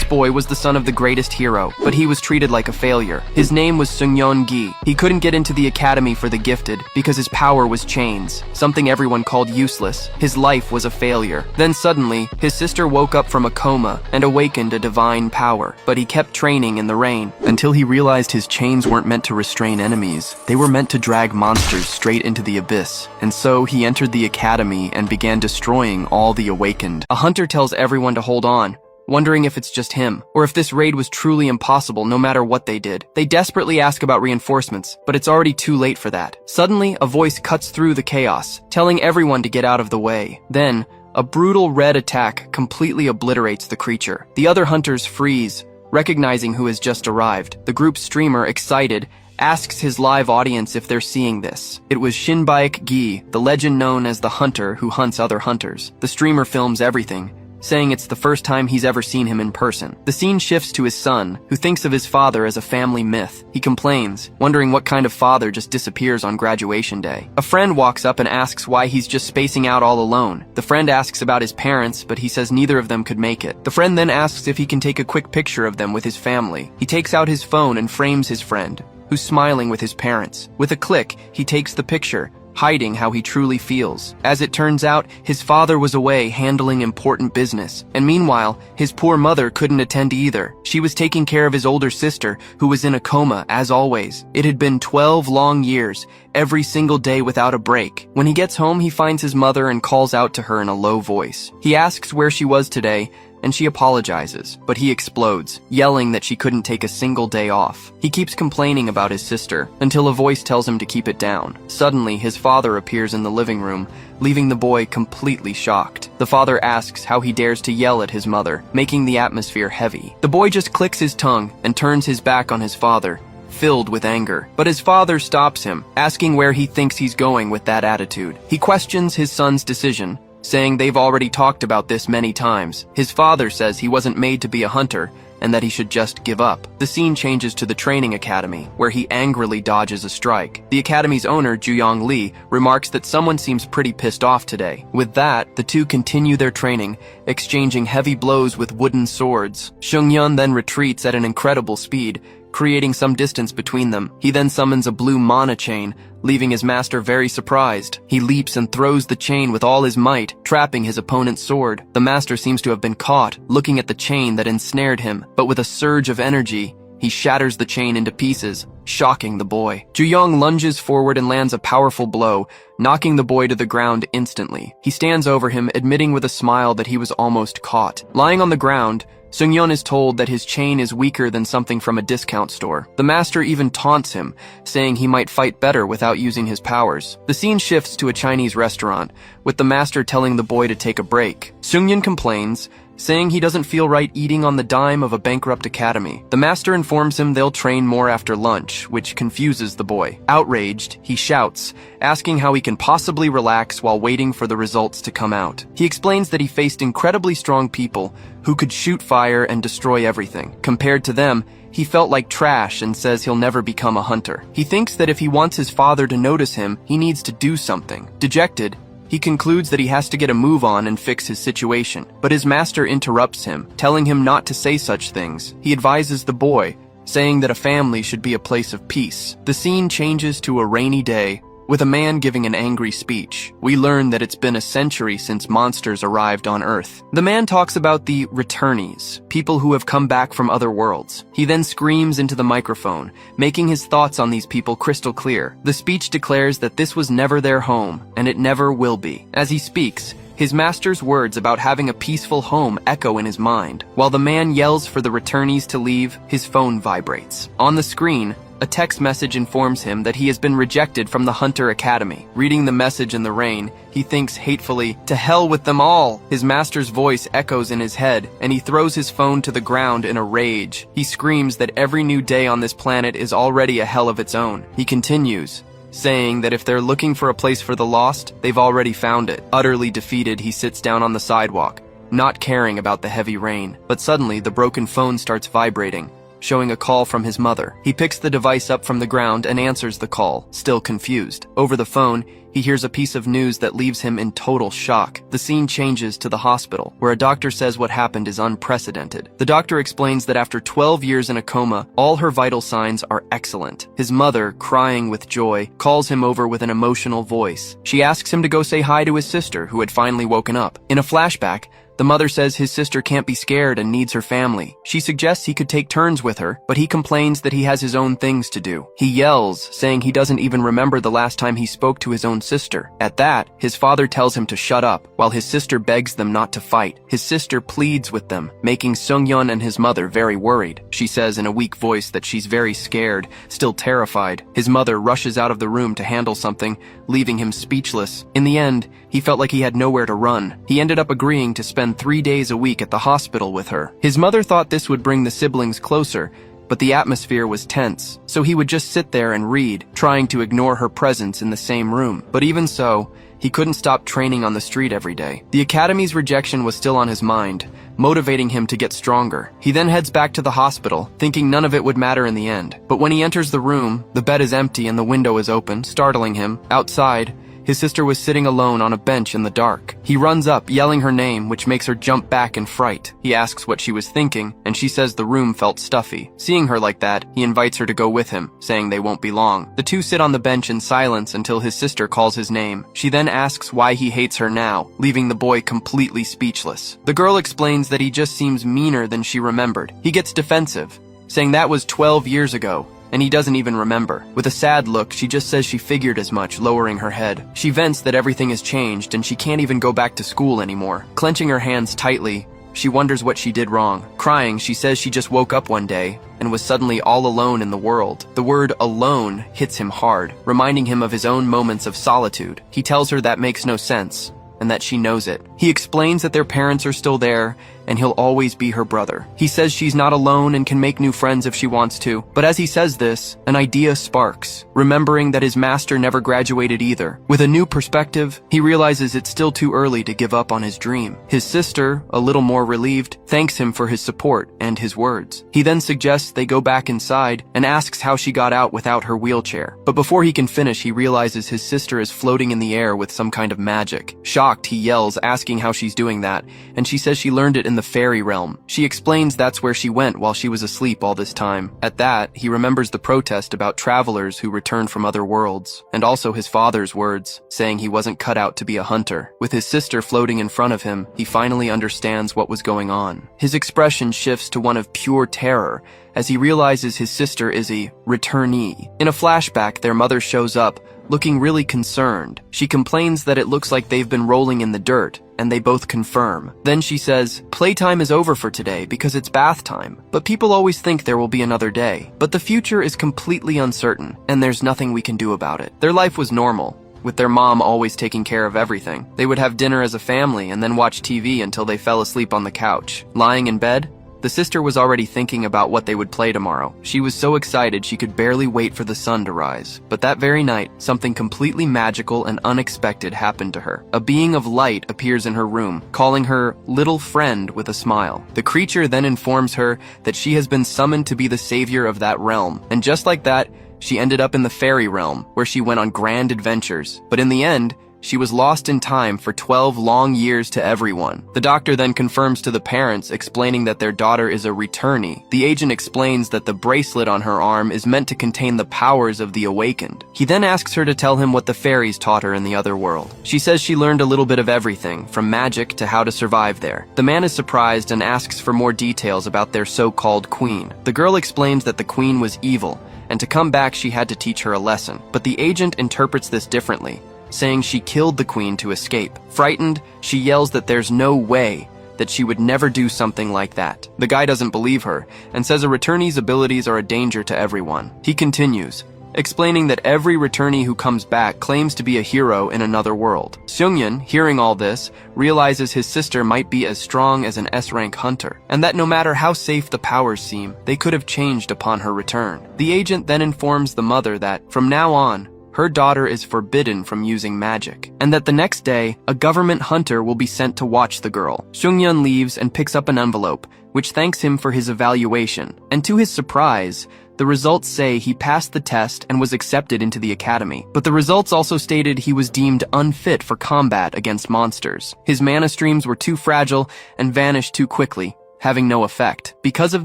boy was the son of the greatest hero, but he was treated like a failure. His name was Seungyeon Gi. He couldn't get into the academy for the gifted because his power was chains, something everyone called useless. His life was a failure. Then suddenly, his sister woke up from a coma and awakened a divine power, but he kept training in the rain until he realized his chains weren't meant to restrain enemies. They were meant to drag monsters straight into the abyss. And so he entered the academy and began destroying all the awakened. A hunter tells everyone to hold on, wondering if it's just him, or if this raid was truly impossible no matter what they did. They desperately ask about reinforcements, but it's already too late for that. Suddenly, a voice cuts through the chaos, telling everyone to get out of the way. Then, a brutal red attack completely obliterates the creature. The other hunters freeze, recognizing who has just arrived. The group's streamer, excited, asks his live audience if they're seeing this. It was Shinbaek Gi, the legend known as the hunter who hunts other hunters. The streamer films everything, saying it's the first time he's ever seen him in person. The scene shifts to his son, who thinks of his father as a family myth. He complains, wondering what kind of father just disappears on graduation day. A friend walks up and asks why he's just spacing out all alone. The friend asks about his parents, but he says neither of them could make it. The friend then asks if he can take a quick picture of them with his family. He takes out his phone and frames his friend, who's smiling with his parents. With a click, he takes the picture, hiding how he truly feels. As it turns out, his father was away handling important business, and meanwhile, his poor mother couldn't attend either. She was taking care of his older sister, who was in a coma, as always. It had been 12 long years, every single day without a break. When he gets home, he finds his mother and calls out to her in a low voice. He asks where she was today, and she apologizes, but he explodes, yelling that she couldn't take a single day off. He keeps complaining about his sister, until a voice tells him to keep it down. Suddenly, his father appears in the living room, leaving the boy completely shocked. The father asks how he dares to yell at his mother, making the atmosphere heavy. The boy just clicks his tongue and turns his back on his father, filled with anger. But his father stops him, asking where he thinks he's going with that attitude. He questions his son's decision, saying they've already talked about this many times. His father says he wasn't made to be a hunter, and that he should just give up. The scene changes to the training academy, where he angrily dodges a strike. The academy's owner, Juyong Lee, remarks that someone seems pretty pissed off today. With that, the two continue their training, exchanging heavy blows with wooden swords. Seungyeon then retreats at an incredible speed, creating some distance between them. He then summons a blue mana chain, leaving his master very surprised. He leaps and throws the chain with all his might, trapping his opponent's sword. The master seems to have been caught, looking at the chain that ensnared him, but with a surge of energy, he shatters the chain into pieces, shocking the boy. Juyong lunges forward and lands a powerful blow, knocking the boy to the ground instantly. He stands over him, admitting with a smile that he was almost caught. Lying on the ground, Seungyeon is told that his chain is weaker than something from a discount store. The master even taunts him, saying he might fight better without using his powers. The scene shifts to a Chinese restaurant, with the master telling the boy to take a break. Seungyeon complains, saying he doesn't feel right eating on the dime of a bankrupt academy. The master informs him they'll train more after lunch, which confuses the boy. Outraged, he shouts, asking how he can possibly relax while waiting for the results to come out. He explains that he faced incredibly strong people who could shoot fire and destroy everything. Compared to them, he felt like trash and says he'll never become a hunter. He thinks that if he wants his father to notice him, he needs to do something. Dejected, he concludes that he has to get a move on and fix his situation, but his master interrupts him, telling him not to say such things. He advises the boy, saying that a family should be a place of peace. The scene changes to a rainy day, with a man giving an angry speech. We learn that it's been a century since monsters arrived on Earth. The man talks about the returnees, people who have come back from other worlds. He then screams into the microphone, making his thoughts on these people crystal clear. The speech declares that this was never their home, and it never will be. As he speaks, his master's words about having a peaceful home echo in his mind. While the man yells for the returnees to leave, his phone vibrates. On the screen, a text message informs him that he has been rejected from the Hunter Academy. Reading the message in the rain, he thinks hatefully, "To hell with them all!" His master's voice echoes in his head, and he throws his phone to the ground in a rage. He screams that every new day on this planet is already a hell of its own. He continues, saying that if they're looking for a place for the lost, they've already found it. Utterly defeated, he sits down on the sidewalk, not caring about the heavy rain. But suddenly, the broken phone starts vibrating, showing a call from his mother. He picks the device up from the ground and answers the call, still confused. Over the phone, he hears a piece of news that leaves him in total shock. The scene changes to the hospital, where a doctor says what happened is unprecedented. The doctor explains that after 12 years in a coma, all her vital signs are excellent. His mother, crying with joy, calls him over with an emotional voice. She asks him to go say hi to his sister, who had finally woken up. In a flashback, the mother says his sister can't be scared and needs her family. She suggests he could take turns with her, but he complains that he has his own things to do. He yells, saying he doesn't even remember the last time he spoke to his own sister. At that, his father tells him to shut up, while his sister begs them not to fight. His sister pleads with them, making Seung-yeon and his mother very worried. She says in a weak voice that she's very scared, still terrified. His mother rushes out of the room to handle something, leaving him speechless. In the end, he felt like he had nowhere to run. He ended up agreeing to spend 3 days a week at the hospital with her. His mother thought this would bring the siblings closer, but the atmosphere was tense, so he would just sit there and read, trying to ignore her presence in the same room. But even so, he couldn't stop training on the street every day. The academy's rejection was still on his mind, motivating him to get stronger. He then heads back to the hospital, thinking none of it would matter in the end. But when he enters the room, the bed is empty and the window is open, startling him. Outside, his sister was sitting alone on a bench in the dark. He runs up, yelling her name, which makes her jump back in fright. He asks what she was thinking, and she says the room felt stuffy. Seeing her like that, he invites her to go with him, saying they won't be long. The two sit on the bench in silence until his sister calls his name. She then asks why he hates her now, leaving the boy completely speechless. The girl explains that he just seems meaner than she remembered. He gets defensive, saying that was 12 years ago, and he doesn't even remember. With a sad look, she just says she figured as much, lowering her head. She vents that everything has changed and she can't even go back to school anymore. Clenching her hands tightly, she wonders what she did wrong. Crying, she says she just woke up one day and was suddenly all alone in the world. The word alone hits him hard, reminding him of his own moments of solitude. He tells her that makes no sense, and that she knows it. He explains that their parents are still there, and he'll always be her brother. He says she's not alone and can make new friends if she wants to. But as he says this, an idea sparks, remembering that his master never graduated either. With a new perspective, he realizes it's still too early to give up on his dream. His sister, a little more relieved, thanks him for his support and his words. He then suggests they go back inside and asks how she got out without her wheelchair. But before he can finish, he realizes his sister is floating in the air with some kind of magic. Shocked, he yells, asking how she's doing that, and she says she learned it in the fairy realm. She explains that's where she went while she was asleep all this time. At that, he remembers the protest about travelers who returned from other worlds, and also his father's words, saying he wasn't cut out to be a hunter. With his sister floating in front of him, he finally understands what was going on. His expression shifts to one of pure terror, as he realizes his sister is a returnee. In a flashback, their mother shows up, looking really concerned. She complains that it looks like they've been rolling in the dirt, and they both confirm. Then she says, "Playtime is over for today because it's bath time, but people always think there will be another day. But the future is completely uncertain, and there's nothing we can do about it." Their life was normal, with their mom always taking care of everything. They would have dinner as a family and then watch TV until they fell asleep on the couch. Lying in bed, the sister was already thinking about what they would play tomorrow. She was so excited she could barely wait for the sun to rise. But that very night, something completely magical and unexpected happened to her. A being of light appears in her room, calling her little friend with a smile. The creature then informs her that she has been summoned to be the savior of that realm. And just like that, she ended up in the fairy realm, where she went on grand adventures. But in the end, she was lost in time for 12 long years to everyone. The doctor then confirms to the parents, explaining that their daughter is a returnee. The agent explains that the bracelet on her arm is meant to contain the powers of the awakened. He then asks her to tell him what the fairies taught her in the other world. She says she learned a little bit of everything, from magic to how to survive there. The man is surprised and asks for more details about their so-called queen. The girl explains that the queen was evil, and to come back she had to teach her a lesson. But the agent interprets this differently, saying she killed the queen to escape. Frightened, she yells that there's no way, that she would never do something like that. The guy doesn't believe her, and says a returnee's abilities are a danger to everyone. He continues, explaining that every returnee who comes back claims to be a hero in another world. Seung-yeon, hearing all this, realizes his sister might be as strong as an S-rank hunter, and that no matter how safe the powers seem, they could have changed upon her return. The agent then informs the mother that, from now on, her daughter is forbidden from using magic, and that the next day, a government hunter will be sent to watch the girl. Seung-yeon leaves and picks up an envelope, which thanks him for his evaluation. And to his surprise, the results say he passed the test and was accepted into the academy. But the results also stated he was deemed unfit for combat against monsters. His mana streams were too fragile and vanished too quickly, having no effect. Because of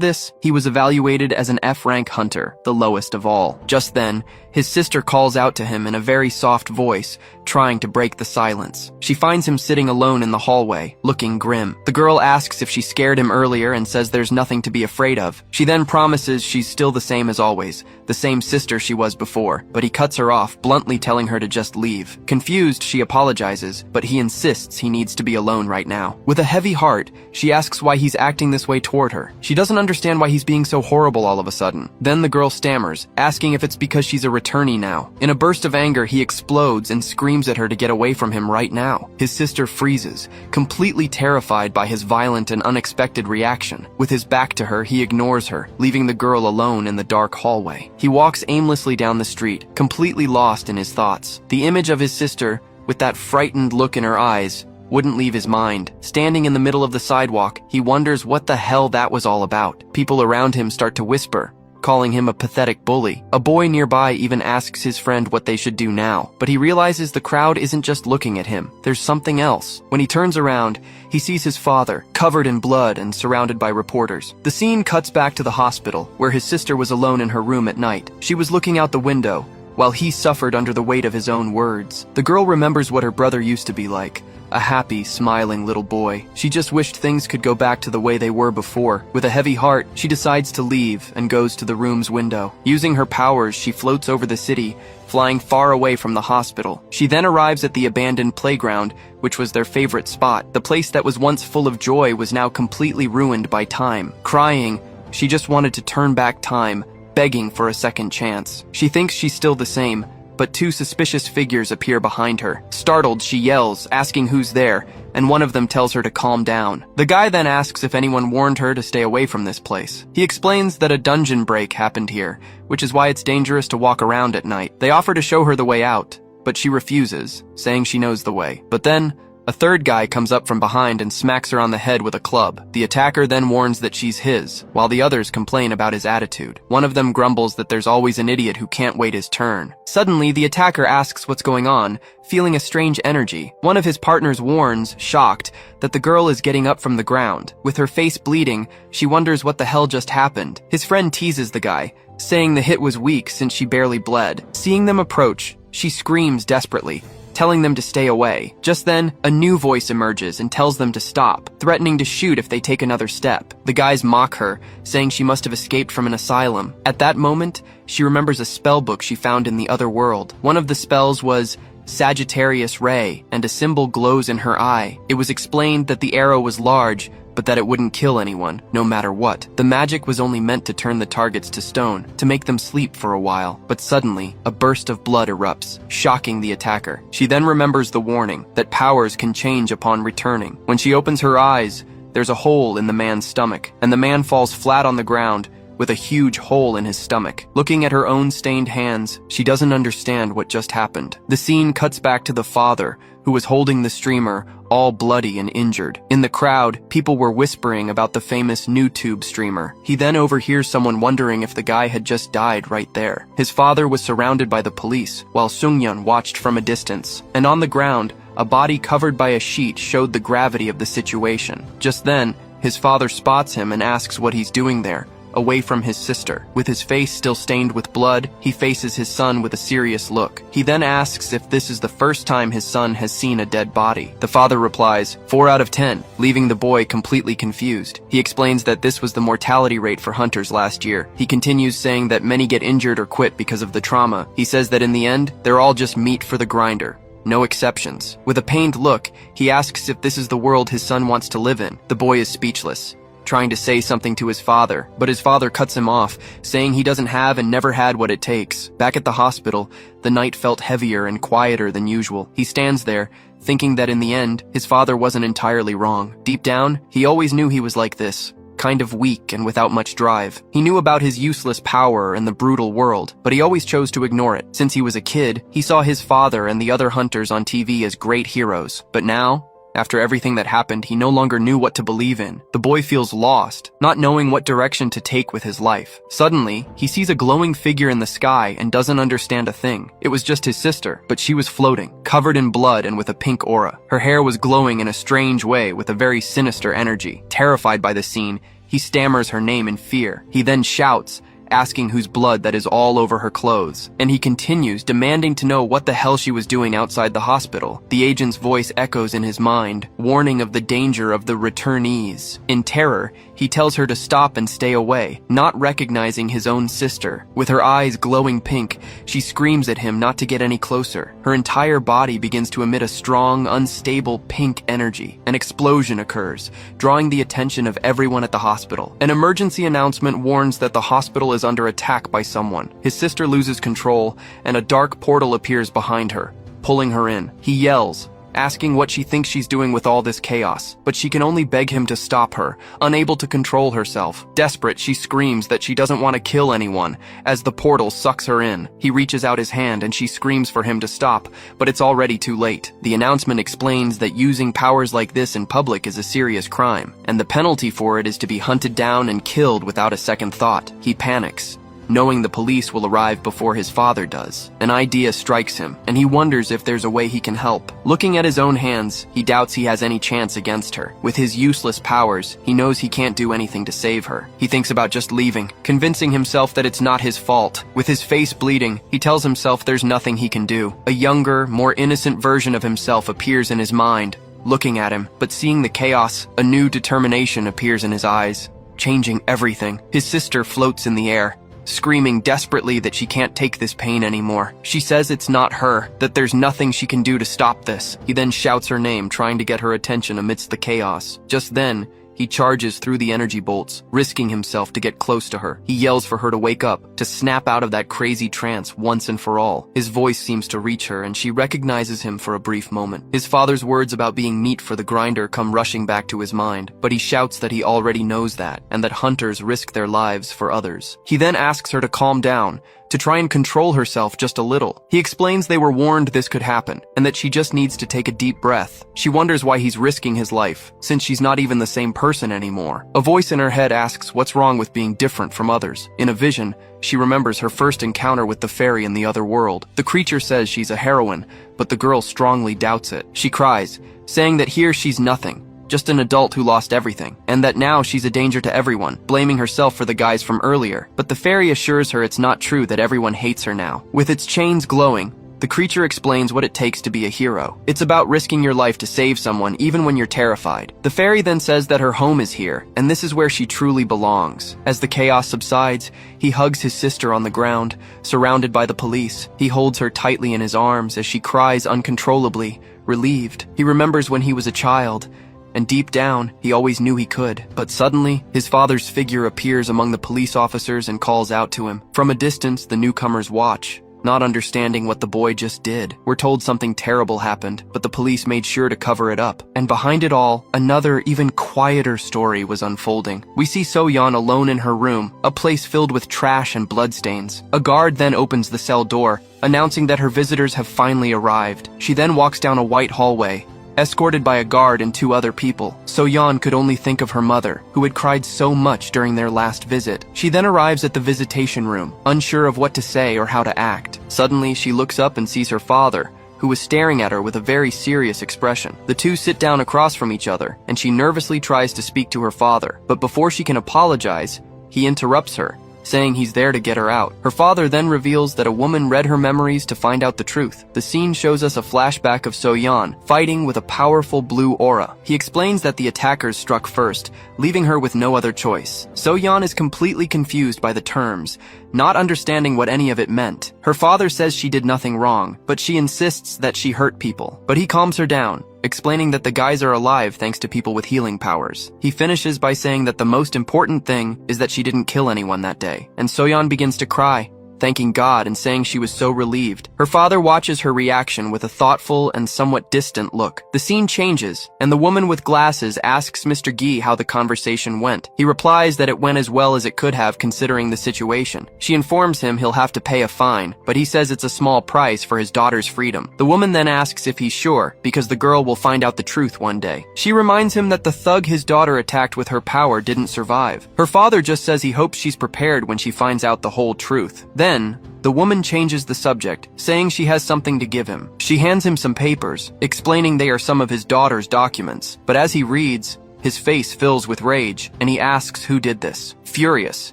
this, he was evaluated as an F-rank hunter, the lowest of all. Just then, his sister calls out to him in a very soft voice, trying to break the silence. She finds him sitting alone in the hallway, looking grim. The girl asks if she scared him earlier and says there's nothing to be afraid of. She then promises she's still the same as always, the same sister she was before, but he cuts her off, bluntly telling her to just leave. Confused, she apologizes, but he insists he needs to be alone right now. With a heavy heart, she asks why he's acting this way toward her. She doesn't understand why he's being so horrible all of a sudden. Then the girl stammers, asking if it's because she's a returnee now. In a burst of anger, he explodes and screams at her to get away from him right now. His sister freezes, completely terrified by his violent and unexpected reaction. With his back to her, he ignores her, leaving the girl alone in the dark hallway. He walks aimlessly down the street, completely lost in his thoughts. The image of his sister, with that frightened look in her eyes, wouldn't leave his mind. Standing in the middle of the sidewalk, he wonders what the hell that was all about. People around him start to whisper, calling him a pathetic bully. A boy nearby even asks his friend what they should do now, but he realizes the crowd isn't just looking at him. There's something else. When he turns around, he sees his father, covered in blood and surrounded by reporters. The scene cuts back to the hospital, where his sister was alone in her room at night. She was looking out the window, while he suffered under the weight of his own words. The girl remembers what her brother used to be like, a happy, smiling little boy. She just wished things could go back to the way they were before. With a heavy heart, she decides to leave and goes to the room's window. Using her powers, she floats over the city, flying far away from the hospital. She then arrives at the abandoned playground, which was their favorite spot. The place that was once full of joy was now completely ruined by time. Crying, she just wanted to turn back time, begging for a second chance. She thinks she's still the same, but two suspicious figures appear behind her. Startled, she yells, asking who's there, and one of them tells her to calm down. The guy then asks if anyone warned her to stay away from this place. He explains that a dungeon break happened here, which is why it's dangerous to walk around at night. They offer to show her the way out, but she refuses, saying she knows the way. But then, a third guy comes up from behind and smacks her on the head with a club. The attacker then warns that she's his, while the others complain about his attitude. One of them grumbles that there's always an idiot who can't wait his turn. Suddenly, the attacker asks what's going on, feeling a strange energy. One of his partners warns, shocked, that the girl is getting up from the ground. With her face bleeding, she wonders what the hell just happened. His friend teases the guy, saying the hit was weak since she barely bled. Seeing them approach, she screams desperately, telling them to stay away. Just then, a new voice emerges and tells them to stop, threatening to shoot if they take another step. The guys mock her, saying she must have escaped from an asylum. At that moment, she remembers a spell book she found in the other world. One of the spells was Sagittarius Ray, and a symbol glows in her eye. It was explained that the arrow was large, but that it wouldn't kill anyone, no matter what. The magic was only meant to turn the targets to stone, to make them sleep for a while. But suddenly, a burst of blood erupts, shocking the attacker. She then remembers the warning, that powers can change upon returning. When she opens her eyes, there's a hole in the man's stomach, and the man falls flat on the ground, with a huge hole in his stomach. Looking at her own stained hands, she doesn't understand what just happened. The scene cuts back to the father, who was holding the streamer, all bloody and injured. In the crowd, people were whispering about the famous YouTube streamer. He then overhears someone wondering if the guy had just died right there. His father was surrounded by the police, while Sungyeon watched from a distance. And on the ground, a body covered by a sheet showed the gravity of the situation. Just then, his father spots him and asks what he's doing there, away from his sister. With his face still stained with blood, he faces his son with a serious look. He then asks if this is the first time his son has seen a dead body. The father replies, 4 out of 10, leaving the boy completely confused. He explains that this was the mortality rate for hunters last year. He continues saying that many get injured or quit because of the trauma. He says that in the end, they're all just meat for the grinder. No exceptions. With a pained look, he asks if this is the world his son wants to live in. The boy is speechless, trying to say something to his father, but his father cuts him off, saying he doesn't have and never had what it takes. Back at the hospital, the night felt heavier and quieter than usual. He stands there, thinking that in the end, his father wasn't entirely wrong. Deep down, he always knew he was like this, kind of weak and without much drive. He knew about his useless power and the brutal world, but he always chose to ignore it. Since he was a kid, he saw his father and the other hunters on TV as great heroes. But now, After everything that happened, he no longer knew what to believe in. The boy feels lost, not knowing what direction to take with his life. Suddenly, he sees a glowing figure in the sky and doesn't understand a thing. It was just his sister, but she was floating, covered in blood and with a pink aura. Her hair was glowing in a strange way with a very sinister energy. Terrified by the scene, he stammers her name in fear. He then shouts, asking whose blood that is all over her clothes, and he continues, demanding to know what the hell she was doing outside the hospital. The agent's voice echoes in his mind, warning of the danger of the returnees. In terror, he tells her to stop and stay away, not recognizing his own sister. With her eyes glowing pink, she screams at him not to get any closer. Her entire body begins to emit a strong, unstable pink energy. An explosion occurs, drawing the attention of everyone at the hospital. An emergency announcement warns that the hospital is under attack by someone. His sister loses control, and a dark portal appears behind her, pulling her in. He yells, asking what she thinks she's doing with all this chaos, but she can only beg him to stop her, unable to control herself. Desperate, she screams that she doesn't want to kill anyone, as the portal sucks her in. He reaches out his hand and she screams for him to stop, but it's already too late. The announcement explains that using powers like this in public is a serious crime, and the penalty for it is to be hunted down and killed without a second thought. He panics, knowing the police will arrive before his father does. An idea strikes him, and he wonders if there's a way he can help. Looking at his own hands, he doubts he has any chance against her. With his useless powers, he knows he can't do anything to save her. He thinks about just leaving, convincing himself that it's not his fault. With his face bleeding, he tells himself there's nothing he can do. A younger, more innocent version of himself appears in his mind, looking at him, but seeing the chaos, a new determination appears in his eyes, changing everything. His sister floats in the air, screaming desperately that she can't take this pain anymore. She says it's not her, that there's nothing she can do to stop this. He then shouts her name, trying to get her attention amidst the chaos. Just then, he charges through the energy bolts, risking himself to get close to her. He yells for her to wake up, to snap out of that crazy trance once and for all. His voice seems to reach her, and she recognizes him for a brief moment. His father's words about being meat for the grinder come rushing back to his mind, but he shouts that he already knows that, and that hunters risk their lives for others. He then asks her to calm down, to try and control herself just a little. He explains they were warned this could happen, and that she just needs to take a deep breath. She wonders why he's risking his life, since she's not even the same person anymore. A voice in her head asks what's wrong with being different from others. In a vision, she remembers her first encounter with the fairy in the other world. The creature says she's a heroine, but the girl strongly doubts it. She cries, saying that here she's nothing, just an adult who lost everything, and that now she's a danger to everyone, blaming herself for the guys from earlier. But the fairy assures her it's not true, that everyone hates her now. With its chains glowing, the creature explains what it takes to be a hero. It's about risking your life to save someone even when you're terrified. The fairy then says that her home is here, and this is where she truly belongs. As the chaos subsides, he hugs his sister on the ground, surrounded by the police. He holds her tightly in his arms as she cries uncontrollably, relieved. He remembers when he was a child, and deep down, he always knew he could. But suddenly, his father's figure appears among the police officers and calls out to him. From a distance, the newcomers watch, not understanding what the boy just did. We're told something terrible happened, but the police made sure to cover it up. And behind it all, another, even quieter story was unfolding. We see So-yeon alone in her room, a place filled with trash and bloodstains. A guard then opens the cell door, announcing that her visitors have finally arrived. She then walks down a white hallway, escorted by a guard and 2 other people. So-yeon could only think of her mother, who had cried so much during their last visit. She then arrives at the visitation room, unsure of what to say or how to act. Suddenly, she looks up and sees her father, who was staring at her with a very serious expression. The two sit down across from each other, and she nervously tries to speak to her father. But before she can apologize, he interrupts her, saying he's there to get her out. Her father then reveals that a woman read her memories to find out the truth. The scene shows us a flashback of So-yeon fighting with a powerful blue aura. He explains that the attackers struck first, leaving her with no other choice. So-yeon is completely confused by the terms, not understanding what any of it meant. Her father says she did nothing wrong, but she insists that she hurt people. But he calms her down, explaining that the guys are alive thanks to people with healing powers. He finishes by saying that the most important thing is that she didn't kill anyone that day. And So-yeon begins to cry, thanking God and saying she was so relieved. Her father watches her reaction with a thoughtful and somewhat distant look. The scene changes, and the woman with glasses asks Mr. Gi how the conversation went. He replies that it went as well as it could have considering the situation. She informs him he'll have to pay a fine, but he says it's a small price for his daughter's freedom. The woman then asks if he's sure, because the girl will find out the truth one day. She reminds him that the thug his daughter attacked with her power didn't survive. Her father just says he hopes she's prepared when she finds out the whole truth. Then, the woman changes the subject, saying she has something to give him. She hands him some papers, explaining they are some of his daughter's documents. But as he reads, his face fills with rage, and he asks who did this. Furious,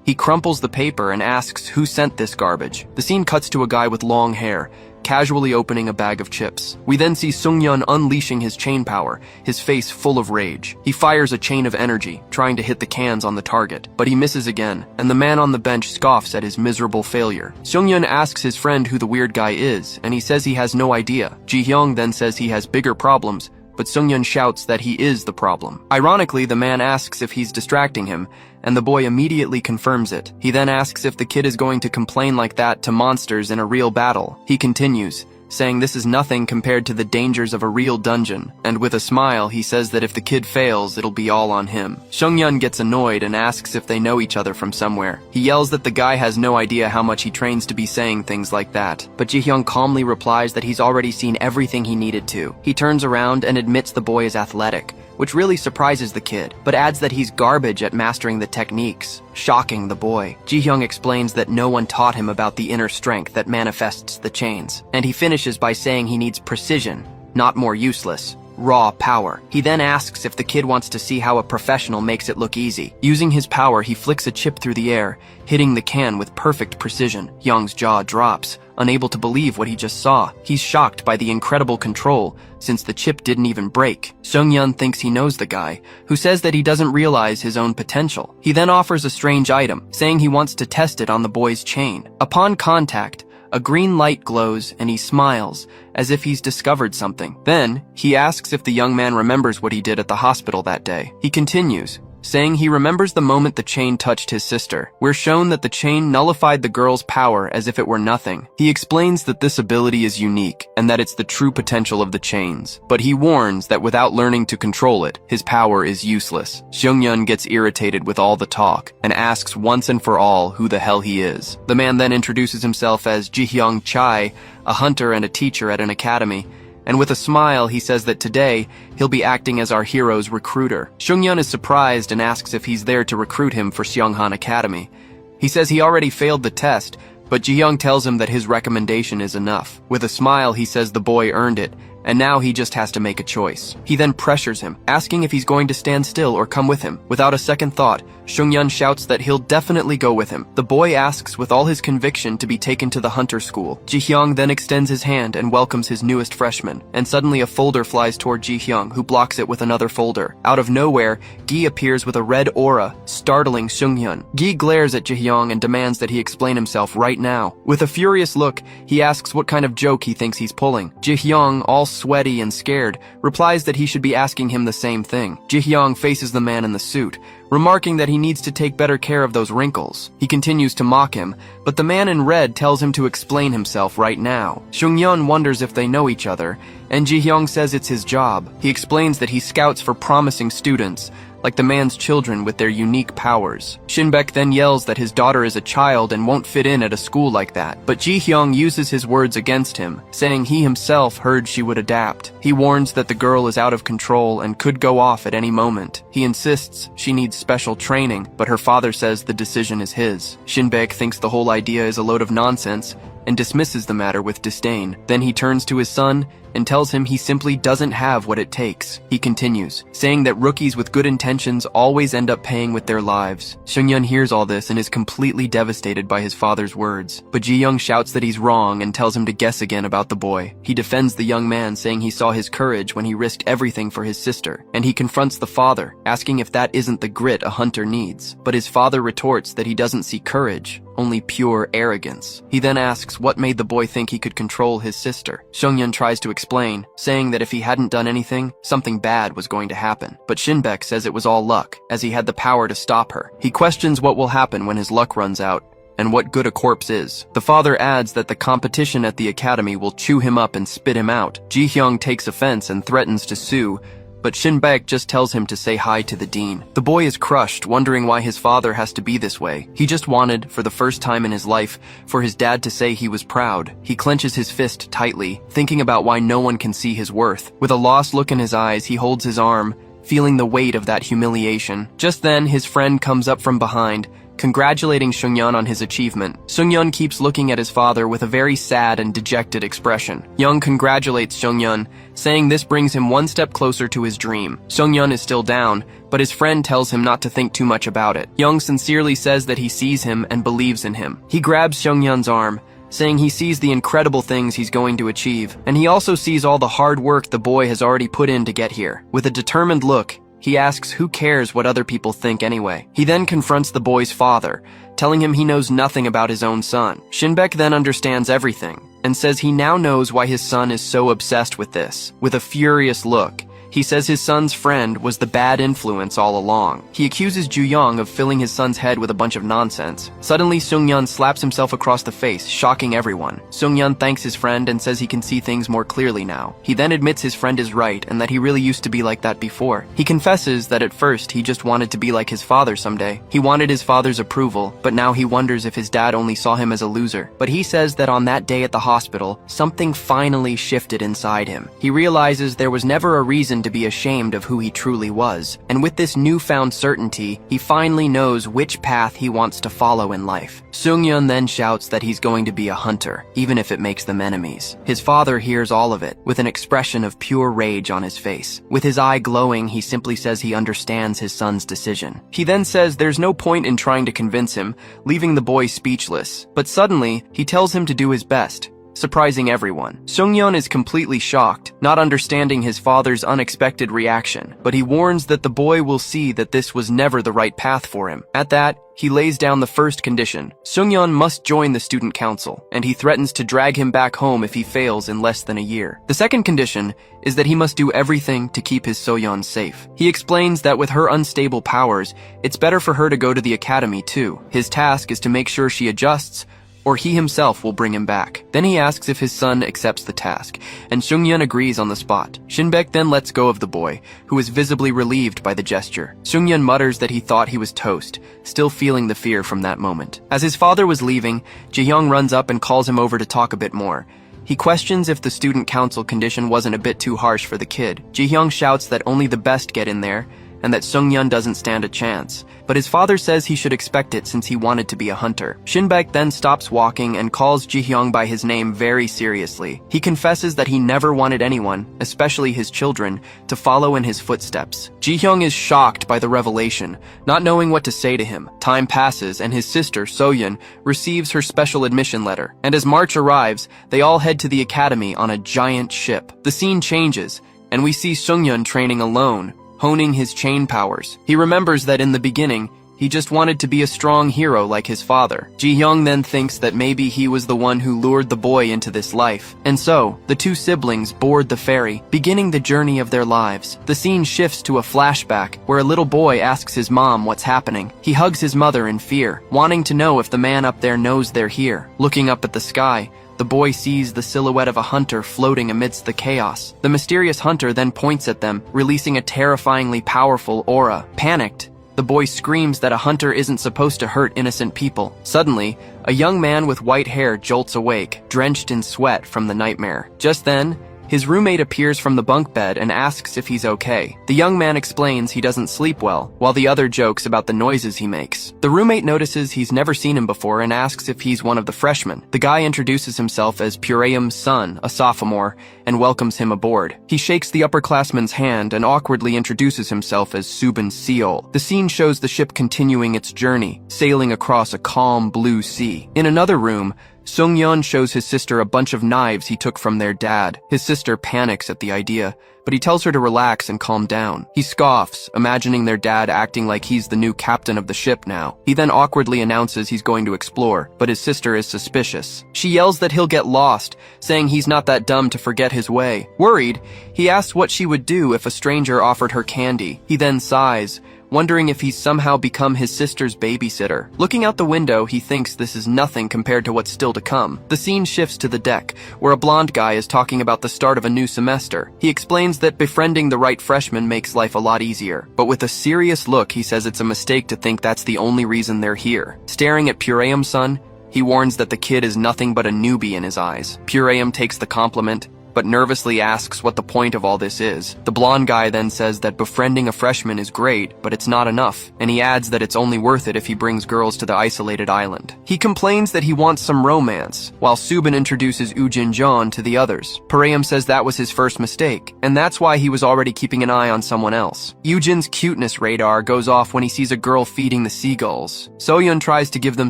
he crumples the paper and asks who sent this garbage. The scene cuts to a guy with long hair, casually opening a bag of chips. We then see Sung-yeon unleashing his chain power, his face full of rage. He fires a chain of energy, trying to hit the cans on the target, but he misses again, and the man on the bench scoffs at his miserable failure. Sung-yeon asks his friend who the weird guy is, and he says he has no idea. Ji-hyung then says he has bigger problems, but Sung-yeon shouts that he is the problem. Ironically, the man asks if he's distracting him, and the boy immediately confirms it. He then asks if the kid is going to complain like that to monsters in a real battle. He continues, saying this is nothing compared to the dangers of a real dungeon, and with a smile he says that if the kid fails, it'll be all on him. Sung-yeon gets annoyed and asks if they know each other from somewhere. He yells that the guy has no idea how much he trains to be saying things like that, but Ji-hyung calmly replies that he's already seen everything he needed to. He turns around and admits the boy is athletic, which really surprises the kid, but adds that he's garbage at mastering the techniques, shocking the boy. Ji-hyung explains that no one taught him about the inner strength that manifests the chains, and he finishes by saying he needs precision, not more useless, raw power. He then asks if the kid wants to see how a professional makes it look easy. Using his power, he flicks a chip through the air, hitting the can with perfect precision. Young's jaw drops, unable to believe what he just saw. He's shocked by the incredible control, since the chip didn't even break. Sung-yeon thinks he knows the guy, who says that he doesn't realize his own potential. He then offers a strange item, saying he wants to test it on the boy's chain. Upon contact, a green light glows and he smiles, as if he's discovered something. Then, he asks if the young man remembers what he did at the hospital that day. He continues, saying he remembers the moment the chain touched his sister. We're shown that the chain nullified the girl's power as if it were nothing. He explains that this ability is unique and that it's the true potential of the chains, but he warns that without learning to control it, his power is useless. Sung-yeon gets irritated with all the talk and asks once and for all who the hell he is. The man then introduces himself as Ji-hyung Chai, a hunter and a teacher at an academy, and with a smile he says that today he'll be acting as our hero's recruiter. Sung-yeon is surprised and asks if he's there to recruit him for Seonghan Academy. He says he already failed the test, but Ji-hyung tells him that his recommendation is enough. With a smile he says the boy earned it, and now he just has to make a choice. He then pressures him, asking if he's going to stand still or come with him. Without a second thought, Sung-yeon shouts that he'll definitely go with him. The boy asks with all his conviction to be taken to the hunter school. Ji-hyung then extends his hand and welcomes his newest freshman, and suddenly a folder flies toward Ji-hyung, who blocks it with another folder. Out of nowhere, Gi appears with a red aura, startling Sung-yeon. Gi glares at Ji-hyung and demands that he explain himself right now. With a furious look, he asks what kind of joke he thinks he's pulling. Ji-hyung, all sweaty and scared, replies that he should be asking him the same thing. Ji-hyung faces the man in the suit, remarking that he needs to take better care of those wrinkles. He continues to mock him, but the man in red tells him to explain himself right now. Sung-yeon wonders if they know each other, and Ji-hyung says it's his job. He explains that he scouts for promising students, like the man's children with their unique powers. Shin-baek then yells that his daughter is a child and won't fit in at a school like that, but Ji-hyung uses his words against him, saying he himself heard she would adapt. He warns that the girl is out of control and could go off at any moment. He insists she needs special training, but her father says the decision is his. Shin-baek thinks the whole idea is a load of nonsense and dismisses the matter with disdain. Then he turns to his son and tells him he simply doesn't have what it takes. He continues, saying that rookies with good intentions always end up paying with their lives. Sung-yeon hears all this and is completely devastated by his father's words, but Ji-hyung shouts that he's wrong and tells him to guess again about the boy. He defends the young man, saying he saw his courage when he risked everything for his sister, and he confronts the father, asking if that isn't the grit a hunter needs. But his father retorts that he doesn't see courage, only pure arrogance. He then asks what made the boy think he could control his sister. Sung-yeon tries to explain, saying that if he hadn't done anything, something bad was going to happen. But Shin-baek says it was all luck, as he had the power to stop her. He questions what will happen when his luck runs out, and what good a corpse is. The father adds that the competition at the academy will chew him up and spit him out. Ji-hyung takes offense and threatens to sue, but Shin-baek just tells him to say hi to the dean. The boy is crushed, wondering why his father has to be this way. He just wanted, for the first time in his life, for his dad to say he was proud. He clenches his fist tightly, thinking about why no one can see his worth. With a lost look in his eyes, he holds his arm, feeling the weight of that humiliation. Just then, his friend comes up from behind, congratulating Seungyeon on his achievement. Seungyeon keeps looking at his father with a very sad and dejected expression. Young congratulates Seungyeon, saying this brings him one step closer to his dream. Seungyeon is still down, but his friend tells him not to think too much about it. Young sincerely says that he sees him and believes in him. He grabs Seungyeon's arm, saying he sees the incredible things he's going to achieve, and he also sees all the hard work the boy has already put in to get here. With a determined look, he asks who cares what other people think anyway. He then confronts the boy's father, telling him he knows nothing about his own son. Shin-baek then understands everything, and says he now knows why his son is so obsessed with this. With a furious look, he says his son's friend was the bad influence all along. He accuses Ju-young of filling his son's head with a bunch of nonsense. Suddenly, Seungyeon slaps himself across the face, shocking everyone. Seungyeon thanks his friend and says he can see things more clearly now. He then admits his friend is right and that he really used to be like that before. He confesses that at first he just wanted to be like his father someday. He wanted his father's approval, but now he wonders if his dad only saw him as a loser. But he says that on that day at the hospital, something finally shifted inside him. He realizes there was never a reason to be ashamed of who he truly was, and with this newfound certainty, he finally knows which path he wants to follow in life. Seungyeon then shouts that he's going to be a hunter, even if it makes them enemies. His father hears all of it, with an expression of pure rage on his face. With his eye glowing, he simply says he understands his son's decision. He then says there's no point in trying to convince him, leaving the boy speechless. But suddenly, he tells him to do his best, surprising everyone. Seungyeon is completely shocked, not understanding his father's unexpected reaction, but he warns that the boy will see that this was never the right path for him. At that, he lays down the first condition. Seungyeon must join the student council, and he threatens to drag him back home if he fails in less than a year. The second condition is that he must do everything to keep his Soyeon safe. He explains that with her unstable powers, it's better for her to go to the academy too. His task is to make sure she adjusts, or he himself will bring him back. Then he asks if his son accepts the task, and Seungyeon agrees on the spot. Shin-baek then lets go of the boy, who is visibly relieved by the gesture. Seungyeon mutters that he thought he was toast, still feeling the fear from that moment. As his father was leaving, Ji-hyung runs up and calls him over to talk a bit more. He questions if the student council condition wasn't a bit too harsh for the kid. Ji-hyung shouts that only the best get in there, and that Seungyeon doesn't stand a chance. But his father says he should expect it since he wanted to be a hunter. Shin-baek then stops walking and calls Ji-hyung by his name very seriously. He confesses that he never wanted anyone, especially his children, to follow in his footsteps. Ji-hyung is shocked by the revelation, not knowing what to say to him. Time passes and his sister, Soyeon, receives her special admission letter. And as March arrives, they all head to the academy on a giant ship. The scene changes, and we see Seungyeon training alone, honing his chain powers. He remembers that in the beginning, he just wanted to be a strong hero like his father. Ji-hyung then thinks that maybe he was the one who lured the boy into this life. And so, the two siblings board the ferry, beginning the journey of their lives. The scene shifts to a flashback, where a little boy asks his mom what's happening. He hugs his mother in fear, wanting to know if the man up there knows they're here. Looking up at the sky, the boy sees the silhouette of a hunter floating amidst the chaos. The mysterious hunter then points at them, releasing a terrifyingly powerful aura. Panicked, the boy screams that a hunter isn't supposed to hurt innocent people. Suddenly, a young man with white hair jolts awake, drenched in sweat from the nightmare. Just then, his roommate appears from the bunk bed and asks if he's okay. The young man explains he doesn't sleep well, while the other jokes about the noises he makes. The roommate notices he's never seen him before and asks if he's one of the freshmen. The guy introduces himself as Pureum's son, a sophomore, and welcomes him aboard. He shakes the upperclassman's hand and awkwardly introduces himself as Subin Seol. The scene shows the ship continuing its journey, sailing across a calm blue sea. In another room, Seungyeon shows his sister a bunch of knives he took from their dad. His sister panics at the idea, but he tells her to relax and calm down. He scoffs, imagining their dad acting like he's the new captain of the ship now. He then awkwardly announces he's going to explore, but his sister is suspicious. She yells that he'll get lost, saying he's not that dumb to forget his way. Worried, he asks what she would do if a stranger offered her candy. He then sighs, wondering if he's somehow become his sister's babysitter. Looking out the window, he thinks this is nothing compared to what's still to come. The scene shifts to the deck, where a blonde guy is talking about the start of a new semester. He explains that befriending the right freshman makes life a lot easier, but with a serious look, he says it's a mistake to think that's the only reason they're here. Staring at Pureum-san, he warns that the kid is nothing but a newbie in his eyes. Pureum takes the compliment, but nervously asks what the point of all this is. The blonde guy then says that befriending a freshman is great, but it's not enough, and he adds that it's only worth it if he brings girls to the isolated island. He complains that he wants some romance, while Subin introduces Ujin-jeon to the others. Pureum says that was his first mistake, and that's why he was already keeping an eye on someone else. Ujin's cuteness radar goes off when he sees a girl feeding the seagulls. Soyeon tries to give them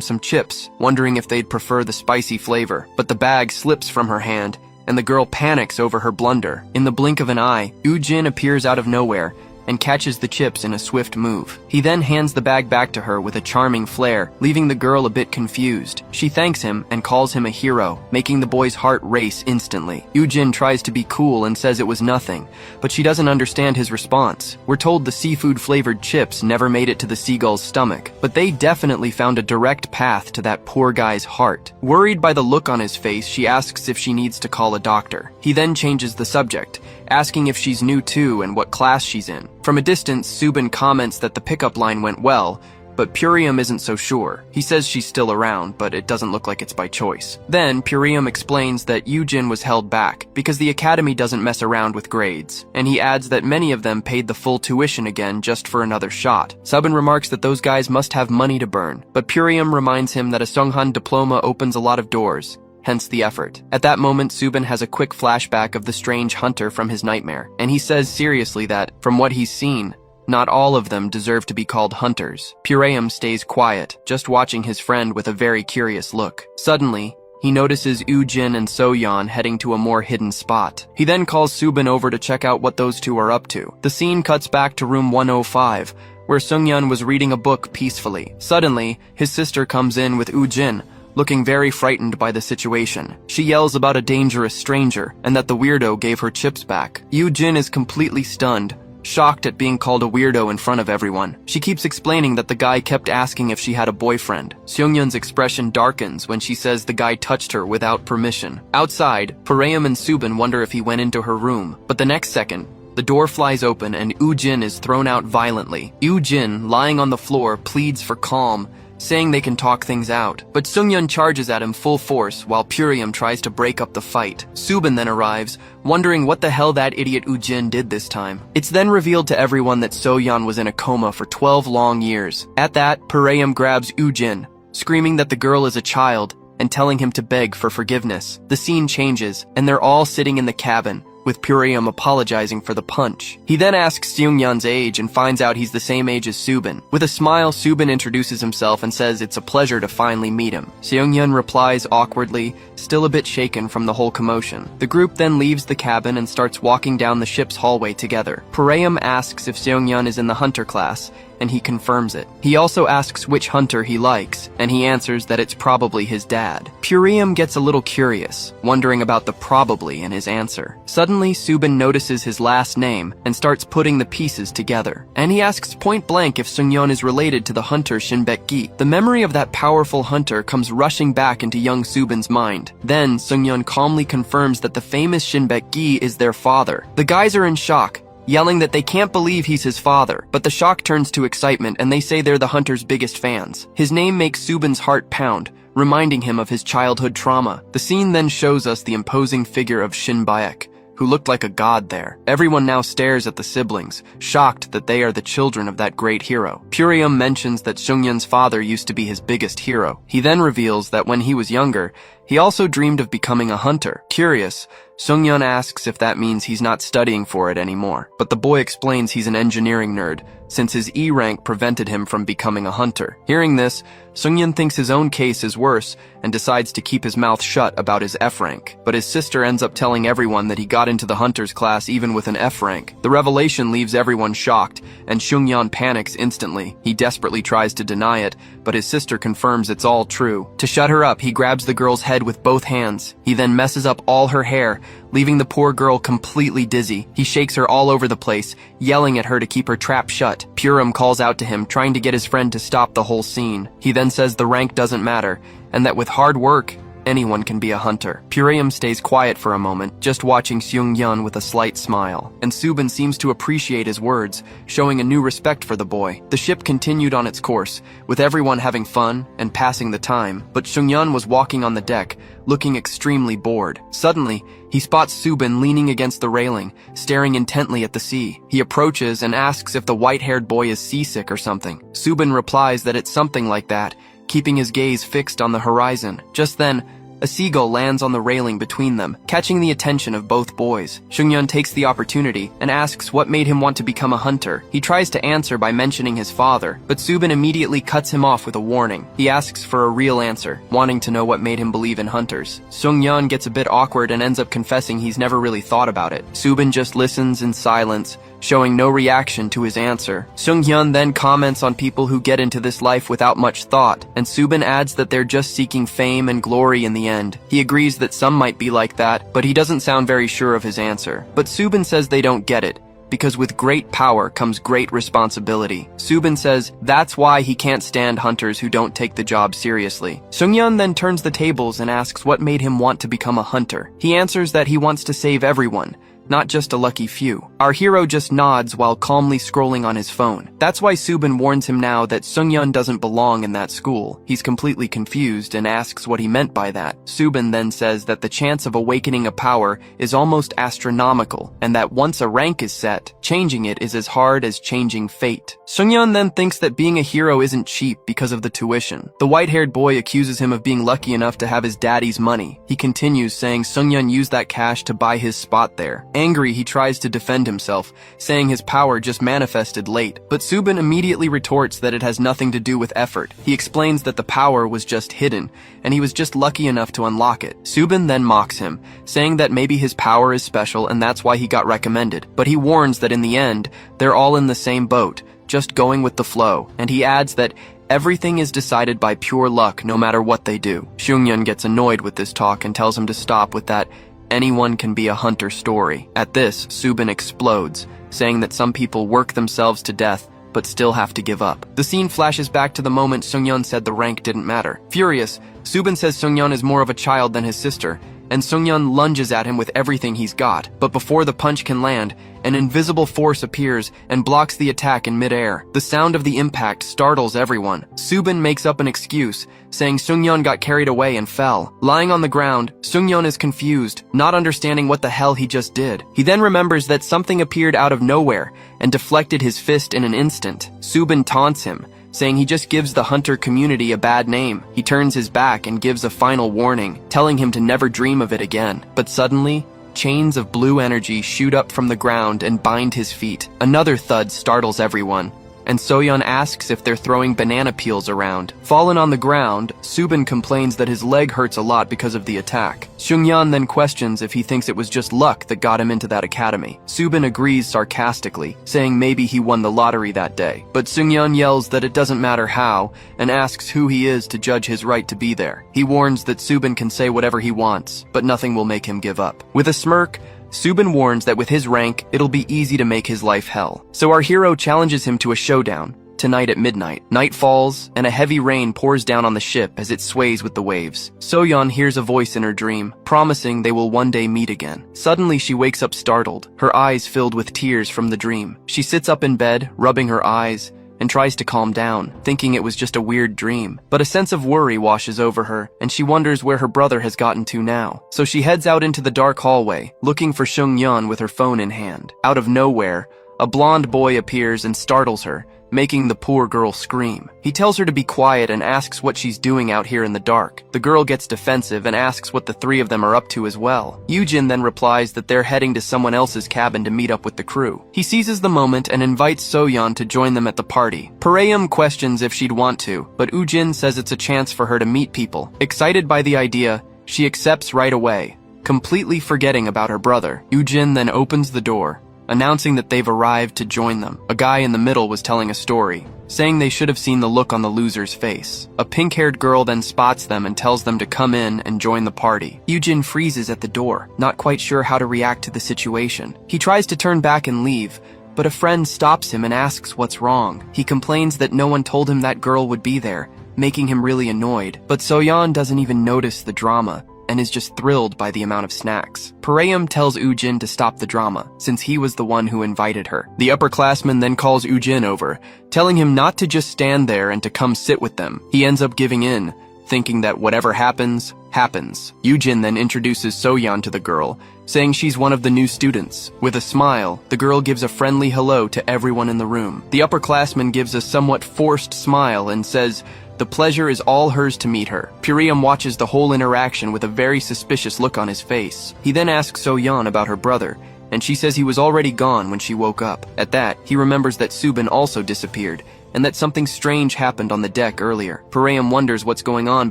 some chips, wondering if they'd prefer the spicy flavor, but the bag slips from her hand, and the girl panics over her blunder. In the blink of an eye, Ujin appears out of nowhere and catches the chips in a swift move. He then hands the bag back to her with a charming flair, leaving the girl a bit confused. She thanks him and calls him a hero, making the boy's heart race instantly. Ujin tries to be cool and says it was nothing, but she doesn't understand his response. We're told the seafood-flavored chips never made it to the seagull's stomach, but they definitely found a direct path to that poor guy's heart. Worried by the look on his face, she asks if she needs to call a doctor. He then changes the subject, asking if she's new too and what class she's in. From a distance, Subin comments that the pickup line went well, but Pureum isn't so sure. He says she's still around, but it doesn't look like it's by choice. Then, Pureum explains that Ujin was held back because the academy doesn't mess around with grades, and he adds that many of them paid the full tuition again just for another shot. Subin remarks that those guys must have money to burn, but Pureum reminds him that a Sunghan diploma opens a lot of doors, hence the effort. At that moment, Subin has a quick flashback of the strange hunter from his nightmare, and he says seriously that, from what he's seen, not all of them deserve to be called hunters. Pureum stays quiet, just watching his friend with a very curious look. Suddenly, he notices Ujin and Soyeon heading to a more hidden spot. He then calls Subin over to check out what those two are up to. The scene cuts back to room 105, where Sungyeon was reading a book peacefully. Suddenly, his sister comes in with Ujin, looking very frightened by the situation. She yells about a dangerous stranger and that the weirdo gave her chips back. Ujin is completely stunned, shocked at being called a weirdo in front of everyone. She keeps explaining that the guy kept asking if she had a boyfriend. Seungyeon's expression darkens when she says the guy touched her without permission. Outside, Pureum and Subin wonder if he went into her room, but the next second, the door flies open and Ujin is thrown out violently. Ujin, lying on the floor, pleads for calm, saying they can talk things out. But Sungyeon charges at him full force while Pureum tries to break up the fight. Subin then arrives, wondering what the hell that idiot Ujin did this time. It's then revealed to everyone that Soyeon was in a coma for 12 long years. At that, Pureum grabs Ujin, screaming that the girl is a child and telling him to beg for forgiveness. The scene changes, and they're all sitting in the cabin, with Pureum apologizing for the punch. He then asks Seungyeon's age and finds out he's the same age as Subin. With a smile, Subin introduces himself and says it's a pleasure to finally meet him. Seungyeon replies awkwardly, still a bit shaken from the whole commotion. The group then leaves the cabin and starts walking down the ship's hallway together. Pureum asks if Seungyeon is in the hunter class, and he confirms it. He also asks which hunter he likes, and he answers that it's probably his dad. Pureum gets a little curious, wondering about the probably in his answer. Suddenly, Subin notices his last name and starts putting the pieces together. And he asks point blank if Sungyeon is related to the hunter Shinbek-gi. The memory of that powerful hunter comes rushing back into young Subin's mind. Then, Sungyeon calmly confirms that the famous Shinbek-gi is their father. The guys are in shock, yelling that they can't believe he's his father, but the shock turns to excitement and they say they're the hunter's biggest fans. His name makes Subin's heart pound, reminding him of his childhood trauma. The scene then shows us the imposing figure of Shin Baek, who looked like a god there. Everyone now stares at the siblings, shocked that they are the children of that great hero. Pureum mentions that Sungyeon's father used to be his biggest hero. He then reveals that when he was younger, he also dreamed of becoming a hunter. Curious, Sungyeon asks if that means he's not studying for it anymore, but the boy explains he's an engineering nerd, since his E rank prevented him from becoming a hunter. Hearing this, Sungyeon thinks his own case is worse and decides to keep his mouth shut about his F rank, but his sister ends up telling everyone that he got into the hunter's class even with an F rank. The revelation leaves everyone shocked, and Sungyeon panics instantly. He desperately tries to deny it, but his sister confirms it's all true. To shut her up, he grabs the girl's head with both hands. He then messes up all her hair leaving the poor girl completely dizzy. He shakes her all over the place, yelling at her to keep her trap shut. Purim calls out to him, trying to get his friend to stop the whole scene. He then says the rank doesn't matter, and that with hard work, anyone can be a hunter. Purim stays quiet for a moment, just watching Seung-yeon with a slight smile. And Subin seems to appreciate his words, showing a new respect for the boy. The ship continued on its course, with everyone having fun and passing the time, but Seung-yeon was walking on the deck, looking extremely bored. Suddenly, he spots Subin leaning against the railing, staring intently at the sea. He approaches and asks if the white-haired boy is seasick or something. Subin replies that it's something like that, keeping his gaze fixed on the horizon. Just then, a seagull lands on the railing between them, catching the attention of both boys. Seung-yeon takes the opportunity and asks what made him want to become a hunter. He tries to answer by mentioning his father, but Subin immediately cuts him off with a warning. He asks for a real answer, wanting to know what made him believe in hunters. Seung-yeon gets a bit awkward and ends up confessing he's never really thought about it. Subin just listens in silence, showing no reaction to his answer. Seung-yeon then comments on people who get into this life without much thought, and Subin adds that they're just seeking fame and glory in the end. He agrees that some might be like that, but he doesn't sound very sure of his answer. But Subin says they don't get it, because with great power comes great responsibility. Subin says that's why he can't stand hunters who don't take the job seriously. Seung-yeon then turns the tables and asks what made him want to become a hunter. He answers that he wants to save everyone, not just a lucky few. Our hero just nods while calmly scrolling on his phone. That's why Subin warns him now that Seung-yeon doesn't belong in that school. He's completely confused and asks what he meant by that. Subin then says that the chance of awakening a power is almost astronomical, and that once a rank is set, changing it is as hard as changing fate. Seung-yeon then thinks that being a hero isn't cheap because of the tuition. The white-haired boy accuses him of being lucky enough to have his daddy's money. He continues saying Seung-yeon used that cash to buy his spot there. Angry, he tries to defend himself, saying his power just manifested late, but Subin immediately retorts that it has nothing to do with effort. He explains that the power was just hidden, and he was just lucky enough to unlock it. Subin then mocks him, saying that maybe his power is special and that's why he got recommended, but he warns that in the end, they're all in the same boat, just going with the flow, and he adds that everything is decided by pure luck no matter what they do. Seung-yeon gets annoyed with this talk and tells him to stop with that anyone can be a hunter story. At this, Subin explodes, saying that some people work themselves to death but still have to give up. The scene flashes back to the moment Seung-yeon said the rank didn't matter. Furious, Subin says Seung-yeon is more of a child than his sister, and Seung-yeon lunges at him with everything he's got. But before the punch can land, an invisible force appears and blocks the attack in midair. The sound of the impact startles everyone. Subin makes up an excuse, saying Seung-yeon got carried away and fell. Lying on the ground, Seung-yeon is confused, not understanding what the hell he just did. He then remembers that something appeared out of nowhere and deflected his fist in an instant. Subin taunts him, saying he just gives the hunter community a bad name. He turns his back and gives a final warning, telling him to never dream of it again. But suddenly, chains of blue energy shoot up from the ground and bind his feet. Another thud startles everyone, and Soyeon asks if they're throwing banana peels around. Fallen on the ground, Subin complains that his leg hurts a lot because of the attack. Seung-yeon then questions if he thinks it was just luck that got him into that academy. Subin agrees sarcastically, saying maybe he won the lottery that day. But Seung-yeon yells that it doesn't matter how, and asks who he is to judge his right to be there. He warns that Subin can say whatever he wants, but nothing will make him give up. With a smirk, Subin warns that with his rank, it'll be easy to make his life hell. So our hero challenges him to a showdown, tonight at midnight. Night falls, and a heavy rain pours down on the ship as it sways with the waves. Soyeon hears a voice in her dream, promising they will one day meet again. Suddenly she wakes up startled, her eyes filled with tears from the dream. She sits up in bed, rubbing her eyes, and tries to calm down, thinking it was just a weird dream. But a sense of worry washes over her, and she wonders where her brother has gotten to now. So she heads out into the dark hallway, looking for Seung-yeon with her phone in hand. Out of nowhere, a blonde boy appears and startles her, making the poor girl scream. He tells her to be quiet and asks what she's doing out here in the dark. The girl gets defensive and asks what the three of them are up to as well. Yoojin then replies that they're heading to someone else's cabin to meet up with the crew. He seizes the moment and invites Soyeon to join them at the party. Pareum questions if she'd want to, but Woojin says it's a chance for her to meet people. Excited by the idea, she accepts right away, completely forgetting about her brother. Woojin then opens the door, announcing that they've arrived to join them. A guy in the middle was telling a story, saying they should have seen the look on the loser's face. A pink-haired girl then spots them and tells them to come in and join the party. Yujin freezes at the door, not quite sure how to react to the situation. He tries to turn back and leave, but a friend stops him and asks what's wrong. He complains that no one told him that girl would be there, making him really annoyed. But Soyeon doesn't even notice the drama and is just thrilled by the amount of snacks. Parayam tells Ujin to stop the drama, since he was the one who invited her. The upperclassman then calls Ujin over, telling him not to just stand there and to come sit with them. He ends up giving in, thinking that whatever happens, happens. Ujin then introduces Soyeon to the girl, saying she's one of the new students. With a smile, the girl gives a friendly hello to everyone in the room. The upperclassman gives a somewhat forced smile and says, "The pleasure is all hers to meet her." Puriam watches the whole interaction with a very suspicious look on his face. He then asks Soyeon about her brother, and she says he was already gone when she woke up. At that, he remembers that Subin also disappeared, and that something strange happened on the deck earlier. Parayam wonders what's going on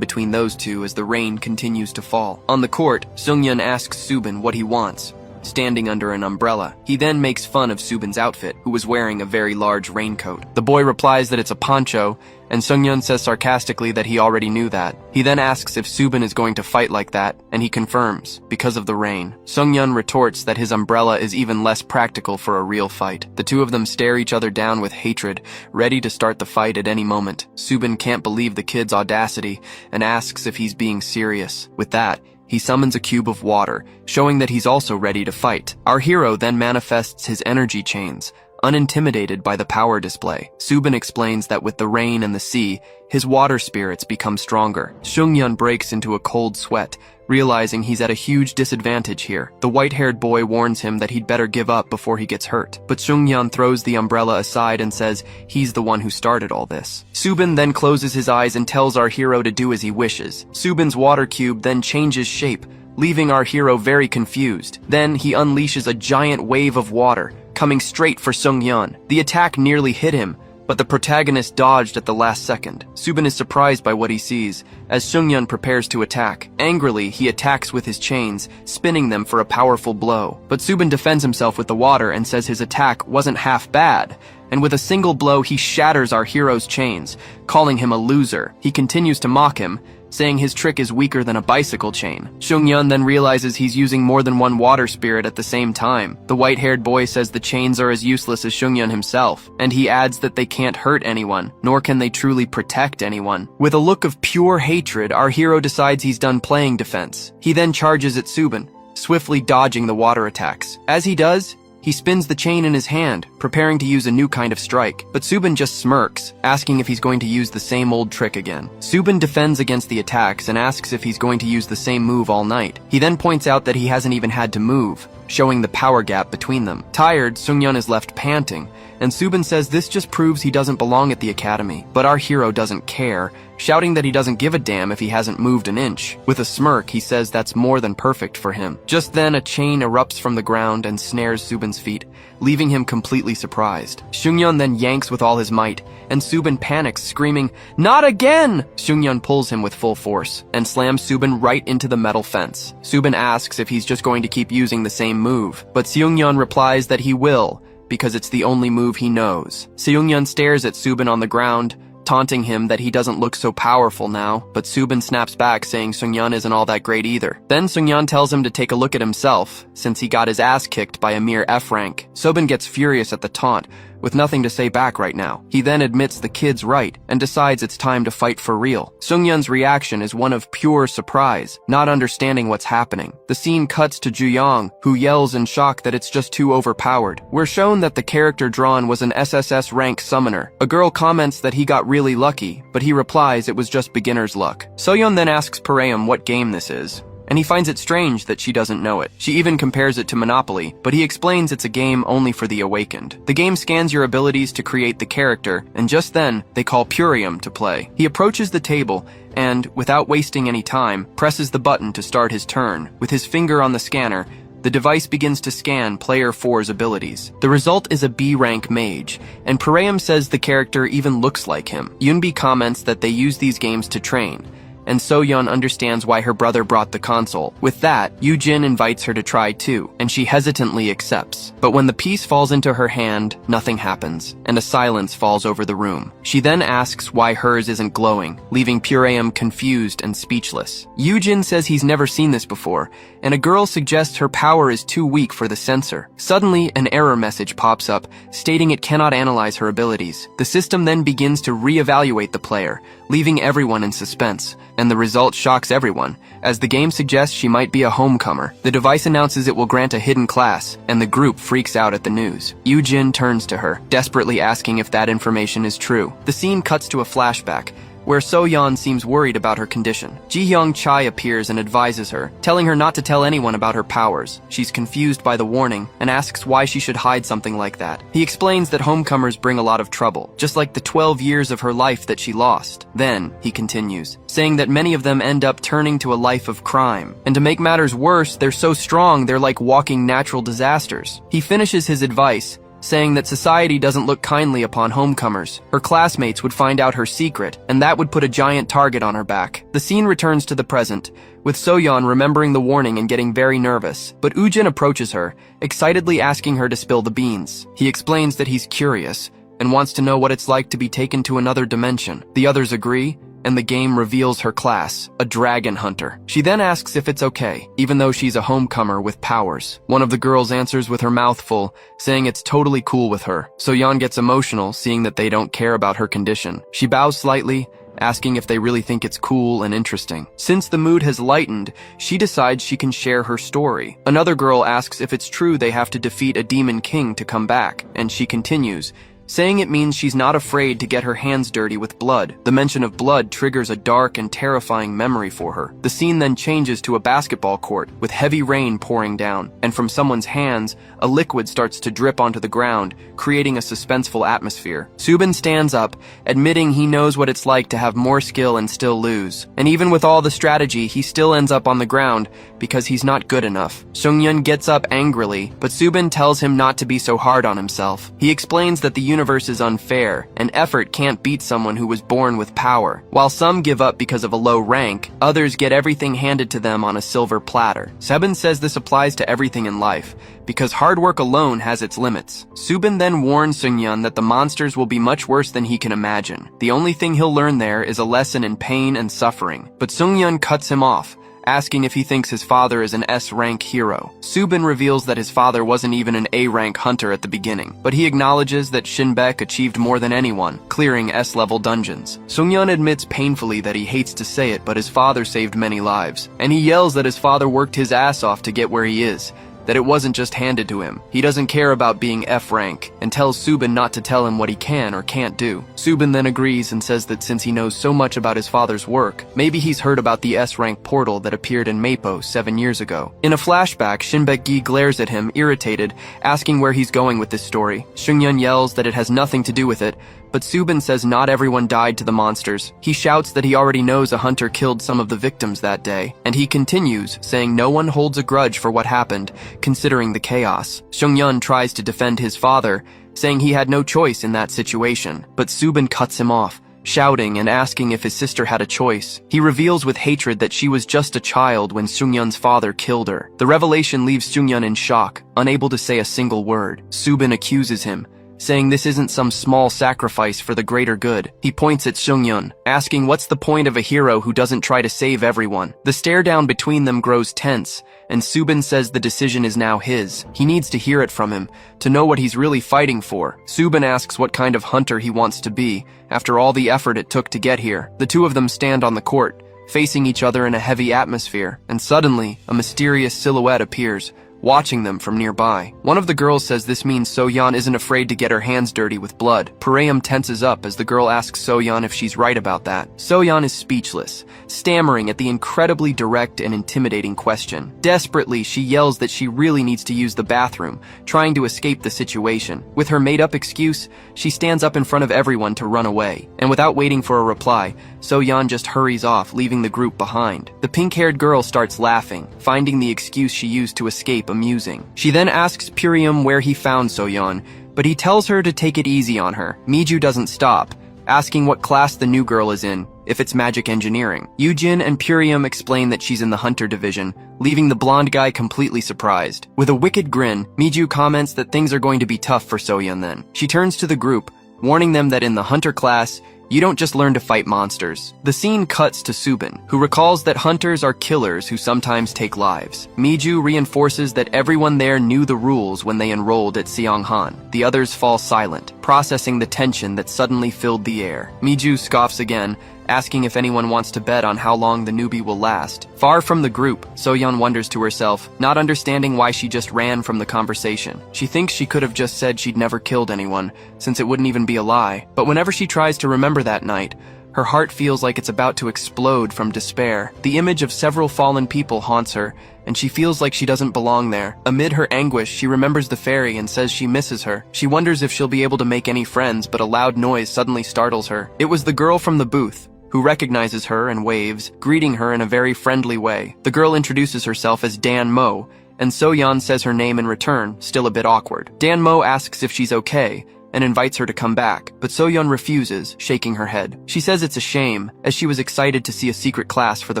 between those two as the rain continues to fall. On the court, Seungyeon asks Subin what he wants, standing under an umbrella. He then makes fun of Subin's outfit, who was wearing a very large raincoat. The boy replies that it's a poncho, and Seungyeon says sarcastically that he already knew that. He then asks if Subin is going to fight like that, and he confirms, because of the rain. Seungyeon retorts that his umbrella is even less practical for a real fight. The two of them stare each other down with hatred, ready to start the fight at any moment. Subin can't believe the kid's audacity, and asks if he's being serious. With that, he summons a cube of water, showing that he's also ready to fight. Our hero then manifests his energy chains, unintimidated by the power display. Subin explains that with the rain and the sea, his water spirits become stronger. Seungyeon breaks into a cold sweat, realizing he's at a huge disadvantage here. The white-haired boy warns him that he'd better give up before he gets hurt, but Seungyeon throws the umbrella aside and says he's the one who started all this. Subin then closes his eyes and tells our hero to do as he wishes. Subin's water cube then changes shape, leaving our hero very confused. Then he unleashes a giant wave of water, coming straight for Seungyeon. The attack nearly hit him, but the protagonist dodged at the last second. Subin is surprised by what he sees, as Seungyeon prepares to attack. Angrily, he attacks with his chains, spinning them for a powerful blow. But Subin defends himself with the water and says his attack wasn't half bad, and with a single blow he shatters our hero's chains, calling him a loser. He continues to mock him, saying his trick is weaker than a bicycle chain. Seungyeon then realizes he's using more than one water spirit at the same time. The white-haired boy says the chains are as useless as Seungyeon himself, and he adds that they can't hurt anyone, nor can they truly protect anyone. With a look of pure hatred, our hero decides he's done playing defense. He then charges at Subin, swiftly dodging the water attacks. As he does, he spins the chain in his hand, preparing to use a new kind of strike. But Subin just smirks, asking if he's going to use the same old trick again. Subin defends against the attacks and asks if he's going to use the same move all night. He then points out that he hasn't even had to move, showing the power gap between them. Tired, Seungyeon is left panting, and Subin says this just proves he doesn't belong at the academy. But our hero doesn't care, shouting that he doesn't give a damn if he hasn't moved an inch. With a smirk, he says that's more than perfect for him. Just then, a chain erupts from the ground and snares Subin's feet, leaving him completely surprised. Seungyeon then yanks with all his might, and Subin panics, screaming, "Not again!" Seungyeon pulls him with full force, and slams Subin right into the metal fence. Subin asks if he's just going to keep using the same move, but Seungyeon replies that he will, because it's the only move he knows. Seungyeon stares at Subin on the ground, taunting him that he doesn't look so powerful now, but Subin snaps back saying Seungyeon isn't all that great either. Then Seungyeon tells him to take a look at himself, since he got his ass kicked by a mere F rank. Subin gets furious at the taunt, with nothing to say back right now. He then admits the kid's right, and decides it's time to fight for real. Seungyeon's reaction is one of pure surprise, not understanding what's happening. The scene cuts to Juyong, who yells in shock that it's just too overpowered. We're shown that the character drawn was an SSS rank summoner. A girl comments that he got really lucky, but he replies it was just beginner's luck. Soyeon then asks Parayam what game this is, and he finds it strange that she doesn't know it. She even compares it to Monopoly, but he explains it's a game only for the awakened. The game scans your abilities to create the character, and just then, they call Purium to play. He approaches the table, and, without wasting any time, presses the button to start his turn. With his finger on the scanner, the device begins to scan player 4's abilities. The result is a B-rank mage, and Parayam says the character even looks like him. Yunbi comments that they use these games to train, and So-yeon understands why her brother brought the console. With that, Yoo-jin invites her to try too, and she hesitantly accepts. But when the piece falls into her hand, nothing happens, and a silence falls over the room. She then asks why hers isn't glowing, leaving Pureum confused and speechless. Yoo-jin says he's never seen this before, and a girl suggests her power is too weak for the sensor. Suddenly, an error message pops up, stating it cannot analyze her abilities. The system then begins to re-evaluate the player, leaving everyone in suspense, and the result shocks everyone, as the game suggests she might be a homecomer. The device announces it will grant a hidden class, and the group freaks out at the news. Yoo-jin turns to her, desperately asking if that information is true. The scene cuts to a flashback, where So-yeon seems worried about her condition. Ji-hyung Chai appears and advises her, telling her not to tell anyone about her powers. She's confused by the warning and asks why she should hide something like that. He explains that homecomers bring a lot of trouble, just like the 12 years of her life that she lost. Then, he continues, saying that many of them end up turning to a life of crime. And to make matters worse, they're so strong they're like walking natural disasters. He finishes his advice, saying that society doesn't look kindly upon homecomers. Her classmates would find out her secret, and that would put a giant target on her back. The scene returns to the present, with So-yeon remembering the warning and getting very nervous. But Yoo-jin approaches her, excitedly asking her to spill the beans. He explains that he's curious, and wants to know what it's like to be taken to another dimension. The others agree, and the game reveals her class, a dragon hunter. She then asks if it's okay, even though she's a homecomer with powers. One of the girls answers with her mouth full, saying it's totally cool with her. So-yeon gets emotional, seeing that they don't care about her condition. She bows slightly, asking if they really think it's cool and interesting. Since the mood has lightened, she decides she can share her story. Another girl asks if it's true they have to defeat a demon king to come back, and she continues, saying it means she's not afraid to get her hands dirty with blood. The mention of blood triggers a dark and terrifying memory for her. The scene then changes to a basketball court, with heavy rain pouring down, and from someone's hands, a liquid starts to drip onto the ground, creating a suspenseful atmosphere. Subin stands up, admitting he knows what it's like to have more skill and still lose. And even with all the strategy, he still ends up on the ground, because he's not good enough. Seung-yeon gets up angrily, but Subin tells him not to be so hard on himself. He explains that the universe is unfair, and effort can't beat someone who was born with power. While some give up because of a low rank, others get everything handed to them on a silver platter. Subin says this applies to everything in life, because hard work alone has its limits. Subin then warns Seung-yeon that the monsters will be much worse than he can imagine. The only thing he'll learn there is a lesson in pain and suffering. But Seung-yeon cuts him off, asking if he thinks his father is an S-rank hero. Subin reveals that his father wasn't even an A-rank hunter at the beginning, but he acknowledges that Shinbek achieved more than anyone, clearing S-level dungeons. Seung-yeon admits painfully that he hates to say it, but his father saved many lives, and he yells that his father worked his ass off to get where he is, that it wasn't just handed to him. He doesn't care about being F-rank, and tells Subin not to tell him what he can or can't do. Subin then agrees and says that since he knows so much about his father's work, maybe he's heard about the S-rank portal that appeared in Mapo 7 years ago. In a flashback, Shinbek-gi glares at him, irritated, asking where he's going with this story. Seung-yeon yells that it has nothing to do with it, but Subin says not everyone died to the monsters. He shouts that he already knows a hunter killed some of the victims that day, and he continues, saying no one holds a grudge for what happened, considering the chaos. Seung-yeon tries to defend his father, saying he had no choice in that situation, but Subin cuts him off, shouting and asking if his sister had a choice. He reveals with hatred that she was just a child when Seung-yeon's father killed her. The revelation leaves Seung-yeon in shock, unable to say a single word. Subin accuses him, saying this isn't some small sacrifice for the greater good. He points at Seung-yeon, asking what's the point of a hero who doesn't try to save everyone. The stare down between them grows tense, and Subin says the decision is now his. He needs to hear it from him, to know what he's really fighting for. Subin asks what kind of hunter he wants to be, after all the effort it took to get here. The two of them stand on the court, facing each other in a heavy atmosphere, and suddenly, a mysterious silhouette appears, watching them from nearby. One of the girls says this means So-yeon isn't afraid to get her hands dirty with blood. Pareum tenses up as the girl asks So-yeon if she's right about that. So-yeon is speechless, stammering at the incredibly direct and intimidating question. Desperately, she yells that she really needs to use the bathroom, trying to escape the situation. With her made-up excuse, she stands up in front of everyone to run away, and without waiting for a reply, So-yeon just hurries off, leaving the group behind. The pink-haired girl starts laughing, finding the excuse she used to escape amusing. She then asks Purium where he found So-yeon, but he tells her to take it easy on her. Miju doesn't stop, asking what class the new girl is in, if it's magic engineering. Yujin and Purium explain that she's in the hunter division, leaving the blonde guy completely surprised. With a wicked grin, Miju comments that things are going to be tough for Soyeon then. She turns to the group, warning them that in the hunter class, you don't just learn to fight monsters. The scene cuts to Subin, who recalls that hunters are killers who sometimes take lives. Miju reinforces that everyone there knew the rules when they enrolled at Seonghan. The others fall silent, processing the tension that suddenly filled the air. Miju scoffs again, asking if anyone wants to bet on how long the newbie will last. Far from the group, Soyeon wonders to herself, not understanding why she just ran from the conversation. She thinks she could have just said she'd never killed anyone, since it wouldn't even be a lie. But whenever she tries to remember that night, her heart feels like it's about to explode from despair. The image of several fallen people haunts her, and she feels like she doesn't belong there. Amid her anguish, she remembers the fairy and says she misses her. She wonders if she'll be able to make any friends, but a loud noise suddenly startles her. It was the girl from the booth, who recognizes her and waves, greeting her in a very friendly way. The girl introduces herself as Dan Mo, and Soyeon says her name in return, still a bit awkward. Dan Mo asks if she's okay, and invites her to come back, but Soyeon refuses, shaking her head. She says it's a shame, as she was excited to see a secret class for the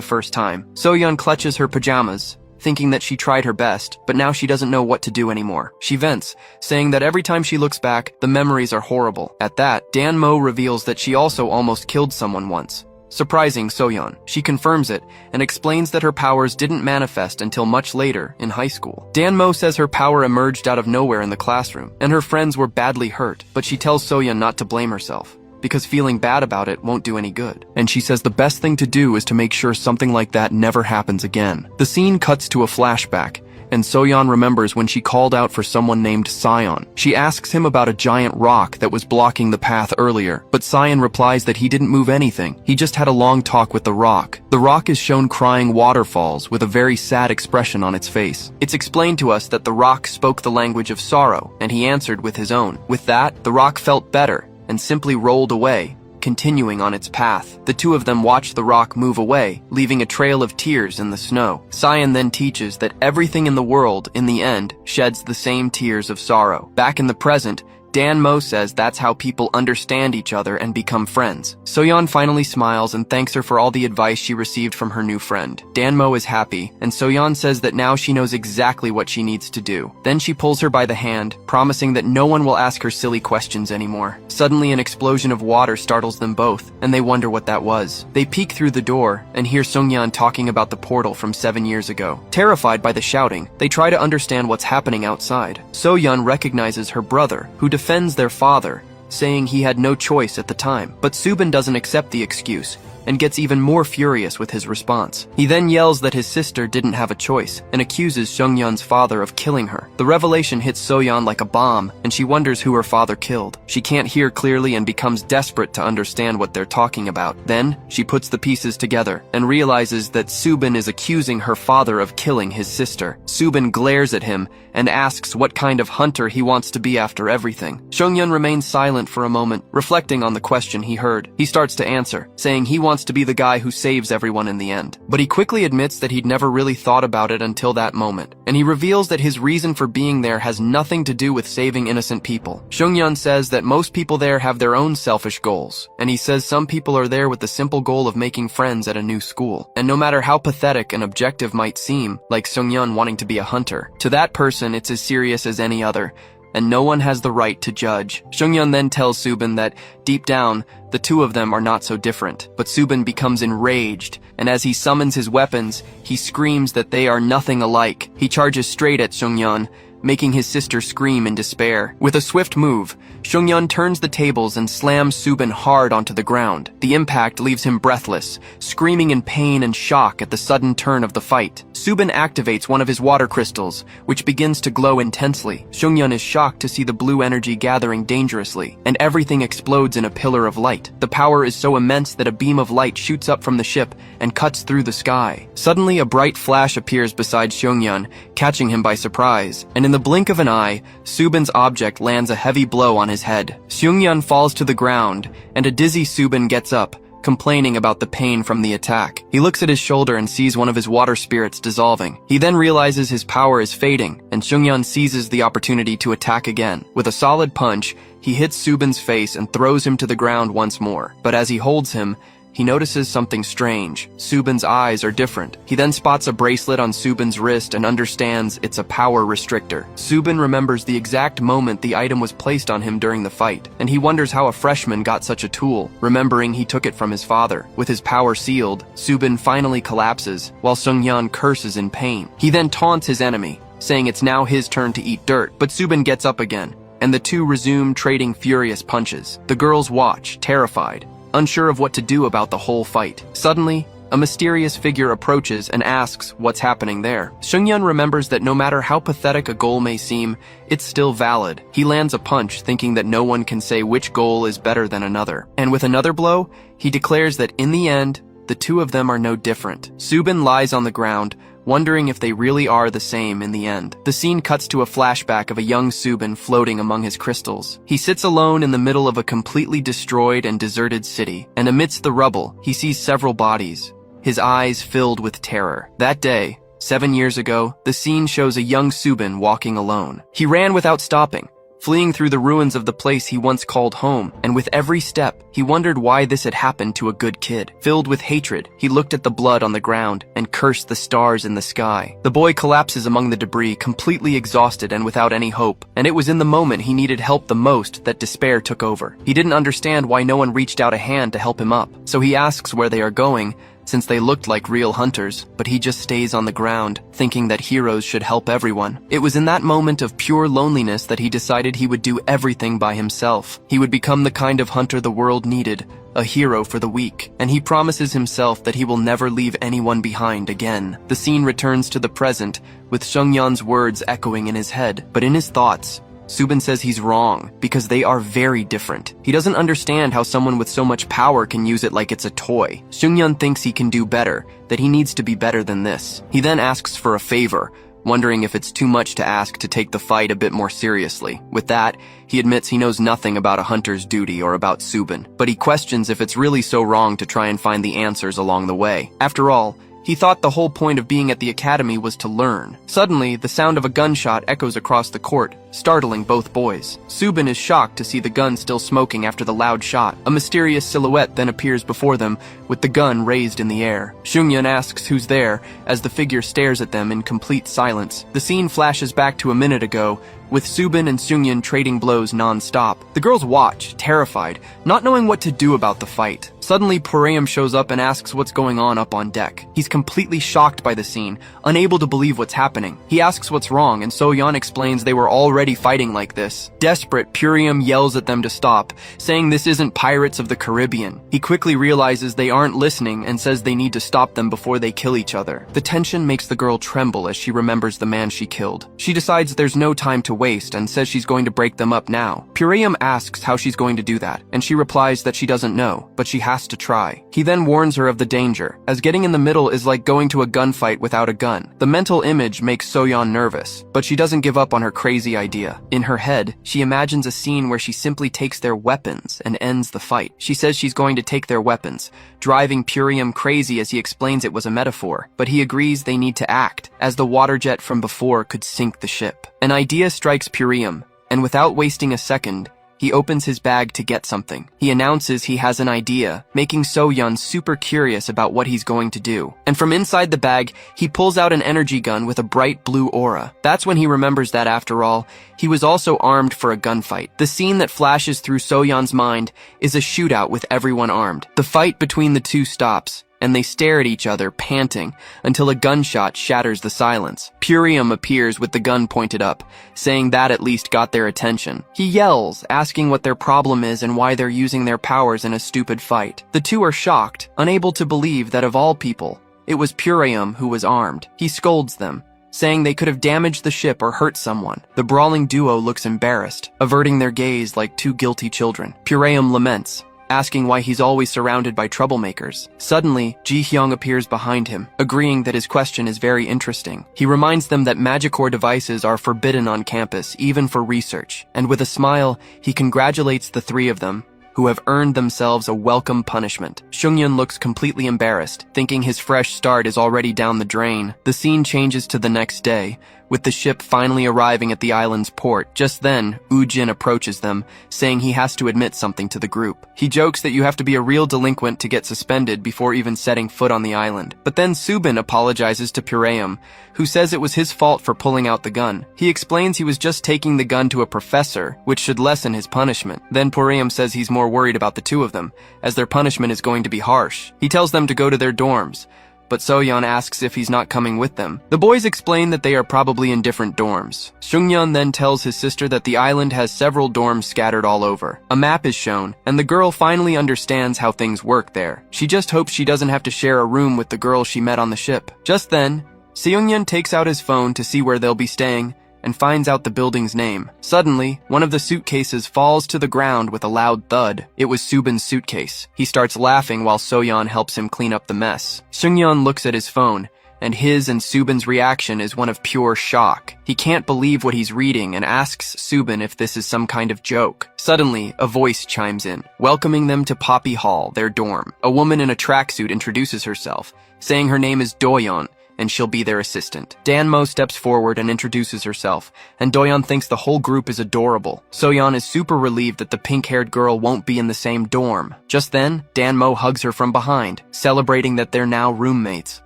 first time. Soyeon clutches her pajamas, thinking that she tried her best, but now she doesn't know what to do anymore. She vents, saying that every time she looks back, the memories are horrible. At that, Dan Mo reveals that she also almost killed someone once, surprising Soyeon. She confirms it and explains that her powers didn't manifest until much later in high school. Dan Mo says her power emerged out of nowhere in the classroom, and her friends were badly hurt, but she tells Soyeon not to blame herself, because feeling bad about it won't do any good. And she says the best thing to do is to make sure something like that never happens again. The scene cuts to a flashback, and Soyeon remembers when she called out for someone named Sion. She asks him about a giant rock that was blocking the path earlier, but Sion replies that he didn't move anything. He just had a long talk with the rock. The rock is shown crying waterfalls with a very sad expression on its face. It's explained to us that the rock spoke the language of sorrow, and he answered with his own. With that, the rock felt better and simply rolled away, continuing on its path. The two of them watch the rock move away, leaving a trail of tears in the snow. Sion then teaches that everything in the world, in the end, sheds the same tears of sorrow. Back in the present, Dan Mo says that's how people understand each other and become friends. Soyeon finally smiles and thanks her for all the advice she received from her new friend. Dan Mo is happy, and Soyeon says that now she knows exactly what she needs to do. Then she pulls her by the hand, promising that no one will ask her silly questions anymore. Suddenly, an explosion of water startles them both, and they wonder what that was. They peek through the door and hear Sungyeon talking about the portal from 7 years ago. Terrified by the shouting, they try to understand what's happening outside. Soyeon recognizes her brother, who defends their father, saying he had no choice at the time. But Subin doesn't accept the excuse and gets even more furious with his response. He then yells that his sister didn't have a choice and accuses Seungyeon's father of killing her. The revelation hits Soyeon like a bomb, and she wonders who her father killed. She can't hear clearly and becomes desperate to understand what they're talking about. Then, she puts the pieces together and realizes that Subin is accusing her father of killing his sister. Subin glares at him and asks what kind of hunter he wants to be after everything. Seungyeon remains silent for a moment, reflecting on the question he heard. He starts to answer, saying he wants to be the guy who saves everyone in the end. But he quickly admits that he'd never really thought about it until that moment, and he reveals that his reason for being there has nothing to do with saving innocent people. Seungyeon says that most people there have their own selfish goals, and he says some people are there with the simple goal of making friends at a new school. And no matter how pathetic an objective might seem, like Seungyeon wanting to be a hunter, to that person it's as serious as any other, and no one has the right to judge. Seungyeon then tells Subin that, deep down, the two of them are not so different. But Subin becomes enraged, and as he summons his weapons, he screams that they are nothing alike. He charges straight at Seungyeon, making his sister scream in despair. With a swift move, Seungyeon turns the tables and slams Subin hard onto the ground. The impact leaves him breathless, screaming in pain and shock at the sudden turn of the fight. Subin activates one of his water crystals, which begins to glow intensely. Seungyeon is shocked to see the blue energy gathering dangerously, and everything explodes in a pillar of light. The power is so immense that a beam of light shoots up from the ship and cuts through the sky. Suddenly, a bright flash appears beside Seungyeon, catching him by surprise, and in the blink of an eye, Subin's object lands a heavy blow on his head. Seungyeon falls to the ground, and a dizzy Subin gets up, complaining about the pain from the attack. He looks at his shoulder and sees one of his water spirits dissolving. He then realizes his power is fading, and Seungyeon seizes the opportunity to attack again. With a solid punch, he hits Subin's face and throws him to the ground once more. But as he holds him, he notices something strange. Subin's eyes are different. He then spots a bracelet on Subin's wrist and understands it's a power restrictor. Subin remembers the exact moment the item was placed on him during the fight, and he wonders how a freshman got such a tool, remembering he took it from his father. With his power sealed, Subin finally collapses, while Seungyeon curses in pain. He then taunts his enemy, saying it's now his turn to eat dirt, but Subin gets up again, and the two resume trading furious punches. The girls watch, terrified, unsure of what to do about the whole fight. Suddenly, a mysterious figure approaches and asks what's happening there. Seungyeon remembers that no matter how pathetic a goal may seem, it's still valid. He lands a punch, thinking that no one can say which goal is better than another. And with another blow, he declares that in the end, the two of them are no different. Subin lies on the ground, wondering if they really are the same in the end. The scene cuts to a flashback of a young Subin floating among his crystals. He sits alone in the middle of a completely destroyed and deserted city, and amidst the rubble, he sees several bodies, his eyes filled with terror. That day, 7 years ago, the scene shows a young Subin walking alone. He ran without stopping, fleeing through the ruins of the place he once called home, and with every step, he wondered why this had happened to a good kid. Filled with hatred, he looked at the blood on the ground and cursed the stars in the sky. The boy collapses among the debris, completely exhausted and without any hope, and it was in the moment he needed help the most that despair took over. He didn't understand why no one reached out a hand to help him up, so he asks where they are going, since they looked like real hunters, but he just stays on the ground, thinking that heroes should help everyone. It was in that moment of pure loneliness that he decided he would do everything by himself. He would become the kind of hunter the world needed, a hero for the weak, and he promises himself that he will never leave anyone behind again. The scene returns to the present, with Seungyeon's words echoing in his head, but in his thoughts, Subin says he's wrong, because they are very different. He doesn't understand how someone with so much power can use it like it's a toy. Seungyeon thinks he can do better, that he needs to be better than this. He then asks for a favor, wondering if it's too much to ask to take the fight a bit more seriously. With that, he admits he knows nothing about a hunter's duty or about Subin, but he questions if it's really so wrong to try and find the answers along the way. After all, he thought the whole point of being at the academy was to learn. Suddenly, the sound of a gunshot echoes across the court, startling both boys. Subin is shocked to see the gun still smoking after the loud shot. A mysterious silhouette then appears before them, with the gun raised in the air. Seungyeon asks who's there, as the figure stares at them in complete silence. The scene flashes back to a minute ago, with Subin and Seungyeon trading blows non-stop. The girls watch, terrified, not knowing what to do about the fight. Suddenly, Poreum shows up and asks what's going on up on deck. He's completely shocked by the scene, unable to believe what's happening. He asks what's wrong, and Seungyeon explains they were already fighting like this. Desperate, Poreum yells at them to stop, saying this isn't Pirates of the Caribbean. He quickly realizes they aren't listening and says they need to stop them before they kill each other. The tension makes the girl tremble as she remembers the man she killed. She decides there's no time to waste and says she's going to break them up now. Poreum asks how she's going to do that, and she replies that she doesn't know, but she has to try. He then warns her of the danger, as getting in the middle is like going to a gunfight without a gun. The mental image makes Seungyeon nervous, but she doesn't give up on her crazy idea. In her head, she imagines a scene where she simply takes their weapons and ends the fight. She says she's going to take their weapons, driving Poreum crazy as he explains it was a metaphor, but he agrees they need to act, as the water jet from before could sink the ship. An idea strikes Poreum, and without wasting a second, he opens his bag to get something. He announces he has an idea, making Seungyeon super curious about what he's going to do. And from inside the bag, he pulls out an energy gun with a bright blue aura. That's when he remembers that, after all, he was also armed for a gunfight. The scene that flashes through Seungyeon's mind is a shootout with everyone armed. The fight between the two stops, and they stare at each other, panting, until a gunshot shatters the silence. Poreum appears with the gun pointed up, saying that at least got their attention. He yells, asking what their problem is and why they're using their powers in a stupid fight. The two are shocked, unable to believe that of all people, it was Poreum who was armed. He scolds them, saying they could have damaged the ship or hurt someone. The brawling duo looks embarrassed, averting their gaze like two guilty children. Poreum laments, asking why he's always surrounded by troublemakers. Suddenly, Ji-hyung appears behind him, agreeing that his question is very interesting. He reminds them that Magicore devices are forbidden on campus, even for research, and with a smile, he congratulates the three of them, who have earned themselves a welcome punishment. Seungyeon looks completely embarrassed, thinking his fresh start is already down the drain. The scene changes to the next day, with the ship finally arriving at the island's port. Just then, Woo-jin approaches them, saying he has to admit something to the group. He jokes that you have to be a real delinquent to get suspended before even setting foot on the island. But then Subin apologizes to Pureum, who says it was his fault for pulling out the gun. He explains he was just taking the gun to a professor, which should lessen his punishment. Then Pureum says he's more worried about the two of them, as their punishment is going to be harsh. He tells them to go to their dorms, but Soyeon asks if he's not coming with them. The boys explain that they are probably in different dorms. Seungyeon then tells his sister that the island has several dorms scattered all over. A map is shown, and the girl finally understands how things work there. She just hopes she doesn't have to share a room with the girl she met on the ship. Just then, Seungyeon takes out his phone to see where they'll be staying, and finds out the building's name. Suddenly, one of the suitcases falls to the ground with a loud thud. It was Subin's suitcase. He starts laughing while Soyeon helps him clean up the mess. Seungyeon looks at his phone, and his and Subin's reaction is one of pure shock. He can't believe what he's reading and asks Subin if this is some kind of joke. Suddenly, a voice chimes in, welcoming them to Poppy Hall, their dorm. A woman in a tracksuit introduces herself, saying her name is Doyeon, and she'll be their assistant. Danmo steps forward and introduces herself, and Doyeon thinks the whole group is adorable. Soyeon is super relieved that the pink-haired girl won't be in the same dorm. Just then, Danmo hugs her from behind, celebrating that they're now roommates.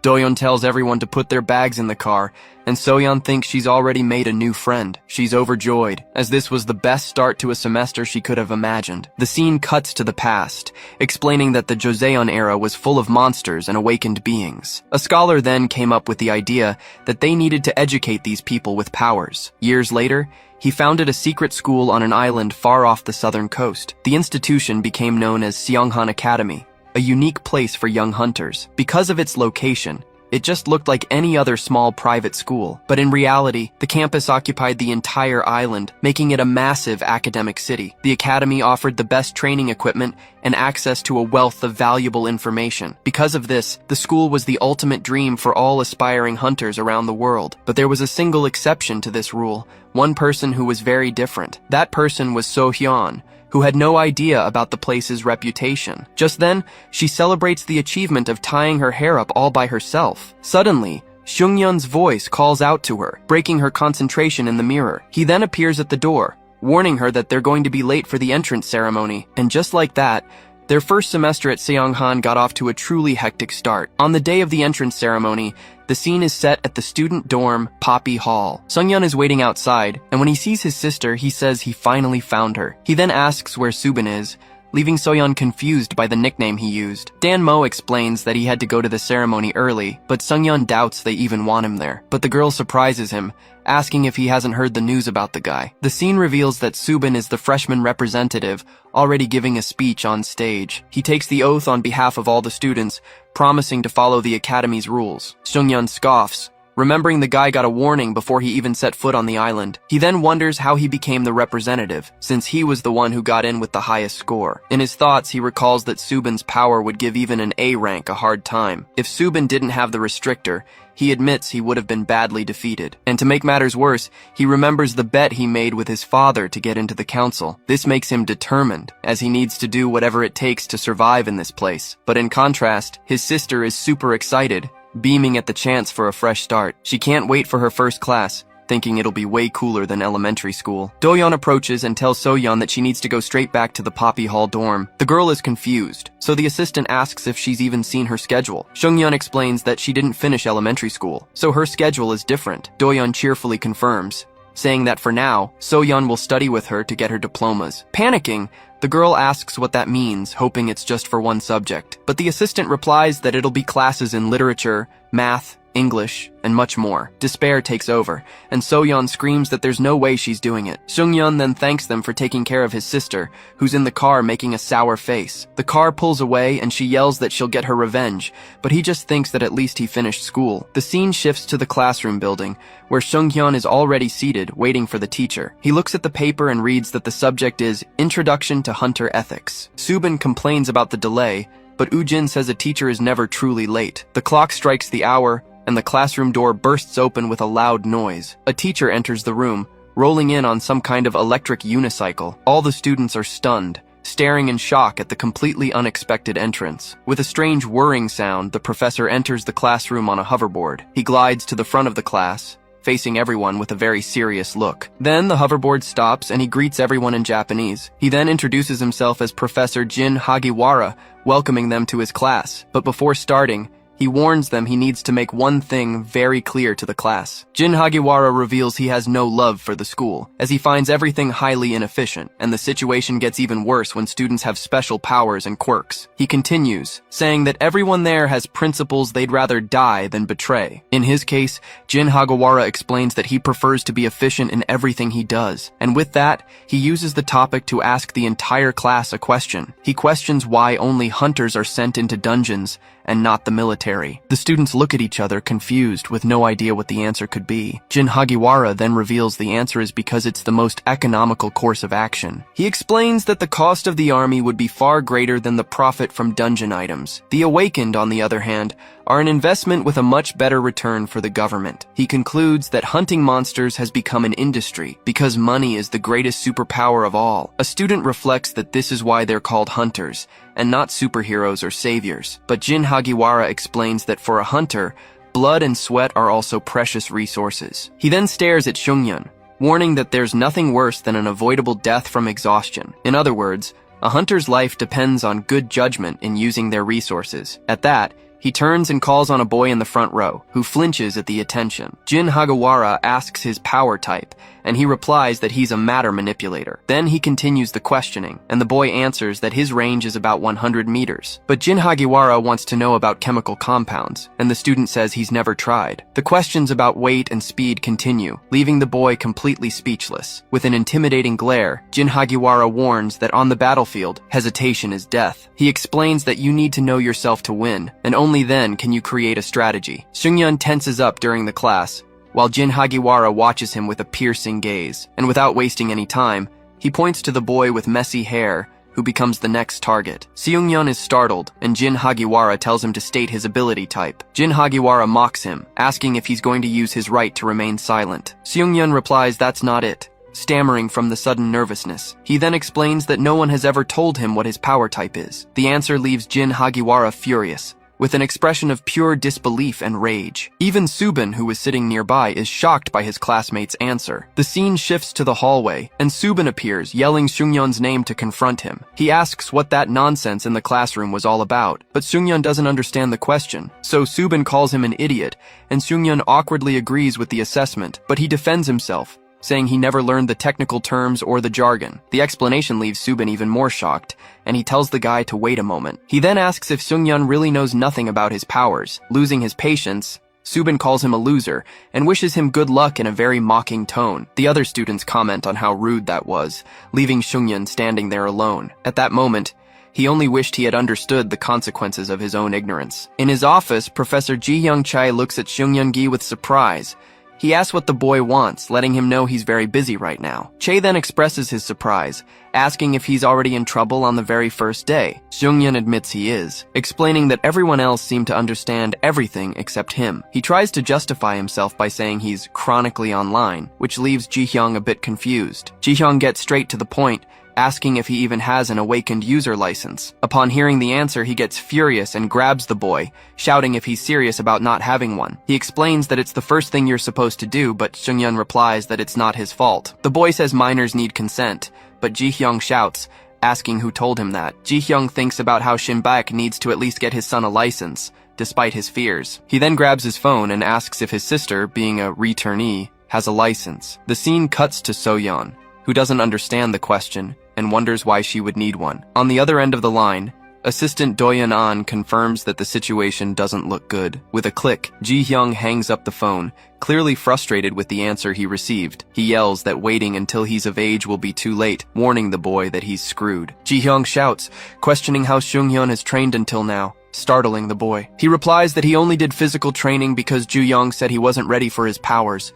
Doyeon tells everyone to put their bags in the car, and Soyeon thinks she's already made a new friend. She's overjoyed, as this was the best start to a semester she could have imagined. The scene cuts to the past, explaining that the Joseon era was full of monsters and awakened beings. A scholar then came up with the idea that they needed to educate these people with powers. Years later, he founded a secret school on an island far off the southern coast. The institution became known as Seonghan Academy, a unique place for young hunters. Because of its location, it just looked like any other small private school, but in reality, the campus occupied the entire island, making it a massive academic city. The academy offered the best training equipment and access to a wealth of valuable information. Because of this, the school was the ultimate dream for all aspiring hunters around the world. But there was a single exception to this rule, one person who was very different. That person was So-hyun, who had no idea about the place's reputation. Just then, she celebrates the achievement of tying her hair up all by herself. Suddenly, Seungyeon's voice calls out to her, breaking her concentration in the mirror. He then appears at the door, warning her that they're going to be late for the entrance ceremony. And just like that, their first semester at Seonghan got off to a truly hectic start. On the day of the entrance ceremony, the scene is set at the student dorm, Poppy Hall. Seungyeon is waiting outside, and when he sees his sister, he says he finally found her. He then asks where Subin is, leaving Soyeon confused by the nickname he used. Danmo explains that he had to go to the ceremony early, but Seungyeon doubts they even want him there. But the girl surprises him, asking if he hasn't heard the news about the guy. The scene reveals that Subin is the freshman representative, already giving a speech on stage. He takes the oath on behalf of all the students, promising to follow the academy's rules. Seungyeon scoffs, remembering the guy got a warning before he even set foot on the island. He then wonders how he became the representative, since he was the one who got in with the highest score. In his thoughts, he recalls that Subin's power would give even an A rank a hard time. If Subin didn't have the restrictor, he admits he would have been badly defeated. And to make matters worse, he remembers the bet he made with his father to get into the council. This makes him determined, as he needs to do whatever it takes to survive in this place. But in contrast, his sister is super excited, beaming at the chance for a fresh start. She can't wait for her first class, thinking it'll be way cooler than elementary school. Doyeon approaches and tells Soyeon that she needs to go straight back to the Poppy Hall dorm. The girl is confused, so the assistant asks if she's even seen her schedule. Seungyeon explains that she didn't finish elementary school, so her schedule is different. Doyeon cheerfully confirms, saying that for now, Soyeon will study with her to get her diplomas. Panicking, the girl asks what that means, hoping it's just for one subject. But the assistant replies that it'll be classes in literature, math, English, and much more. Despair takes over, and Soyeon screams that there's no way she's doing it. Seungyeon then thanks them for taking care of his sister, who's in the car making a sour face. The car pulls away and she yells that she'll get her revenge, but he just thinks that at least he finished school. The scene shifts to the classroom building, where Seungyeon is already seated, waiting for the teacher. He looks at the paper and reads that the subject is Introduction to Hunter Ethics. Subin complains about the delay, but Woo-jin says a teacher is never truly late. The clock strikes the hour, and the classroom door bursts open with a loud noise. A teacher enters the room, rolling in on some kind of electric unicycle. All the students are stunned, staring in shock at the completely unexpected entrance. With a strange whirring sound, the professor enters the classroom on a hoverboard. He glides to the front of the class, facing everyone with a very serious look. Then the hoverboard stops and he greets everyone in Japanese. He then introduces himself as Professor Jin Hagiwara, welcoming them to his class. But before starting, he warns them he needs to make one thing very clear to the class. Jin Hagiwara reveals he has no love for the school, as he finds everything highly inefficient, and the situation gets even worse when students have special powers and quirks. He continues, saying that everyone there has principles they'd rather die than betray. In his case, Jin Hagiwara explains that he prefers to be efficient in everything he does, and with that, he uses the topic to ask the entire class a question. He questions why only hunters are sent into dungeons and not the military. The students look at each other confused with no idea what the answer could be. Jin Hagiwara then reveals the answer is because it's the most economical course of action. He explains that the cost of the army would be far greater than the profit from dungeon items. The awakened, on the other hand, are an investment with a much better return for the government. He concludes that hunting monsters has become an industry because money is the greatest superpower of all. A student reflects that this is why they're called hunters and not superheroes or saviors. But Jin Hagiwara explains that for a hunter, blood and sweat are also precious resources. He then stares at Shungyun, warning that there's nothing worse than an avoidable death from exhaustion. In other words, a hunter's life depends on good judgment in using their resources. At that, he turns and calls on a boy in the front row, who flinches at the attention. Jin Hagiwara asks his power type, and he replies that he's a matter manipulator. Then he continues the questioning, and the boy answers that his range is about 100 meters. But Jin Hagiwara wants to know about chemical compounds, and the student says he's never tried. The questions about weight and speed continue, leaving the boy completely speechless. With an intimidating glare, Jin Hagiwara warns that on the battlefield, hesitation is death. He explains that you need to know yourself to win, and only then can you create a strategy. Shungyun tenses up during the class, while Jin Hagiwara watches him with a piercing gaze. And without wasting any time, he points to the boy with messy hair, who becomes the next target. Seungyeon is startled, and Jin Hagiwara tells him to state his ability type. Jin Hagiwara mocks him, asking if he's going to use his right to remain silent. Seungyeon replies that's not it, stammering from the sudden nervousness. He then explains that no one has ever told him what his power type is. The answer leaves Jin Hagiwara furious, with an expression of pure disbelief and rage. Even Subin, who was sitting nearby, is shocked by his classmate's answer. The scene shifts to the hallway, and Subin appears, yelling Seungyeon's name to confront him. He asks what that nonsense in the classroom was all about, but Seungyeon doesn't understand the question. So Subin calls him an idiot, and Seungyeon awkwardly agrees with the assessment, but he defends himself, saying he never learned the technical terms or the jargon. The explanation leaves Subin even more shocked, and he tells the guy to wait a moment. He then asks if Seungyeon really knows nothing about his powers. Losing his patience, Subin calls him a loser and wishes him good luck in a very mocking tone. The other students comment on how rude that was, leaving Seungyeon standing there alone. At that moment, he only wished he had understood the consequences of his own ignorance. In his office, Professor Ji-Young Chai looks at Seungyeon-gi with surprise. He asks what the boy wants, letting him know he's very busy right now. Che then expresses his surprise, asking if he's already in trouble on the very first day. Seungyeon admits he is, explaining that everyone else seemed to understand everything except him. He tries to justify himself by saying he's chronically online, which leaves Ji-Hyung a bit confused. Ji-Hyung gets straight to the point, asking if he even has an awakened user license. Upon hearing the answer, he gets furious and grabs the boy, shouting if he's serious about not having one. He explains that it's the first thing you're supposed to do, but Seungyeon replies that it's not his fault. The boy says minors need consent, but Ji-Hyung shouts, asking who told him that. Ji-Hyung thinks about how Shin-baek needs to at least get his son a license, despite his fears. He then grabs his phone and asks if his sister, being a returnee, has a license. The scene cuts to So-yeon, who doesn't understand the question and wonders why she would need one. On the other end of the line, Assistant Doyeon-an confirms that the situation doesn't look good. With a click, Ji-Hyung hangs up the phone, clearly frustrated with the answer he received. He yells that waiting until he's of age will be too late, warning the boy that he's screwed. Ji-Hyung shouts, questioning how Seungyeon has trained until now, startling the boy. He replies that he only did physical training because Ju-Young said he wasn't ready for his powers.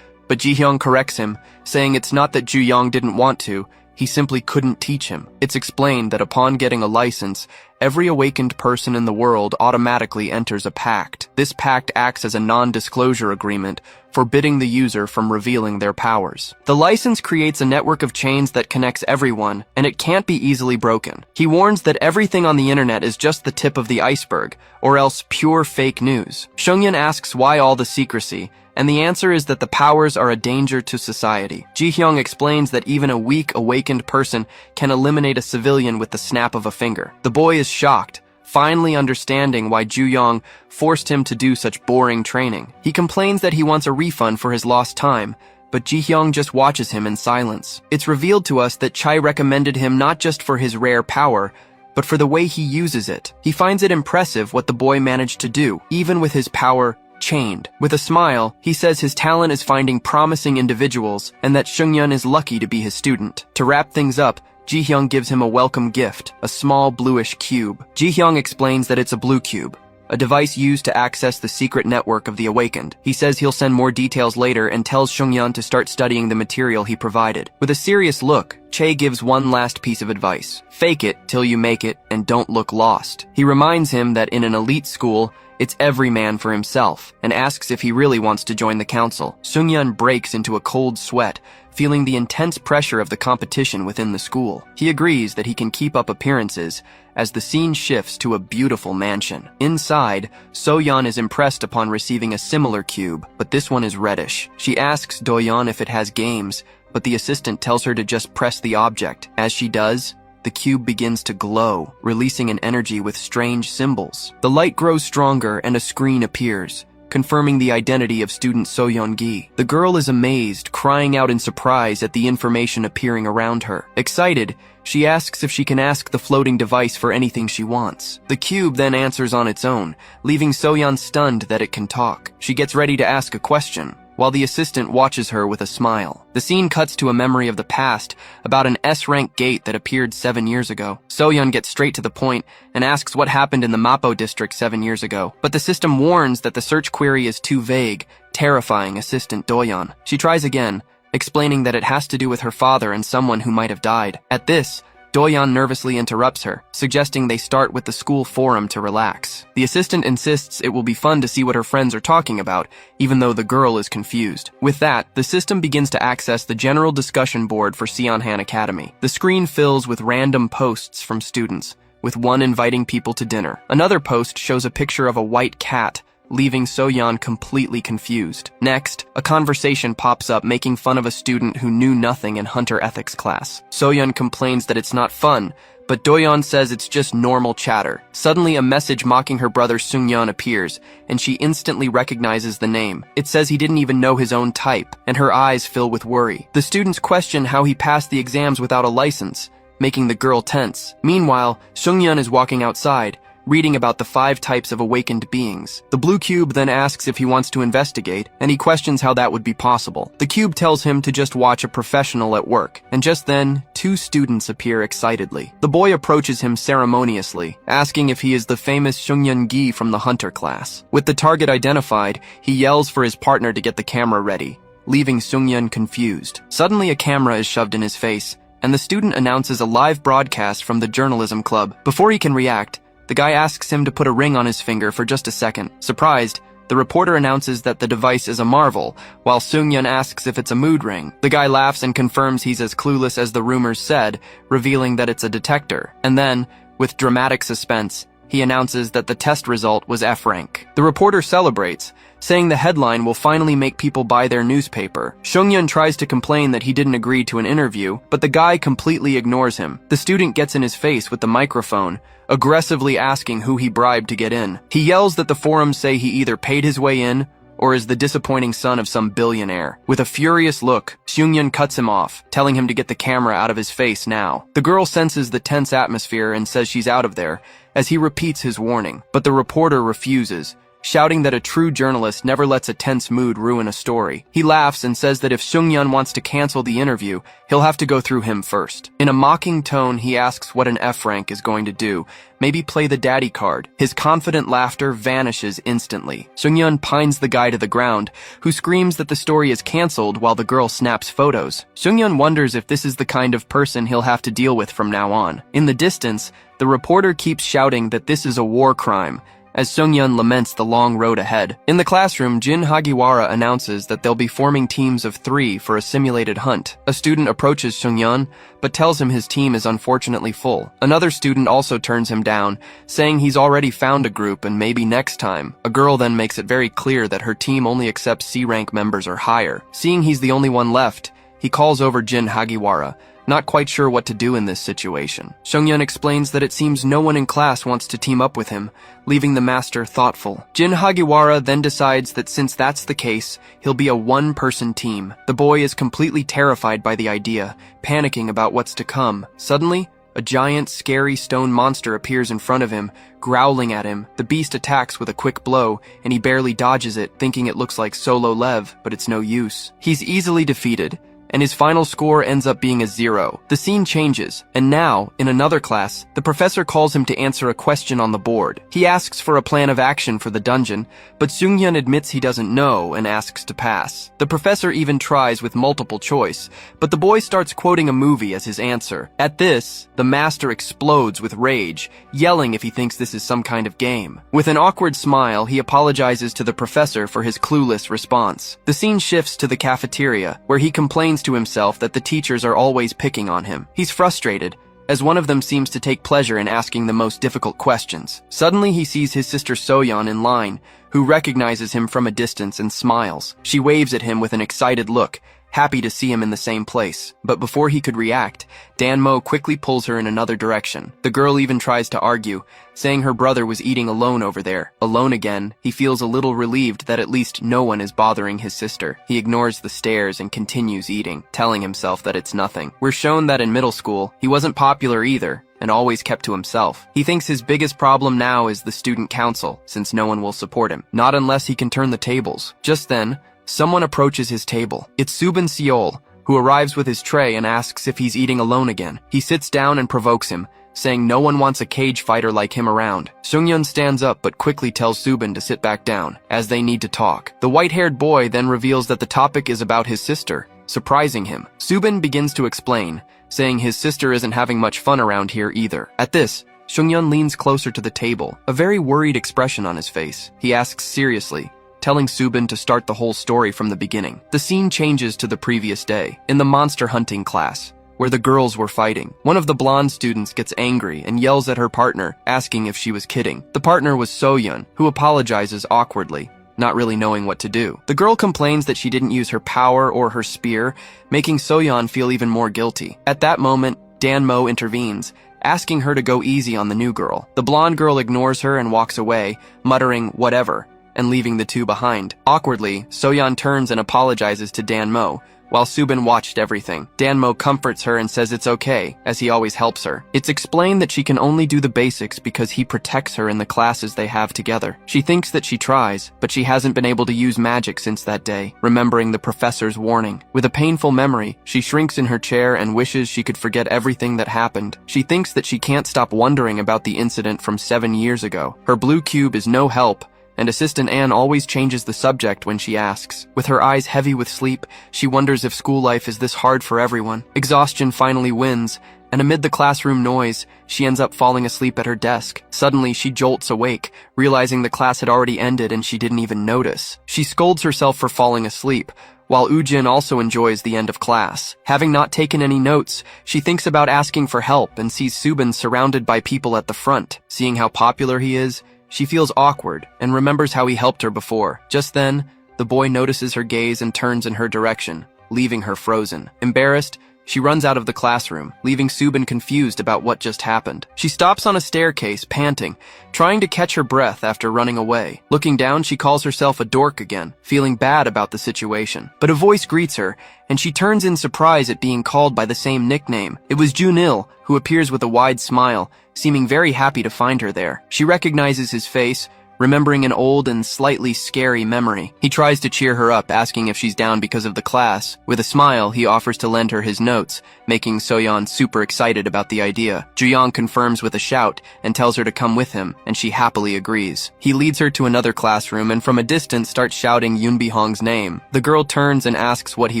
But Ji-Hyung corrects him, saying it's not that Ju-Young didn't want to, he simply couldn't teach him. It's explained that upon getting a license, Every awakened person in the world automatically enters a pact. This pact acts as a non-disclosure agreement, forbidding the user from revealing their powers. The license creates a network of chains that connects everyone, and it can't be easily broken. He warns that everything on the internet is just the tip of the iceberg, or else pure fake news. Seungyeon asks why all the secrecy, and the answer is that the powers are a danger to society. Ji-hyung explains that even a weak, awakened person can eliminate a civilian with the snap of a finger. The boy is shocked, finally understanding why Ju-young forced him to do such boring training. He complains that he wants a refund for his lost time, but Ji-hyung just watches him in silence. It's revealed to us that Chai recommended him not just for his rare power, but for the way he uses it. He finds it impressive what the boy managed to do, even with his power chained. With a smile, he says his talent is finding promising individuals and that Seungyeon is lucky to be his student. To wrap things up, Ji-hyung gives him a welcome gift, a small bluish cube. Ji-hyung explains that it's a blue cube, a device used to access the secret network of the awakened. He says he'll send more details later and tells Seungyeon to start studying the material he provided. With a serious look, Chae gives one last piece of advice. Fake it till you make it and don't look lost. He reminds him that in an elite school, it's every man for himself, and asks if he really wants to join the council. Seungyeon breaks into a cold sweat, feeling the intense pressure of the competition within the school. He agrees that he can keep up appearances as the scene shifts to a beautiful mansion. Inside, So-yeon is impressed upon receiving a similar cube, but this one is reddish. She asks Do-yeon if it has games, but the assistant tells her to just press the object. As she does, the cube begins to glow, releasing an energy with strange symbols. The light grows stronger and a screen appears, confirming the identity of student So-yeon-gi. The girl is amazed, crying out in surprise at the information appearing around her. Excited, she asks if she can ask the floating device for anything she wants. The cube then answers on its own, leaving So-yeon stunned that it can talk. She gets ready to ask a question, while the assistant watches her with a smile. The scene cuts to a memory of the past about an S-rank gate that appeared 7 years ago. So-yeon gets straight to the point and asks what happened in the Mapo district 7 years ago. But the system warns that the search query is too vague, terrifying assistant Do-yeon. She tries again, explaining that it has to do with her father and someone who might have died. At this, Do-yeon nervously interrupts her, suggesting they start with the school forum to relax. The assistant insists it will be fun to see what her friends are talking about, even though the girl is confused. With that, the system begins to access the general discussion board for Seonhan Academy. The screen fills with random posts from students, with one inviting people to dinner. Another post shows a picture of a white cat, leaving So-yeon completely confused. Next, a conversation pops up making fun of a student who knew nothing in hunter ethics class. So-yeon complains that it's not fun, but Do-yeon says it's just normal chatter. Suddenly, a message mocking her brother Seungyeon appears, and she instantly recognizes the name. It says he didn't even know his own type, and her eyes fill with worry. The students question how he passed the exams without a license, making the girl tense. Meanwhile, Seungyeon is walking outside, reading about the 5 types of awakened beings. The blue cube then asks if he wants to investigate, and he questions how that would be possible. The cube tells him to just watch a professional at work, and just then, 2 students appear excitedly. The boy approaches him ceremoniously, asking if he is the famous Seungyeon-gi from the hunter class. With the target identified, he yells for his partner to get the camera ready, leaving Seungyeon confused. Suddenly, a camera is shoved in his face, and the student announces a live broadcast from the journalism club. Before he can react, the guy asks him to put a ring on his finger for just a second. Surprised, the reporter announces that the device is a marvel, while Seungyeon asks if it's a mood ring. The guy laughs and confirms he's as clueless as the rumors said, revealing that it's a detector. And then, with dramatic suspense, he announces that the test result was F rank. The reporter celebrates, saying the headline will finally make people buy their newspaper. Seungyeon tries to complain that he didn't agree to an interview, but the guy completely ignores him. The student gets in his face with the microphone, aggressively asking who he bribed to get in. He yells that the forums say he either paid his way in or is the disappointing son of some billionaire. With a furious look, Seungyeon cuts him off, telling him to get the camera out of his face now. The girl senses the tense atmosphere and says she's out of there, as he repeats his warning. But the reporter refuses, shouting that a true journalist never lets a tense mood ruin a story. He laughs and says that if Seungyeon wants to cancel the interview, he'll have to go through him first. In a mocking tone, he asks what an F rank is going to do. Maybe play the daddy card. His confident laughter vanishes instantly. Seungyeon pines the guy to the ground, who screams that the story is canceled while the girl snaps photos. Seungyeon wonders if this is the kind of person he'll have to deal with from now on. In the distance, the reporter keeps shouting that this is a war crime, as Seungyeon laments the long road ahead. In the classroom, Jin Hagiwara announces that they'll be forming teams of 3 for a simulated hunt. A student approaches Seungyeon, but tells him his team is unfortunately full. Another student also turns him down, saying he's already found a group and maybe next time. A girl then makes it very clear that her team only accepts C-rank members or higher. Seeing he's the only one left, he calls over Jin Hagiwara, not quite sure what to do in this situation. Seungyeon explains that it seems no one in class wants to team up with him, leaving the master thoughtful. Jin Hagiwara then decides that since that's the case, he'll be a one-person team. The boy is completely terrified by the idea, panicking about what's to come. Suddenly, a giant, scary stone monster appears in front of him, growling at him. The beast attacks with a quick blow, and he barely dodges it, thinking it looks like Solo Lev, but it's no use. He's easily defeated, and his final score ends up being a 0. The scene changes, and now, in another class, the professor calls him to answer a question on the board. He asks for a plan of action for the dungeon, but Seungyeon admits he doesn't know and asks to pass. The professor even tries with multiple choice, but the boy starts quoting a movie as his answer. At this, the master explodes with rage, yelling if he thinks this is some kind of game. With an awkward smile, he apologizes to the professor for his clueless response. The scene shifts to the cafeteria, where he complains to himself that the teachers are always picking on him. He's frustrated, as one of them seems to take pleasure in asking the most difficult questions. Suddenly he sees his sister Soyeon in line, who recognizes him from a distance and smiles. She waves at him with an excited look, happy to see him in the same place. But before he could react, Danmo quickly pulls her in another direction. The girl even tries to argue, saying her brother was eating alone over there. Alone again, he feels a little relieved that at least no one is bothering his sister. He ignores the stares and continues eating, telling himself that it's nothing. We're shown that in middle school, he wasn't popular either, and always kept to himself. He thinks his biggest problem now is the student council, since no one will support him. Not unless he can turn the tables. Just then, someone approaches his table. It's Subin Seol, who arrives with his tray and asks if he's eating alone again. He sits down and provokes him, saying no one wants a cage fighter like him around. Seungyeon stands up but quickly tells Subin to sit back down, as they need to talk. The white-haired boy then reveals that the topic is about his sister, surprising him. Subin begins to explain, saying his sister isn't having much fun around here either. At this, Seungyeon leans closer to the table, a very worried expression on his face. He asks seriously, telling Subin to start the whole story from the beginning. The scene changes to the previous day, in the monster hunting class, where the girls were fighting. One of the blonde students gets angry and yells at her partner, asking if she was kidding. The partner was Soyeon, who apologizes awkwardly, not really knowing what to do. The girl complains that she didn't use her power or her spear, making Soyeon feel even more guilty. At that moment, Danmo intervenes, asking her to go easy on the new girl. The blonde girl ignores her and walks away, muttering, "Whatever," and leaving the two behind. Awkwardly, Soyeon turns and apologizes to Danmo, while Subin watched everything. Danmo comforts her and says it's okay, as he always helps her. It's explained that she can only do the basics because he protects her in the classes they have together. She thinks that she tries, but she hasn't been able to use magic since that day, remembering the professor's warning. With a painful memory, she shrinks in her chair and wishes she could forget everything that happened. She thinks that she can't stop wondering about the incident from 7 years ago. Her blue cube is no help, and Assistant Anne always changes the subject when she asks. With her eyes heavy with sleep, she wonders if school life is this hard for everyone. Exhaustion finally wins, and amid the classroom noise, she ends up falling asleep at her desk. Suddenly, she jolts awake, realizing the class had already ended and she didn't even notice. She scolds herself for falling asleep, while Ujin also enjoys the end of class. Having not taken any notes, she thinks about asking for help and sees Subin surrounded by people at the front. Seeing how popular he is, she feels awkward and remembers how he helped her before. Just then, the boy notices her gaze and turns in her direction, leaving her frozen. Embarrassed, she runs out of the classroom, leaving Subin confused about what just happened. She stops on a staircase, panting, trying to catch her breath after running away. Looking down, she calls herself a dork again, feeling bad about the situation. But a voice greets her, and she turns in surprise at being called by the same nickname. It was Junil, who appears with a wide smile, seeming very happy to find her there. She recognizes his face, remembering an old and slightly scary memory. He tries to cheer her up, asking if she's down because of the class. With a smile, he offers to lend her his notes, making Soyeon super excited about the idea. Ju-young confirms with a shout and tells her to come with him, and she happily agrees. He leads her to another classroom and from a distance starts shouting Yoonbi-hong's name. The girl turns and asks what he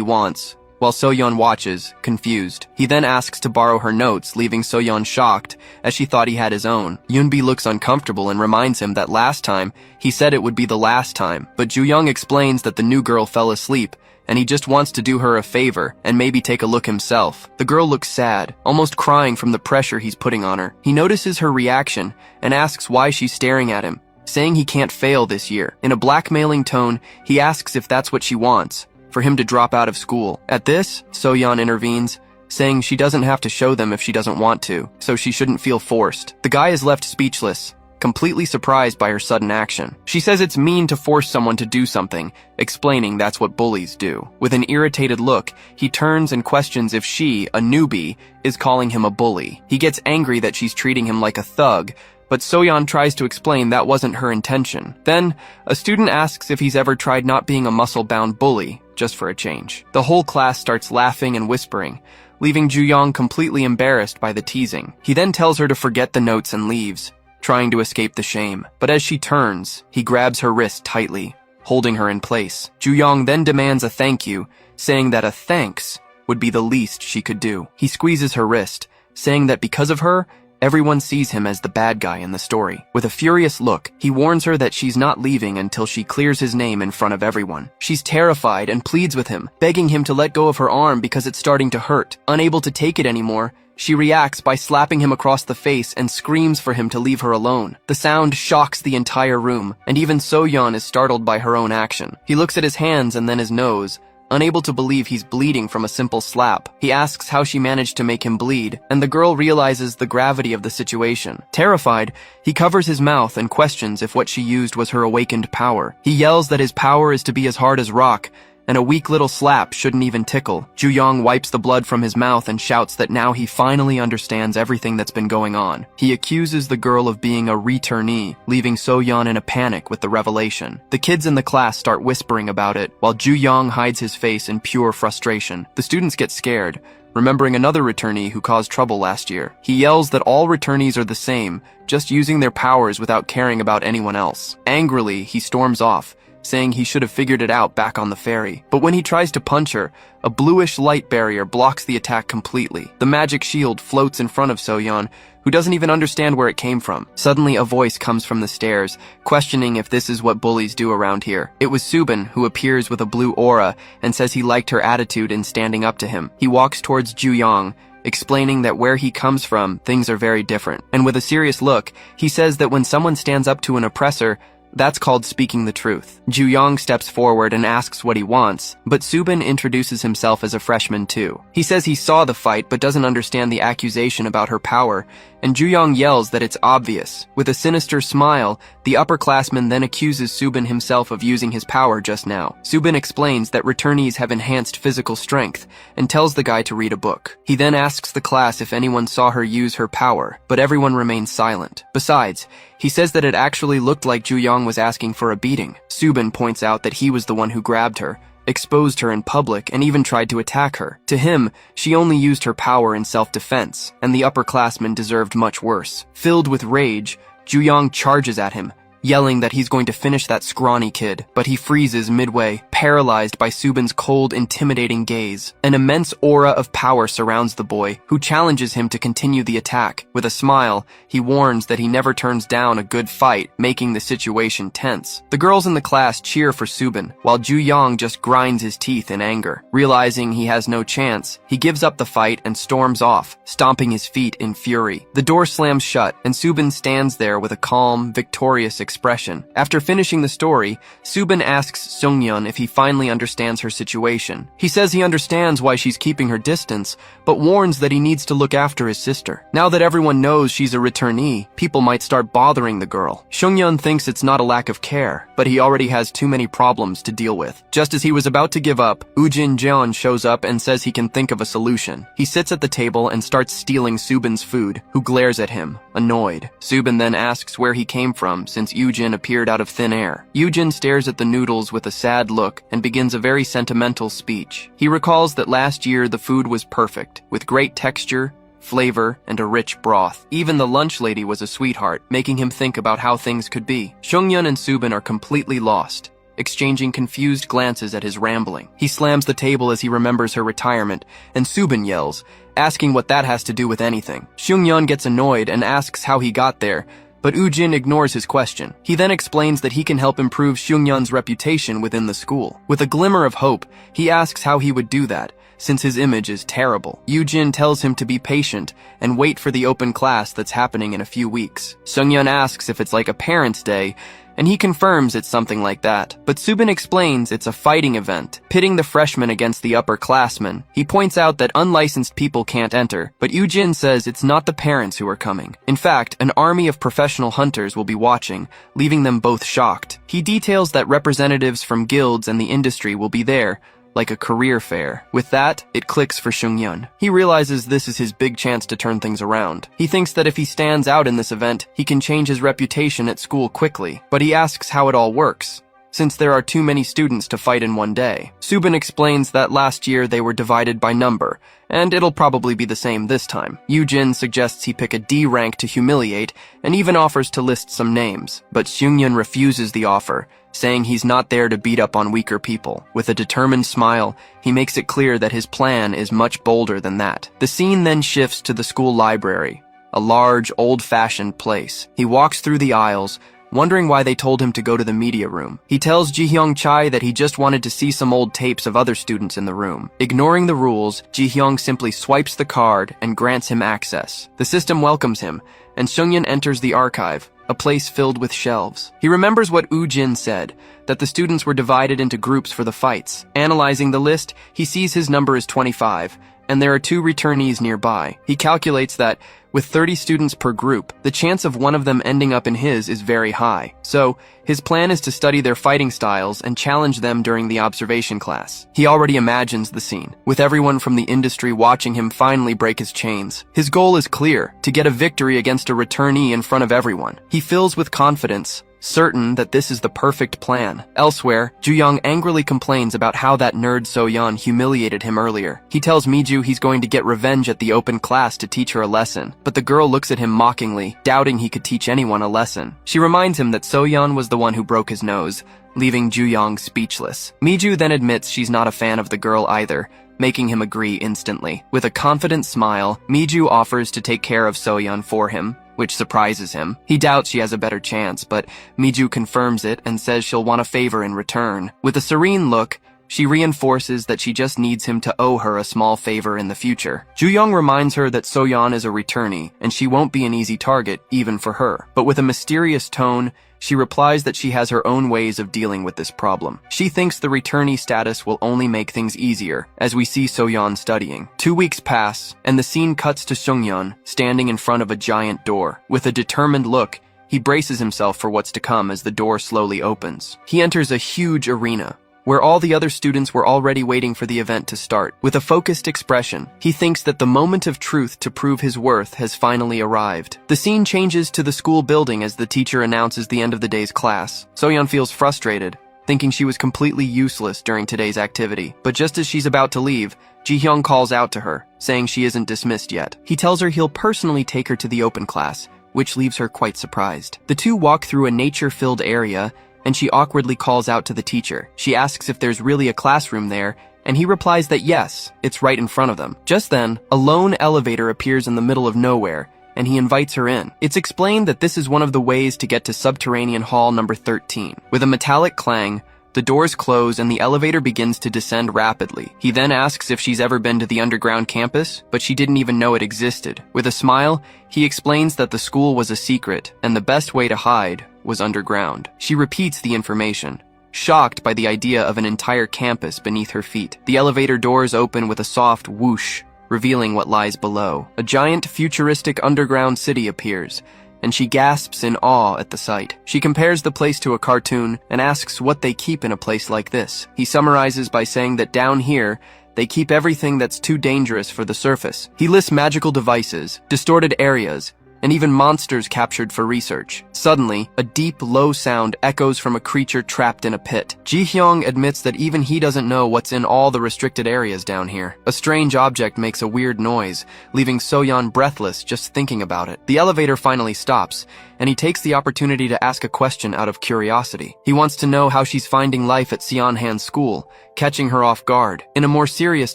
wants, while Soyeon watches, confused. He then asks to borrow her notes, leaving Soyeon shocked, as she thought he had his own. Yoonbi looks uncomfortable and reminds him that last time, he said it would be the last time, but Ju-young explains that the new girl fell asleep, and he just wants to do her a favor and maybe take a look himself. The girl looks sad, almost crying from the pressure he's putting on her. He notices her reaction and asks why she's staring at him, saying he can't fail this year. In a blackmailing tone, he asks if that's what she wants, for him to drop out of school. At this, Soyeon intervenes, saying she doesn't have to show them if she doesn't want to, so she shouldn't feel forced. The guy is left speechless, completely surprised by her sudden action. She says it's mean to force someone to do something, explaining that's what bullies do. With an irritated look, he turns and questions if she, a newbie, is calling him a bully. He gets angry that she's treating him like a thug, but Soyeon tries to explain that wasn't her intention. Then, a student asks if he's ever tried not being a muscle-bound bully, just for a change. The whole class starts laughing and whispering, leaving Ju-young completely embarrassed by the teasing. He then tells her to forget the notes and leaves, trying to escape the shame. But as she turns, he grabs her wrist tightly, holding her in place. Ju-young then demands a thank you, saying that a thanks would be the least she could do. He squeezes her wrist, saying that because of her, everyone sees him as the bad guy in the story. With a furious look, he warns her that she's not leaving until she clears his name in front of everyone. She's terrified and pleads with him, begging him to let go of her arm because it's starting to hurt. Unable to take it anymore, she reacts by slapping him across the face and screams for him to leave her alone. The sound shocks the entire room, and even Soyeon is startled by her own action. He looks at his hands and then his nose, unable to believe he's bleeding from a simple slap. He asks how she managed to make him bleed, and the girl realizes the gravity of the situation. Terrified, he covers his mouth and questions if what she used was her awakened power. He yells that his power is to be as hard as rock, and a weak little slap shouldn't even tickle. Ju-young wipes the blood from his mouth and shouts that now he finally understands everything that's been going on. He accuses the girl of being a returnee, leaving Soyeon in a panic with the revelation. The kids in the class start whispering about it, while Ju-young hides his face in pure frustration. The students get scared, remembering another returnee who caused trouble last year. He yells that all returnees are the same, just using their powers without caring about anyone else. Angrily, he storms off, saying he should have figured it out back on the ferry. But when he tries to punch her, a bluish light barrier blocks the attack completely. The magic shield floats in front of Soyeon, who doesn't even understand where it came from. Suddenly, a voice comes from the stairs, questioning if this is what bullies do around here. It was Subin, who appears with a blue aura and says he liked her attitude in standing up to him. He walks towards Ju-young, explaining that where he comes from, things are very different. And with a serious look, he says that when someone stands up to an oppressor, that's called speaking the truth. Ju-young steps forward and asks what he wants, but Subin introduces himself as a freshman too. He says he saw the fight but doesn't understand the accusation about her power, and Ju-young yells that it's obvious. With a sinister smile, the upperclassman then accuses Subin himself of using his power just now. Subin explains that returnees have enhanced physical strength and tells the guy to read a book. He then asks the class if anyone saw her use her power, but everyone remains silent. Besides, he says that it actually looked like Ju-young was asking for a beating. Subin points out that he was the one who grabbed her, exposed her in public, and even tried to attack her. To him, she only used her power in self-defense, and the upperclassman deserved much worse. Filled with rage, Ju-young charges at him, yelling that he's going to finish that scrawny kid, but he freezes midway, paralyzed by Subin's cold, intimidating gaze. An immense aura of power surrounds the boy, who challenges him to continue the attack. With a smile, he warns that he never turns down a good fight, making the situation tense. The girls in the class cheer for Subin, while Ju-young just grinds his teeth in anger. Realizing he has no chance, he gives up the fight and storms off, stomping his feet in fury. The door slams shut, and Subin stands there with a calm, victorious expression. After finishing the story, Subin asks Seungyeon if he finally understands her situation. He says he understands why she's keeping her distance, but warns that he needs to look after his sister. Now that everyone knows she's a returnee, people might start bothering the girl. Seungyeon thinks it's not a lack of care, but he already has too many problems to deal with. Just as he was about to give up, Ujin Jeon shows up and says he can think of a solution. He sits at the table and starts stealing Subin's food, who glares at him, annoyed. Subin then asks where he came from since Yujin appeared out of thin air. Yujin stares at the noodles with a sad look and begins a very sentimental speech. He recalls that last year the food was perfect, with great texture, flavor, and a rich broth. Even the lunch lady was a sweetheart, making him think about how things could be. Seungyeon and Subin are completely lost, exchanging confused glances at his rambling. He slams the table as he remembers her retirement, and Subin yells, asking what that has to do with anything. Seungyeon gets annoyed and asks how he got there, but Woojin ignores his question. He then explains that he can help improve Seungyeon's reputation within the school. With a glimmer of hope, he asks how he would do that, since his image is terrible. Woojin tells him to be patient and wait for the open class that's happening in a few weeks. Seungyeon asks if it's like a parents' day, and he confirms it's something like that. But Subin explains it's a fighting event, pitting the freshmen against the upperclassmen. He points out that unlicensed people can't enter, but Woojin says it's not the parents who are coming. In fact, an army of professional hunters will be watching, leaving them both shocked. He details that representatives from guilds and the industry will be there, like a career fair. With that, it clicks for Seungyeon. He realizes this is his big chance to turn things around. He thinks that if he stands out in this event, he can change his reputation at school quickly, but he asks how it all works, since there are too many students to fight in one day. Subin explains that last year they were divided by number, and it'll probably be the same this time. Woojin suggests he pick a D rank to humiliate, and even offers to list some names, but Seungyeon refuses the offer, saying he's not there to beat up on weaker people. With a determined smile, he makes it clear that his plan is much bolder than that. The scene then shifts to the school library, a large, old-fashioned place. He walks through the aisles, wondering why they told him to go to the media room. He tells Ji-hyung Chai that he just wanted to see some old tapes of other students in the room. Ignoring the rules, Ji-hyung simply swipes the card and grants him access. The system welcomes him, and Seungyeon enters the archive, a place filled with shelves. He remembers what Woojin said, that the students were divided into groups for the fights. Analyzing the list, he sees his number is 25, and there are 2 returnees nearby. He calculates that, with 30 students per group, the chance of one of them ending up in his is very high. So, his plan is to study their fighting styles and challenge them during the observation class. He already imagines the scene, with everyone from the industry watching him finally break his chains. His goal is clear, to get a victory against a returnee in front of everyone. He fills with confidence, certain that this is the perfect plan. Elsewhere, Ju-young angrily complains about how that nerd So-yeon humiliated him earlier. He tells Miju he's going to get revenge at the open class to teach her a lesson, but the girl looks at him mockingly, doubting he could teach anyone a lesson. She reminds him that So-yeon was the one who broke his nose, leaving Ju-young speechless. Miju then admits she's not a fan of the girl either, making him agree instantly. With a confident smile, Miju offers to take care of So-yeon for him, which surprises him. He doubts she has a better chance, but Miju confirms it and says she'll want a favor in return. With a serene look, she reinforces that she just needs him to owe her a small favor in the future. Ju-young reminds her that So-yeon is a returnee, and she won't be an easy target, even for her. But with a mysterious tone, she replies that she has her own ways of dealing with this problem. She thinks the returnee status will only make things easier, as we see So-yeon studying. 2 weeks pass, and the scene cuts to Seungyeon, standing in front of a giant door. With a determined look, he braces himself for what's to come as the door slowly opens. He enters a huge arena, where all the other students were already waiting for the event to start. With a focused expression, he thinks that the moment of truth to prove his worth has finally arrived. The scene changes to the school building as the teacher announces the end of the day's class. So-yeon feels frustrated, thinking she was completely useless during today's activity. But just as she's about to leave, Ji-hyung calls out to her, saying she isn't dismissed yet. He tells her he'll personally take her to the open class, which leaves her quite surprised. The two walk through a nature-filled area, and she awkwardly calls out to the teacher. She asks if there's really a classroom there, and he replies that yes, it's right in front of them. Just then, a lone elevator appears in the middle of nowhere, and he invites her in. It's explained that this is one of the ways to get to subterranean hall number 13. With a metallic clang, the doors close and the elevator begins to descend rapidly. He then asks if she's ever been to the underground campus, but she didn't even know it existed. With a smile, he explains that the school was a secret, and the best way to hide was underground. She repeats the information, shocked by the idea of an entire campus beneath her feet. The elevator doors open with a soft whoosh, revealing what lies below. A giant futuristic underground city appears, and she gasps in awe at the sight. She compares the place to a cartoon and asks what they keep in a place like this. He summarizes by saying that down here, they keep everything that's too dangerous for the surface. He lists magical devices, distorted areas, and even monsters captured for research. Suddenly, a deep, low sound echoes from a creature trapped in a pit. Ji-hyung admits that even he doesn't know what's in all the restricted areas down here. A strange object makes a weird noise, leaving So-yeon breathless just thinking about it. The elevator finally stops, and he takes the opportunity to ask a question out of curiosity. He wants to know how she's finding life at Seonhan's school, catching her off guard. In a more serious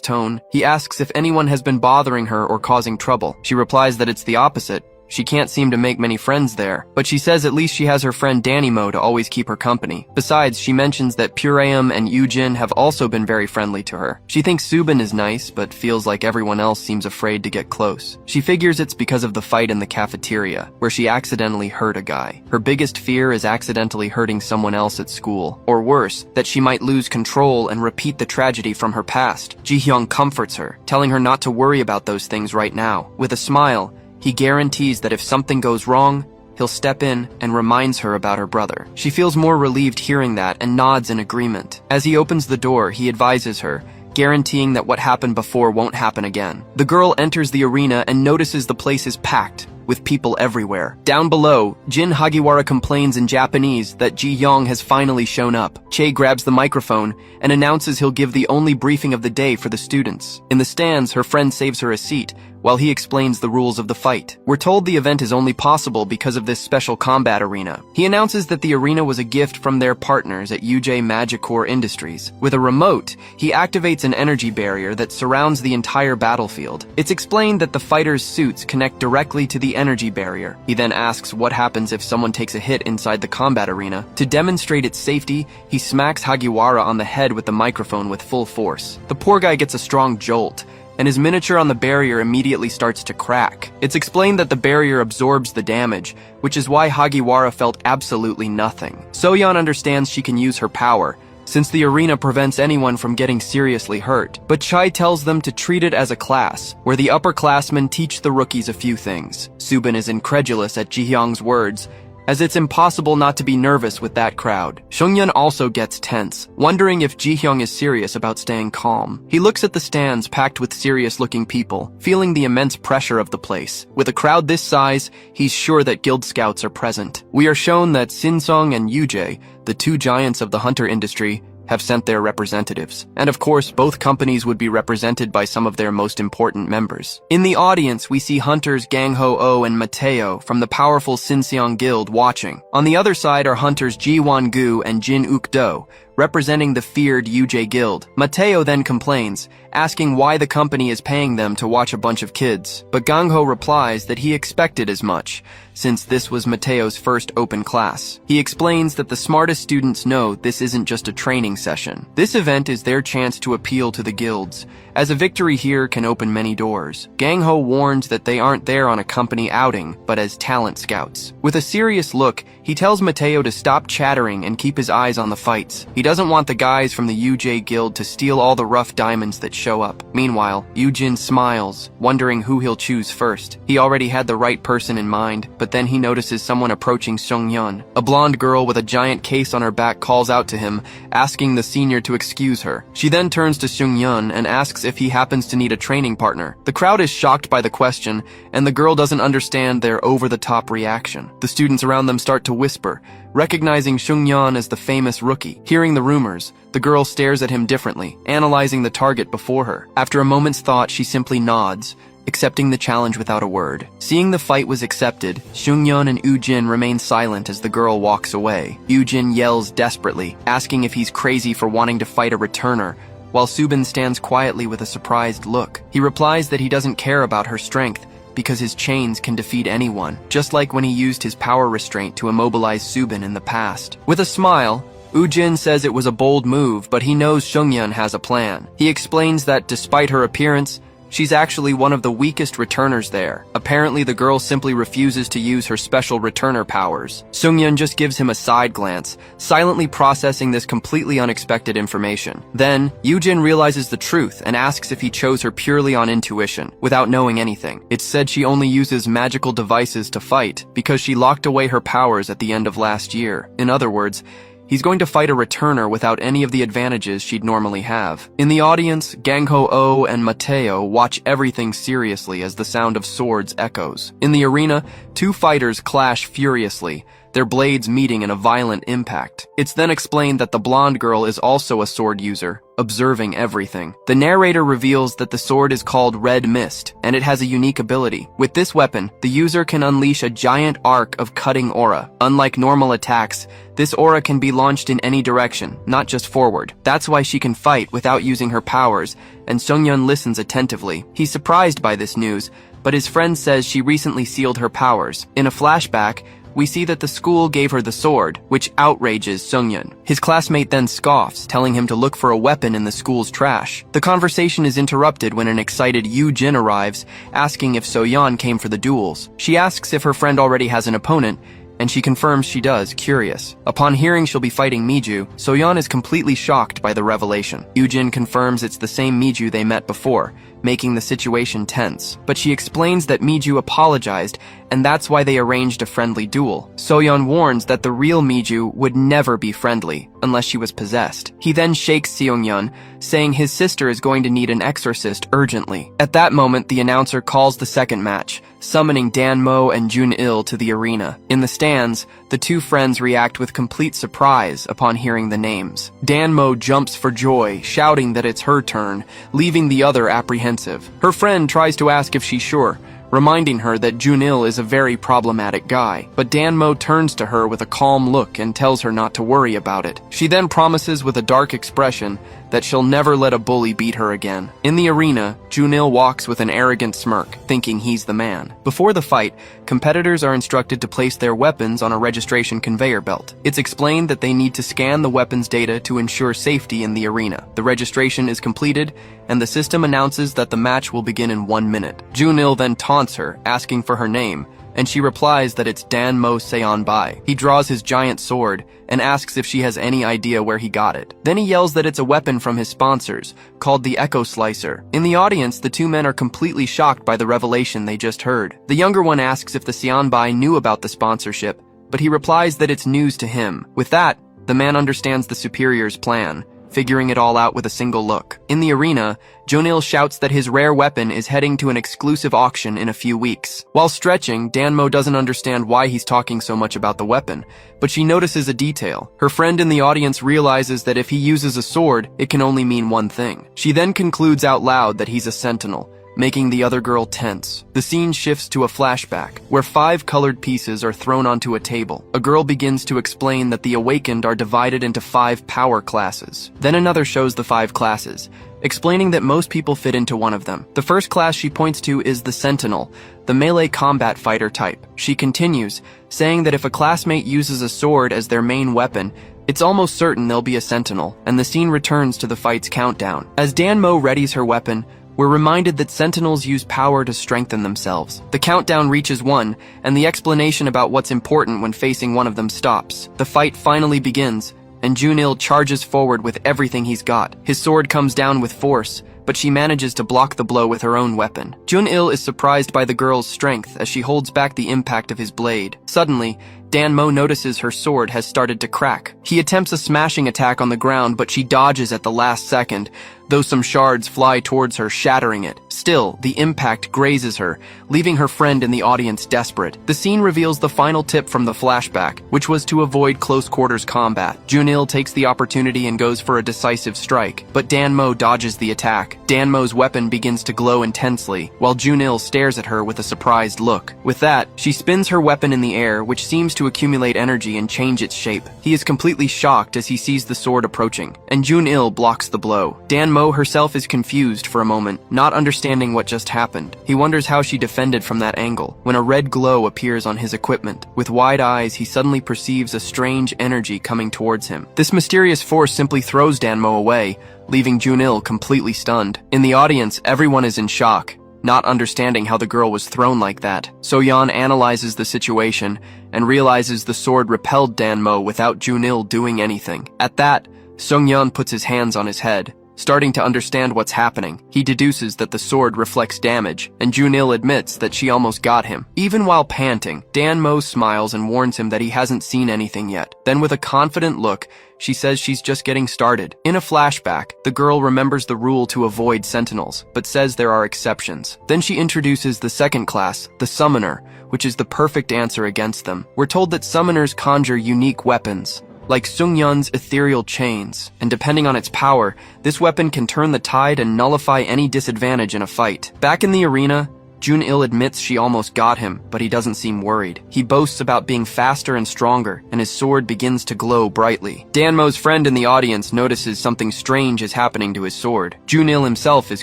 tone, he asks if anyone has been bothering her or causing trouble. She replies that it's the opposite. She can't seem to make many friends there, but she says at least she has her friend Danimo to always keep her company. Besides, she mentions that Pureum and Yoojin have also been very friendly to her. She thinks Subin is nice, but feels like everyone else seems afraid to get close. She figures it's because of the fight in the cafeteria, where she accidentally hurt a guy. Her biggest fear is accidentally hurting someone else at school, or worse, that she might lose control and repeat the tragedy from her past. Ji-hyung comforts her, telling her not to worry about those things right now. With a smile, he guarantees that if something goes wrong, he'll step in and reminds her about her brother. She feels more relieved hearing that and nods in agreement. As he opens the door, he advises her, guaranteeing that what happened before won't happen again. The girl enters the arena and notices the place is packed, with people everywhere. Down below, Jin Hagiwara complains in Japanese that Ji-hyung has finally shown up. Che grabs the microphone and announces he'll give the only briefing of the day for the students. In the stands, her friend saves her a seat, while he explains the rules of the fight. We're told the event is only possible because of this special combat arena. He announces that the arena was a gift from their partners at UJ Magicore Industries. With a remote, he activates an energy barrier that surrounds the entire battlefield. It's explained that the fighters' suits connect directly to the energy barrier. He then asks what happens if someone takes a hit inside the combat arena. To demonstrate its safety, he smacks Hagiwara on the head with the microphone with full force. The poor guy gets a strong jolt, and his miniature on the barrier immediately starts to crack. It's explained that the barrier absorbs the damage, which is why Hagiwara felt absolutely nothing. So-yeon understands she can use her power, since the arena prevents anyone from getting seriously hurt. But Chai tells them to treat it as a class, where the upperclassmen teach the rookies a few things. Subin is incredulous at Ji-hyung's words, as it's impossible not to be nervous with that crowd. Seongyun also gets tense, wondering if Ji-hyung is serious about staying calm. He looks at the stands packed with serious-looking people, feeling the immense pressure of the place. With a crowd this size, he's sure that guild scouts are present. We are shown that Sinsung and Yuje, the two giants of the hunter industry, have sent their representatives. And of course, both companies would be represented by some of their most important members. In the audience, we see hunters Gang Ho-oh and Mateo from the powerful Sinseong Guild watching. On the other side are hunters Ji Won-gu and Jin Uk-do, representing the feared UJ Guild. Mateo then complains, asking why the company is paying them to watch a bunch of kids. But Gang-ho replies that he expected as much, since this was Mateo's first open class. He explains that the smartest students know this isn't just a training session. This event is their chance to appeal to the guilds, as a victory here can open many doors. Gang-ho warns that they aren't there on a company outing, but as talent scouts. With a serious look, he tells Mateo to stop chattering and keep his eyes on the fights. He doesn't want the guys from the UJ Guild to steal all the rough diamonds that show up. Meanwhile, Yoojin smiles, wondering who he'll choose first. He already had the right person in mind, but then he notices someone approaching Seongyun. A blonde girl with a giant case on her back calls out to him, asking the senior to excuse her. She then turns to Seongyun and asks if he happens to need a training partner. The crowd is shocked by the question, and the girl doesn't understand their over-the-top reaction. The students around them start to whisper, recognizing Seongyun as the famous rookie. Hearing the rumors, the girl stares at him differently, analyzing the target before her. After a moment's thought, she simply nods, accepting the challenge without a word. Seeing the fight was accepted, Seongyun and Woojin remain silent as the girl walks away. Woojin yells desperately, asking if he's crazy for wanting to fight a returner, while Subin stands quietly with a surprised look. He replies that he doesn't care about her strength, because his chains can defeat anyone, just like when he used his power restraint to immobilize Subin in the past. With a smile, Woojin says it was a bold move, but he knows Seongyun has a plan. He explains that despite her appearance, she's actually one of the weakest returners there. Apparently, the girl simply refuses to use her special returner powers. Seongyun just gives him a side glance, silently processing this completely unexpected information. Then, Woojin realizes the truth and asks if he chose her purely on intuition, without knowing anything. It's said she only uses magical devices to fight, because she locked away her powers at the end of last year. In other words, He's going to fight a returner without any of the advantages she'd normally have. In the audience, Gangho-oh and Mateo watch everything seriously as the sound of swords echoes. In the arena, two fighters clash furiously, their blades meeting in a violent impact. It's then explained that the blonde girl is also a sword user, observing everything. The narrator reveals that the sword is called Red Mist, and it has a unique ability. With this weapon, the user can unleash a giant arc of cutting aura. Unlike normal attacks, this aura can be launched in any direction, not just forward. That's why she can fight without using her powers, and Seung-yeon listens attentively. He's surprised by this news, but his friend says she recently sealed her powers. In a flashback, we see that the school gave her the sword, which outrages Seung-yeon. His classmate then scoffs, telling him to look for a weapon in the school's trash. The conversation is interrupted when an excited Yoo-jin arrives, asking if So-yeon came for the duels. She asks if her friend already has an opponent, and she confirms she does, curious. Upon hearing she'll be fighting Miju, So-yeon is completely shocked by the revelation. Yoo-jin confirms it's the same Miju they met before, making the situation tense. But she explains that Miju apologized, and that's why they arranged a friendly duel. So-yeon warns that the real Miju would never be friendly, unless she was possessed. He then shakes Seung-yeon, saying his sister is going to need an exorcist urgently. At that moment, the announcer calls the second match, summoning Dan-mo and Jun-il to the arena. In the stands, the two friends react with complete surprise upon hearing the names. Dan-mo jumps for joy, shouting that it's her turn, leaving the other apprehensive. Her friend tries to ask if she's sure, reminding her that Jun-il is a very problematic guy. But Dan-mo turns to her with a calm look and tells her not to worry about it. She then promises with a dark expression that she'll never let a bully beat her again. In the arena, Jun-il walks with an arrogant smirk, thinking he's the man. Before the fight, competitors are instructed to place their weapons on a registration conveyor belt. It's explained that they need to scan the weapons data to ensure safety in the arena. The registration is completed, and the system announces that the match will begin in 1 minute. Jun-il then taunts her, asking for her name, and she replies that it's Dan-mo Seonbai. He draws his giant sword and asks if she has any idea where he got it. Then he yells that it's a weapon from his sponsors, called the Echo Slicer. In the audience, the two men are completely shocked by the revelation they just heard. The younger one asks if the Seonbai knew about the sponsorship, but he replies that it's news to him. With that, the man understands the superior's plan, figuring it all out with a single look. In the arena, Jun-il shouts that his rare weapon is heading to an exclusive auction in a few weeks. While stretching, Dan-mo doesn't understand why he's talking so much about the weapon, but she notices a detail. Her friend in the audience realizes that if he uses a sword, it can only mean one thing. She then concludes out loud that he's a sentinel, making the other girl tense. The scene shifts to a flashback, where 5 colored pieces are thrown onto a table. A girl begins to explain that the awakened are divided into 5 power classes. Then another shows the 5 classes, explaining that most people fit into one of them. The first class she points to is the Sentinel, the melee combat fighter type. She continues, saying that if a classmate uses a sword as their main weapon, it's almost certain they'll be a Sentinel, and the scene returns to the fight's countdown. As Dan-mo readies her weapon, we're reminded that Sentinels use power to strengthen themselves. The countdown reaches 1, and the explanation about what's important when facing one of them stops. The fight finally begins, and Jun-il charges forward with everything he's got. His sword comes down with force, but she manages to block the blow with her own weapon. Jun-il is surprised by the girl's strength as she holds back the impact of his blade. Suddenly, Dan-mo notices her sword has started to crack. He attempts a smashing attack on the ground, but she dodges at the last second, though some shards fly towards her, shattering it. Still, the impact grazes her, leaving her friend in the audience desperate. The scene reveals the final tip from the flashback, which was to avoid close-quarters combat. Jun-il takes the opportunity and goes for a decisive strike, but Dan-mo dodges the attack. Dan-mo's weapon begins to glow intensely, while Jun-il stares at her with a surprised look. With that, she spins her weapon in the air, which seems to accumulate energy and change its shape. He is completely shocked as he sees the sword approaching, and Jun-il blocks the blow. Dan-mo herself is confused for a moment, not understanding what just happened. He wonders how she defended from that angle, when a red glow appears on his equipment. With wide eyes, he suddenly perceives a strange energy coming towards him. This mysterious force simply throws Dan-mo away, leaving Jun-il completely stunned. In the audience, everyone is in shock, not understanding how the girl was thrown like that. So-yeon analyzes the situation and realizes the sword repelled Dan-mo without Jun-il doing anything. At that, Seung-yeon puts his hands on his head, Starting to understand what's happening, he deduces that the sword reflects damage, and Junil admits that she almost got him. Even while panting, Dan-mo smiles and warns him that he hasn't seen anything yet. Then with a confident look, she says she's just getting started. In a flashback, the girl remembers the rule to avoid sentinels, but says there are exceptions. Then she introduces the second class, the summoner, which is the perfect answer against them. We're told that summoners conjure unique weapons, like Sungyun's ethereal chains, and depending on its power, this weapon can turn the tide and nullify any disadvantage in a fight. Back in the arena, Junil admits she almost got him, but he doesn't seem worried. He boasts about being faster and stronger, and his sword begins to glow brightly. Dan-mo's friend in the audience notices something strange is happening to his sword. Junil himself is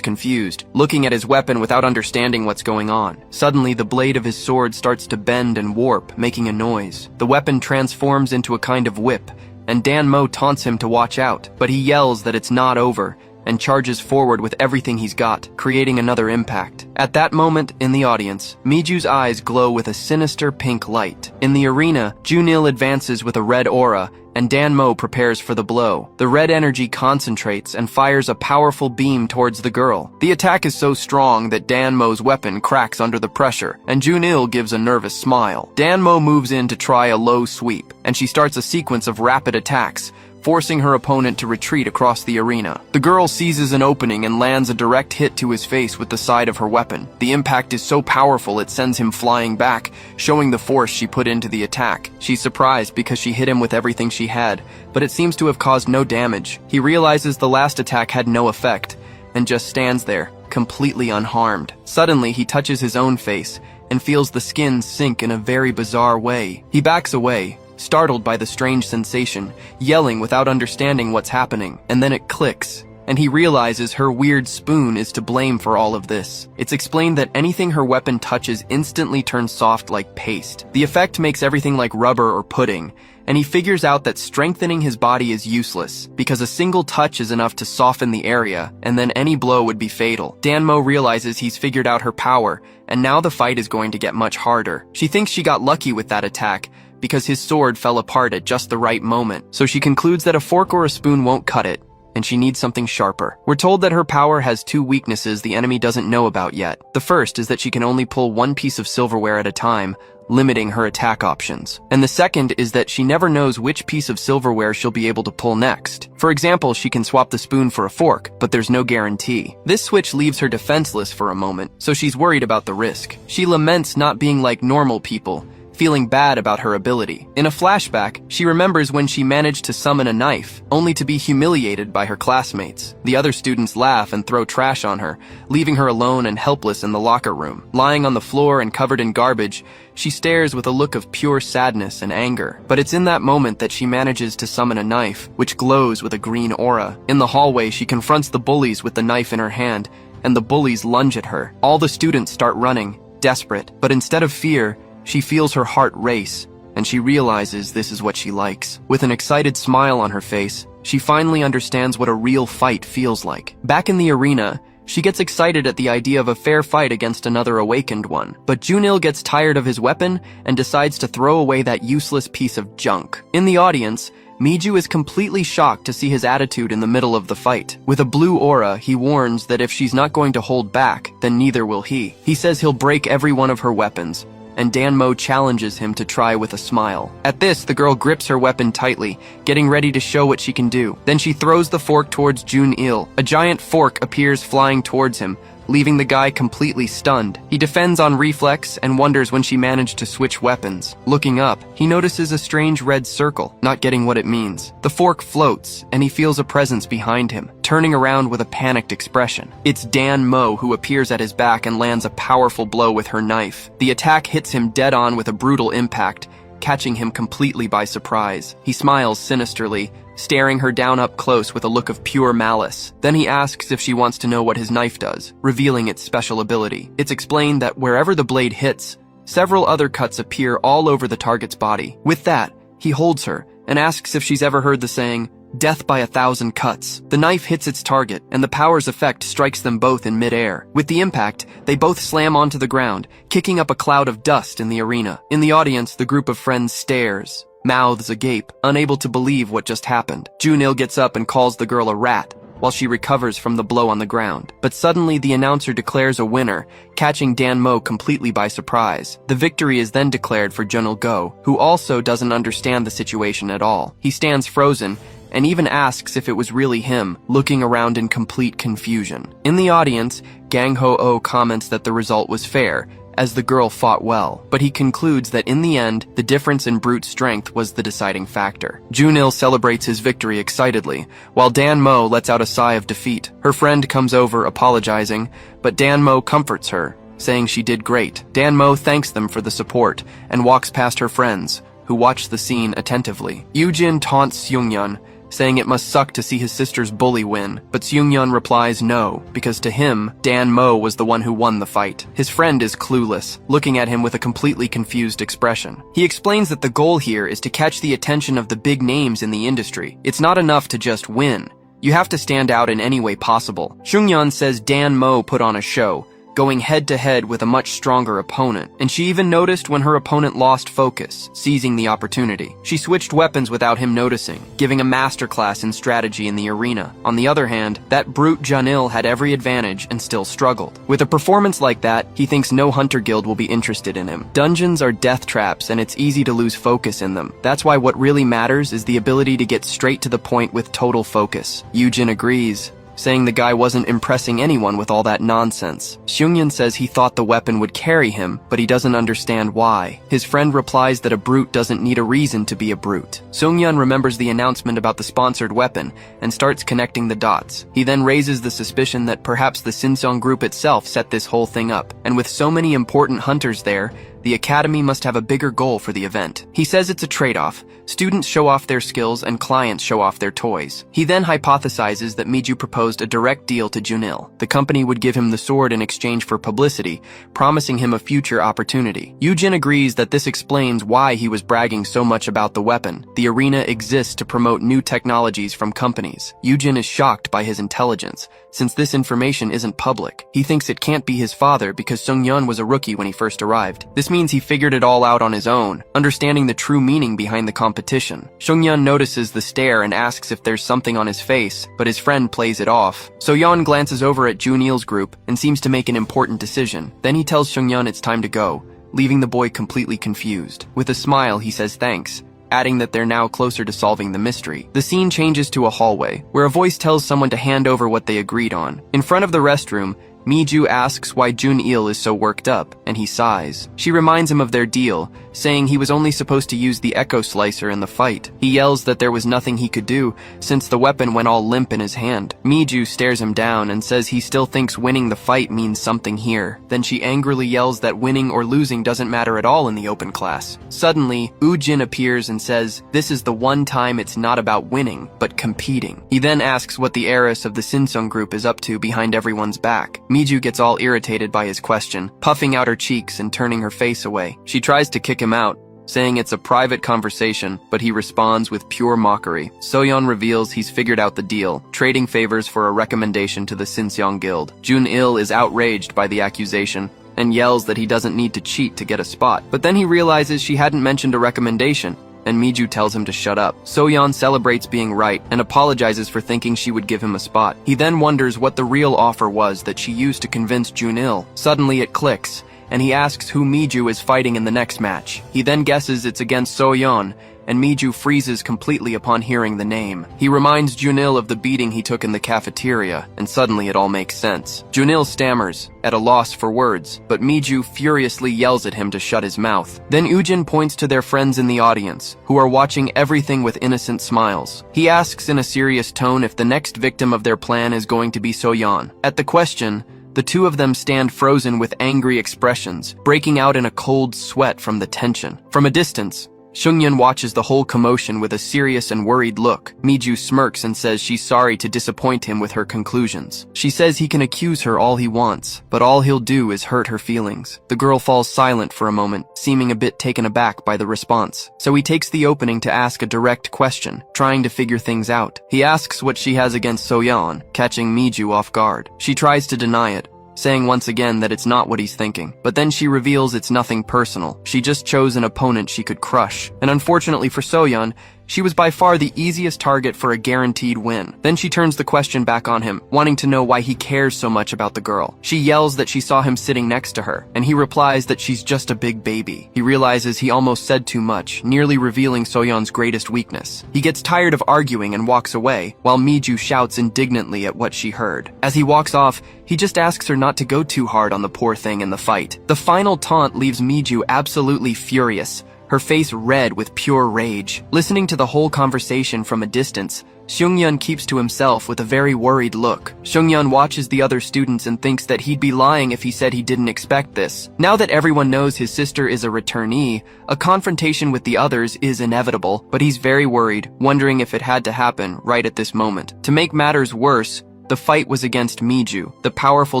confused, looking at his weapon without understanding what's going on. Suddenly, the blade of his sword starts to bend and warp, making a noise. The weapon transforms into a kind of whip, and Dan-mo taunts him to watch out, but he yells that it's not over, and charges forward with everything he's got, creating another impact. At that moment, in the audience, Miju's eyes glow with a sinister pink light. In the arena, Junil advances with a red aura, and Dan-mo prepares for the blow. The red energy concentrates and fires a powerful beam towards the girl. The attack is so strong that Dan-mo's weapon cracks under the pressure, and Junil gives a nervous smile. Dan-mo moves in to try a low sweep, and she starts a sequence of rapid attacks, forcing her opponent to retreat across the arena. The girl seizes an opening and lands a direct hit to his face with the side of her weapon. The impact is so powerful it sends him flying back, showing the force she put into the attack. She's surprised because she hit him with everything she had, but it seems to have caused no damage. He realizes the last attack had no effect, and just stands there, completely unharmed. Suddenly, he touches his own face, and feels the skin sink in a very bizarre way. He backs away, startled by the strange sensation, yelling without understanding what's happening, and then it clicks, and he realizes her weird spoon is to blame for all of this. It's explained that anything her weapon touches instantly turns soft like paste. The effect makes everything like rubber or pudding, and he figures out that strengthening his body is useless, because a single touch is enough to soften the area, and then any blow would be fatal. Dan-mo realizes he's figured out her power, and now the fight is going to get much harder. She thinks she got lucky with that attack, because his sword fell apart at just the right moment. So she concludes that a fork or a spoon won't cut it, and she needs something sharper. We're told that her power has two weaknesses the enemy doesn't know about yet. The first is that she can only pull one piece of silverware at a time, limiting her attack options. And the second is that she never knows which piece of silverware she'll be able to pull next. For example, she can swap the spoon for a fork, but there's no guarantee. This switch leaves her defenseless for a moment, so she's worried about the risk. She laments not being like normal people, feeling bad about her ability. In a flashback, she remembers when she managed to summon a knife, only to be humiliated by her classmates. The other students laugh and throw trash on her, leaving her alone and helpless in the locker room. Lying on the floor and covered in garbage, she stares with a look of pure sadness and anger. But it's in that moment that she manages to summon a knife, which glows with a green aura. In the hallway, she confronts the bullies with the knife in her hand, and the bullies lunge at her. All the students start running, desperate, but instead of fear, she feels her heart race, and she realizes this is what she likes. With an excited smile on her face, she finally understands what a real fight feels like. Back in the arena, she gets excited at the idea of a fair fight against another awakened one. But Junil gets tired of his weapon and decides to throw away that useless piece of junk. In the audience, Miju is completely shocked to see his attitude in the middle of the fight. With a blue aura, he warns that if she's not going to hold back, then neither will he. He says he'll break every one of her weapons, and Dan-mo challenges him to try with a smile. At this, the girl grips her weapon tightly, getting ready to show what she can do. Then she throws the fork towards Jun-il. A giant fork appears flying towards him, leaving the guy completely stunned. He defends on reflex and wonders when she managed to switch weapons. Looking up, he notices a strange red circle, not getting what it means. The fork floats, and he feels a presence behind him, turning around with a panicked expression. It's Dan-mo who appears at his back and lands a powerful blow with her knife. The attack hits him dead on with a brutal impact, catching him completely by surprise. He smiles sinisterly, staring her down up close with a look of pure malice. Then he asks if she wants to know what his knife does, revealing its special ability. It's explained that wherever the blade hits, several other cuts appear all over the target's body. With that, he holds her and asks if she's ever heard the saying, "Death by 1,000 cuts." The knife hits its target, and the power's effect strikes them both in midair. With the impact, they both slam onto the ground, kicking up a cloud of dust in the arena. In the audience, the group of friends stares, mouths agape, unable to believe what just happened. Junil gets up and calls the girl a rat, while she recovers from the blow on the ground. But suddenly the announcer declares a winner, catching Dan Mo completely by surprise. The victory is then declared for Junil Go, who also doesn't understand the situation at all. He stands frozen and even asks if it was really him, looking around in complete confusion. In the audience, Gang Ho-oh comments that the result was fair, as the girl fought well, but he concludes that in the end, the difference in brute strength was the deciding factor. Junil celebrates his victory excitedly, while Dan Mo lets out a sigh of defeat. Her friend comes over apologizing, but Dan Mo comforts her, saying she did great. Dan Mo thanks them for the support and walks past her friends, who watch the scene attentively. Yoo-jin taunts Seung-yeon, saying it must suck to see his sister's bully win, but Seung-yeon replies no, because to him, Dan Mo was the one who won the fight. His friend is clueless, looking at him with a completely confused expression. He explains that the goal here is to catch the attention of the big names in the industry. It's not enough to just win. You have to stand out in any way possible. Seung-yeon says Dan Mo put on a show, going head-to-head with a much stronger opponent, and she even noticed when her opponent lost focus, seizing the opportunity. She switched weapons without him noticing, giving a masterclass in strategy in the arena. On the other hand, that brute Junil had every advantage and still struggled. With a performance like that, he thinks no hunter guild will be interested in him. Dungeons are death traps, and it's easy to lose focus in them. That's why what really matters is the ability to get straight to the point with total focus. Yoo-jin agrees, saying the guy wasn't impressing anyone with all that nonsense. Seung-yeon says he thought the weapon would carry him, but he doesn't understand why. His friend replies that a brute doesn't need a reason to be a brute. Seung-yeon remembers the announcement about the sponsored weapon and starts connecting the dots. He then raises the suspicion that perhaps the Sinseong group itself set this whole thing up, and with so many important hunters there, the academy must have a bigger goal for the event. He says it's a trade-off. Students show off their skills and clients show off their toys. He then hypothesizes that Miju proposed a direct deal to Junil. The company would give him the sword in exchange for publicity, promising him a future opportunity. Yoo-jin agrees that this explains why he was bragging so much about the weapon. The arena exists to promote new technologies from companies. Yoo-jin is shocked by his intelligence, since this information isn't public. He thinks it can't be his father because Seung-yeon was a rookie when he first arrived. This means he figured it all out on his own, understanding the true meaning behind the competition. Seung-yeon notices the stare and asks if there's something on his face, but his friend plays it off. So-yeon glances over at Junil's group and seems to make an important decision. Then he tells Seung-yeon it's time to go, leaving the boy completely confused. With a smile, he says thanks, adding that they're now closer to solving the mystery. The scene changes to a hallway, where a voice tells someone to hand over what they agreed on. In front of the restroom, Miju asks why Jun-il is so worked up, and he sighs. She reminds him of their deal, saying he was only supposed to use the echo slicer in the fight. He yells that there was nothing he could do, since the weapon went all limp in his hand. Miju stares him down and says he still thinks winning the fight means something here. Then she angrily yells that winning or losing doesn't matter at all in the open class. Suddenly, Woo-jin appears and says this is the one time it's not about winning, but competing. He then asks what the heiress of the Sinseong group is up to behind everyone's back. Miju gets all irritated by his question, puffing out her cheeks and turning her face away. She tries to kick him out, saying it's a private conversation, but he responds with pure mockery. So-yeon reveals he's figured out the deal, trading favors for a recommendation to the Sinseong Guild. Jun-il is outraged by the accusation and yells that he doesn't need to cheat to get a spot. But then he realizes she hadn't mentioned a recommendation, and Miju tells him to shut up. So-yeon celebrates being right and apologizes for thinking she would give him a spot. He then wonders what the real offer was that she used to convince Jun-il. Suddenly it clicks, and he asks who Miju is fighting in the next match. He then guesses it's against So-yeon, and Miju freezes completely upon hearing the name. He reminds Jun-il of the beating he took in the cafeteria, and suddenly it all makes sense. Jun-il stammers, at a loss for words, but Miju furiously yells at him to shut his mouth. Then Woo-jin points to their friends in the audience, who are watching everything with innocent smiles. He asks in a serious tone if the next victim of their plan is going to be So-yeon. At the question, the two of them stand frozen with angry expressions, breaking out in a cold sweat from the tension. From a distance, Seung-yeon watches the whole commotion with a serious and worried look. Miju smirks and says she's sorry to disappoint him with her conclusions. She says he can accuse her all he wants, but all he'll do is hurt her feelings. The girl falls silent for a moment, seeming a bit taken aback by the response. So he takes the opening to ask a direct question, trying to figure things out. He asks what she has against So-yeon, catching Miju off guard. She tries to deny it, saying once again that it's not what he's thinking. But then she reveals it's nothing personal. She just chose an opponent she could crush. And unfortunately for So-yeon, She was by far the easiest target for a guaranteed win. Then she turns the question back on him, wanting to know why he cares so much about the girl. She yells that she saw him sitting next to her, and he replies that she's just a big baby. He realizes he almost said too much, nearly revealing Soyeon's greatest weakness. He gets tired of arguing and walks away, while Miju shouts indignantly at what she heard. As he walks off, he just asks her not to go too hard on the poor thing in the fight. The final taunt leaves Miju absolutely furious, her face red with pure rage. Listening to the whole conversation from a distance, Seungyeon keeps to himself with a very worried look. Seungyeon watches the other students and thinks that he'd be lying if he said he didn't expect this. Now that everyone knows his sister is a returnee, a confrontation with the others is inevitable, but he's very worried, wondering if it had to happen right at this moment. To make matters worse, the fight was against Miju, the powerful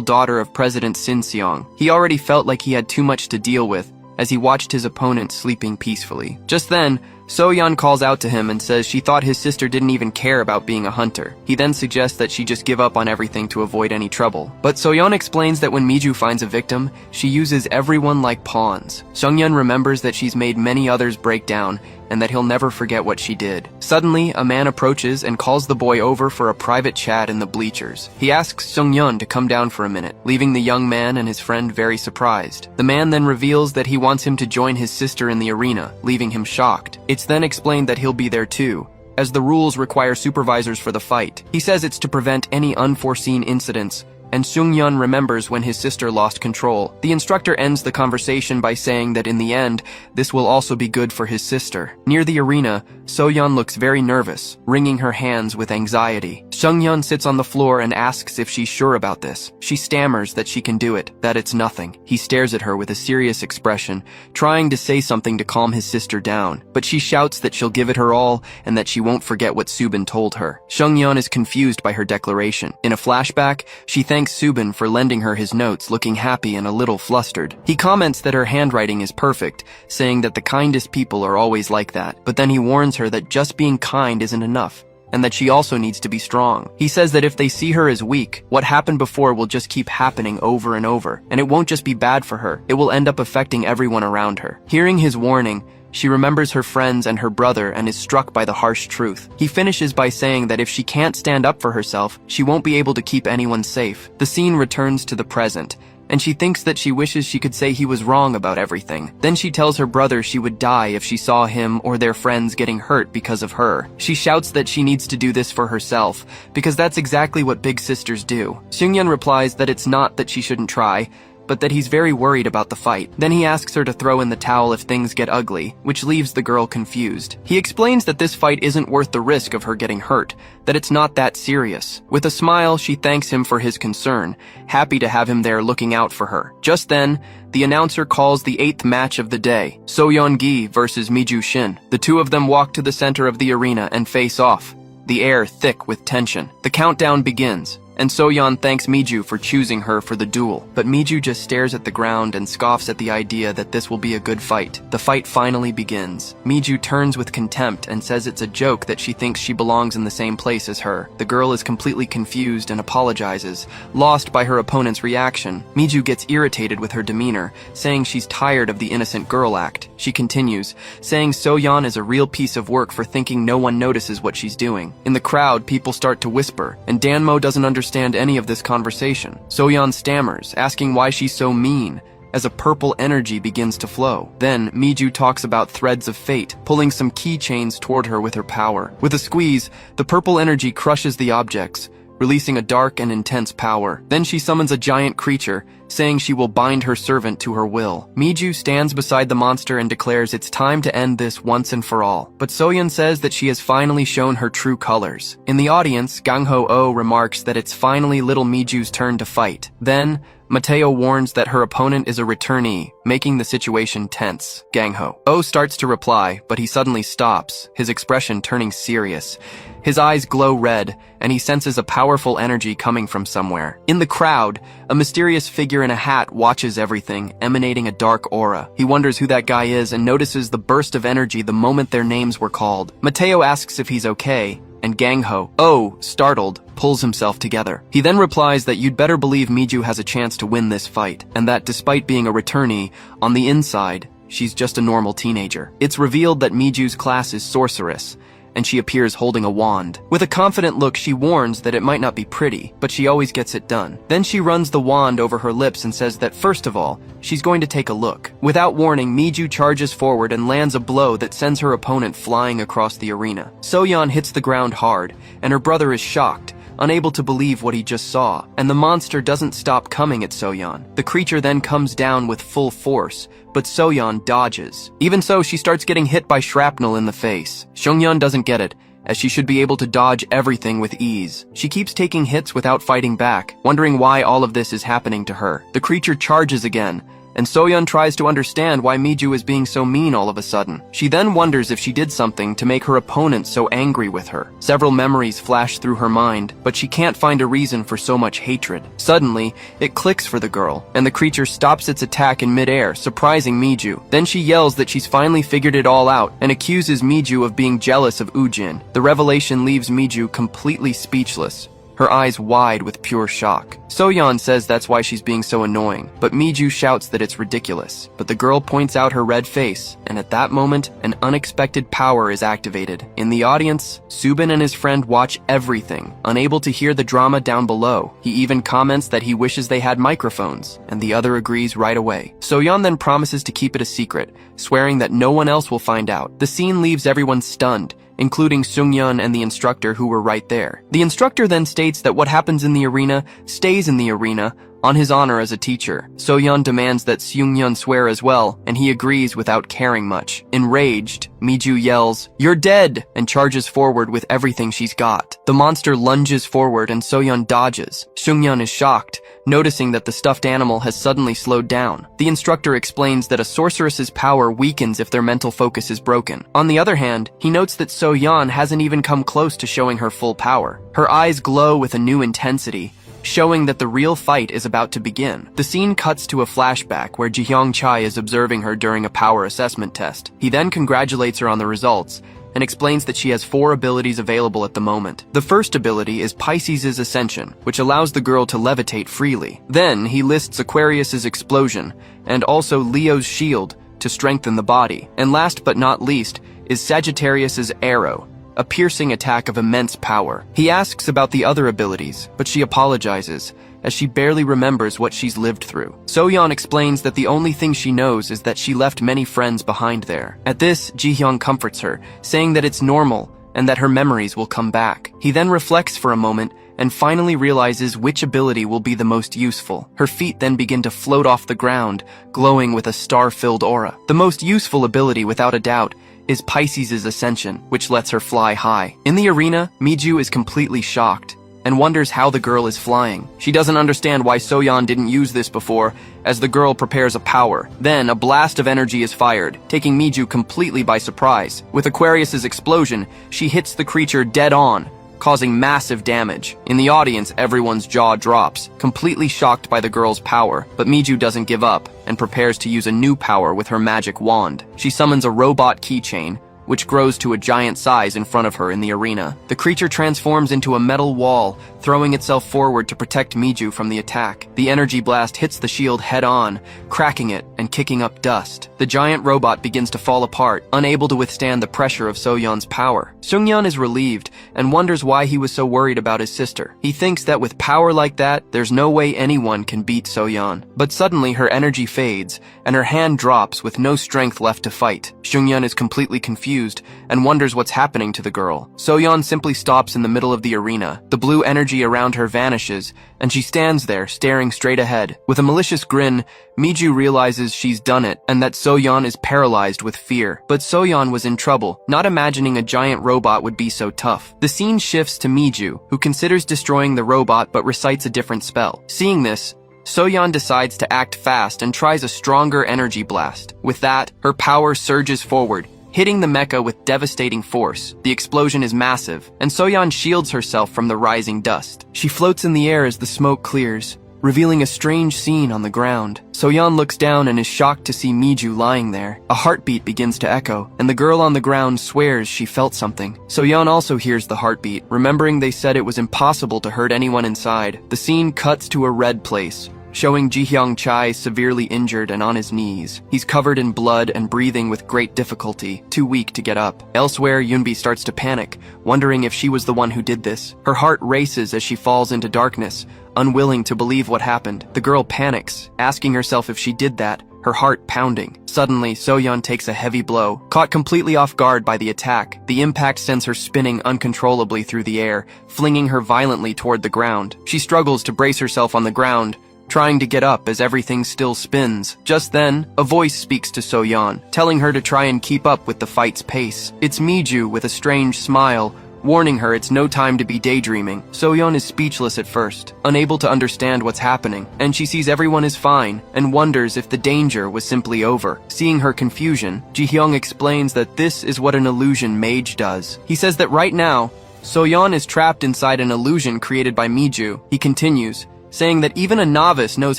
daughter of President Sin Seong. He already felt like he had too much to deal with, as he watched his opponent sleeping peacefully. Just then, Soyeon calls out to him and says she thought his sister didn't even care about being a hunter. He then suggests that she just give up on everything to avoid any trouble. But Soyeon explains that when Miju finds a victim, she uses everyone like pawns. Seungyeon remembers that she's made many others break down, and that he'll never forget what she did. Suddenly, a man approaches and calls the boy over for a private chat in the bleachers. He asks Seungyeon to come down for a minute, leaving the young man and his friend very surprised. The man then reveals that he wants him to join his sister in the arena, leaving him shocked. It's then explained that he'll be there too, as the rules require supervisors for the fight. He says it's to prevent any unforeseen incidents, and Seungyeon remembers when his sister lost control. The instructor ends the conversation by saying that in the end, this will also be good for his sister. Near the arena, Soyeon looks very nervous, wringing her hands with anxiety. Seungyeon sits on the floor and asks if she's sure about this. She stammers that she can do it, that it's nothing. He stares at her with a serious expression, trying to say something to calm his sister down, but she shouts that she'll give it her all and that she won't forget what Subin told her. Seungyeon is confused by her declaration. In a flashback, she thanks Subin for lending her his notes, looking happy and a little flustered. He comments that her handwriting is perfect, saying that the kindest people are always like that, but then he warns her that just being kind isn't enough, and that she also needs to be strong. He says that if they see her as weak, what happened before will just keep happening over and over, and it won't just be bad for her, it will end up affecting everyone around her. Hearing his warning, she remembers her friends and her brother and is struck by the harsh truth. He finishes by saying that if she can't stand up for herself, she won't be able to keep anyone safe. The scene returns to the present, and she thinks that she wishes she could say he was wrong about everything. Then she tells her brother she would die if she saw him or their friends getting hurt because of her. She shouts that she needs to do this for herself, because that's exactly what big sisters do. Seungyeon replies that it's not that she shouldn't try, but that he's very worried about the fight. Then he asks her to throw in the towel if things get ugly, which leaves the girl confused. He explains that this fight isn't worth the risk of her getting hurt, that it's not that serious. With a smile, she thanks him for his concern, happy to have him there looking out for her. Just then, the announcer calls the 8th match of the day, Soyeon-gi versus Miju Shin. The two of them walk to the center of the arena and face off, the air thick with tension. The countdown begins, and Soyeon thanks Miju for choosing her for the duel. But Miju just stares at the ground and scoffs at the idea that this will be a good fight. The fight finally begins. Miju turns with contempt and says it's a joke that she thinks she belongs in the same place as her. The girl is completely confused and apologizes, lost by her opponent's reaction. Miju gets irritated with her demeanor, saying she's tired of the innocent girl act. She continues, saying Soyeon is a real piece of work for thinking no one notices what she's doing. In the crowd, people start to whisper, and Danmo doesn't understand any of this conversation. Soyeon stammers, asking why she's so mean, as a purple energy begins to flow. Then, Miju talks about threads of fate, pulling some keychains toward her with her power. With a squeeze, the purple energy crushes the objects, releasing a dark and intense power. Then she summons a giant creature, saying she will bind her servant to her will. Miju stands beside the monster and declares it's time to end this once and for all. But Soyeon says that she has finally shown her true colors. In the audience, Gangho-oh remarks that it's finally little Miju's turn to fight. Then, Mateo warns that her opponent is a returnee, making the situation tense. Gangho-oh starts to reply, but he suddenly stops, his expression turning serious. His eyes glow red, and he senses a powerful energy coming from somewhere. In the crowd, a mysterious figure in a hat watches everything, emanating a dark aura. He wonders who that guy is and notices the burst of energy the moment their names were called. Mateo asks if he's okay, and Gangho-oh, startled, pulls himself together. He then replies that you'd better believe Miju has a chance to win this fight, and that despite being a returnee, on the inside, she's just a normal teenager. It's revealed that Miju's class is sorceress, and she appears holding a wand. With a confident look, she warns that it might not be pretty, but she always gets it done. Then she runs the wand over her lips and says that first of all, she's going to take a look. Without warning, Miju charges forward and lands a blow that sends her opponent flying across the arena. Soyeon hits the ground hard, and her brother is shocked, unable to believe what he just saw, and the monster doesn't stop coming at Soyeon. The creature then comes down with full force, but Soyeon dodges. Even so, she starts getting hit by shrapnel in the face. Seungyeon doesn't get it, as she should be able to dodge everything with ease. She keeps taking hits without fighting back, wondering why all of this is happening to her. The creature charges again, and Soyeon tries to understand why Miju is being so mean all of a sudden. She then wonders if she did something to make her opponent so angry with her. Several memories flash through her mind, but she can't find a reason for so much hatred. Suddenly, it clicks for the girl, and the creature stops its attack in midair, surprising Miju. Then she yells that she's finally figured it all out, and accuses Miju of being jealous of Ujin. The revelation leaves Miju completely speechless, her eyes wide with pure shock. Soyeon says that's why she's being so annoying, but Miju shouts that it's ridiculous. But the girl points out her red face, and at that moment, an unexpected power is activated. In the audience, Subin and his friend watch everything, unable to hear the drama down below. He even comments that he wishes they had microphones, and the other agrees right away. Soyeon then promises to keep it a secret, swearing that no one else will find out. The scene leaves everyone stunned, including Seungyeon and the instructor who were right there. The instructor then states that what happens in the arena stays in the arena, on his honor as a teacher. Soyeon demands that Seungyeon swear as well, and he agrees without caring much. Enraged, Miju yells, "You're dead!" and charges forward with everything she's got. The monster lunges forward and Soyeon dodges. Seungyeon is shocked, noticing that the stuffed animal has suddenly slowed down. The instructor explains that a sorceress's power weakens if their mental focus is broken. On the other hand, he notes that Soyeon hasn't even come close to showing her full power. Her eyes glow with a new intensity, showing that the real fight is about to begin. The scene cuts to a flashback where Jihyung Chai is observing her during a power assessment test. He then congratulates her on the results and explains that she has 4 abilities available at the moment. The first ability is Pisces' Ascension, which allows the girl to levitate freely. Then he lists Aquarius' Explosion and also Leo's Shield to strengthen the body. And last but not least is Sagittarius' Arrow, a piercing attack of immense power. He asks about the other abilities, but she apologizes, as she barely remembers what she's lived through. Soyeon explains that the only thing she knows is that she left many friends behind there. At this, Jihyung comforts her, saying that it's normal and that her memories will come back. He then reflects for a moment and finally realizes which ability will be the most useful. Her feet then begin to float off the ground, glowing with a star-filled aura. The most useful ability, without a doubt, is Pisces' Ascension, which lets her fly high. In the arena, Miju is completely shocked and wonders how the girl is flying. She doesn't understand why Soyeon didn't use this before, as the girl prepares a power. Then, a blast of energy is fired, taking Miju completely by surprise. With Aquarius' Explosion, she hits the creature dead on, causing massive damage. In the audience, everyone's jaw drops, completely shocked by the girl's power, but Miju doesn't give up and prepares to use a new power with her magic wand. She summons a robot keychain, which grows to a giant size in front of her in the arena. The creature transforms into a metal wall, throwing itself forward to protect Miju from the attack. The energy blast hits the shield head-on, cracking it and kicking up dust. The giant robot begins to fall apart, unable to withstand the pressure of Soyeon's power. Seungyeon is relieved and wonders why he was so worried about his sister. He thinks that with power like that, there's no way anyone can beat Soyeon. But suddenly her energy fades, and her hand drops with no strength left to fight. Seungyeon is completely confused and wonders what's happening to the girl. Soyeon simply stops in the middle of the arena. The blue energy around her vanishes, and she stands there, staring straight ahead. With a malicious grin, Miju realizes she's done it, and that Soyeon is paralyzed with fear. But Soyeon was in trouble, not imagining a giant robot would be so tough. The scene shifts to Miju, who considers destroying the robot but recites a different spell. Seeing this, Soyeon decides to act fast and tries a stronger energy blast. With that, her power surges forward, hitting the mecha with devastating force. The explosion is massive, and Soyeon shields herself from the rising dust. She floats in the air as the smoke clears, revealing a strange scene on the ground. Soyeon looks down and is shocked to see Miju lying there. A heartbeat begins to echo, and the girl on the ground swears she felt something. Soyeon also hears the heartbeat, remembering they said it was impossible to hurt anyone inside. The scene cuts to a red place, showing Ji-hyung Chai severely injured and on his knees. He's covered in blood and breathing with great difficulty, too weak to get up. Elsewhere, Yunbi starts to panic, wondering if she was the one who did this. Her heart races as she falls into darkness, unwilling to believe what happened. The girl panics, asking herself if she did that, her heart pounding. Suddenly, So-yeon takes a heavy blow. Caught completely off guard by the attack, the impact sends her spinning uncontrollably through the air, flinging her violently toward the ground. She struggles to brace herself on the ground, trying to get up as everything still spins. Just then, a voice speaks to So-yeon, telling her to try and keep up with the fight's pace. It's Miju with a strange smile, warning her it's no time to be daydreaming. So-yeon is speechless at first, unable to understand what's happening, and she sees everyone is fine and wonders if the danger was simply over. Seeing her confusion, Ji-hyung explains that this is what an illusion mage does. He says that right now, So-yeon is trapped inside an illusion created by Miju. He continues, saying that even a novice knows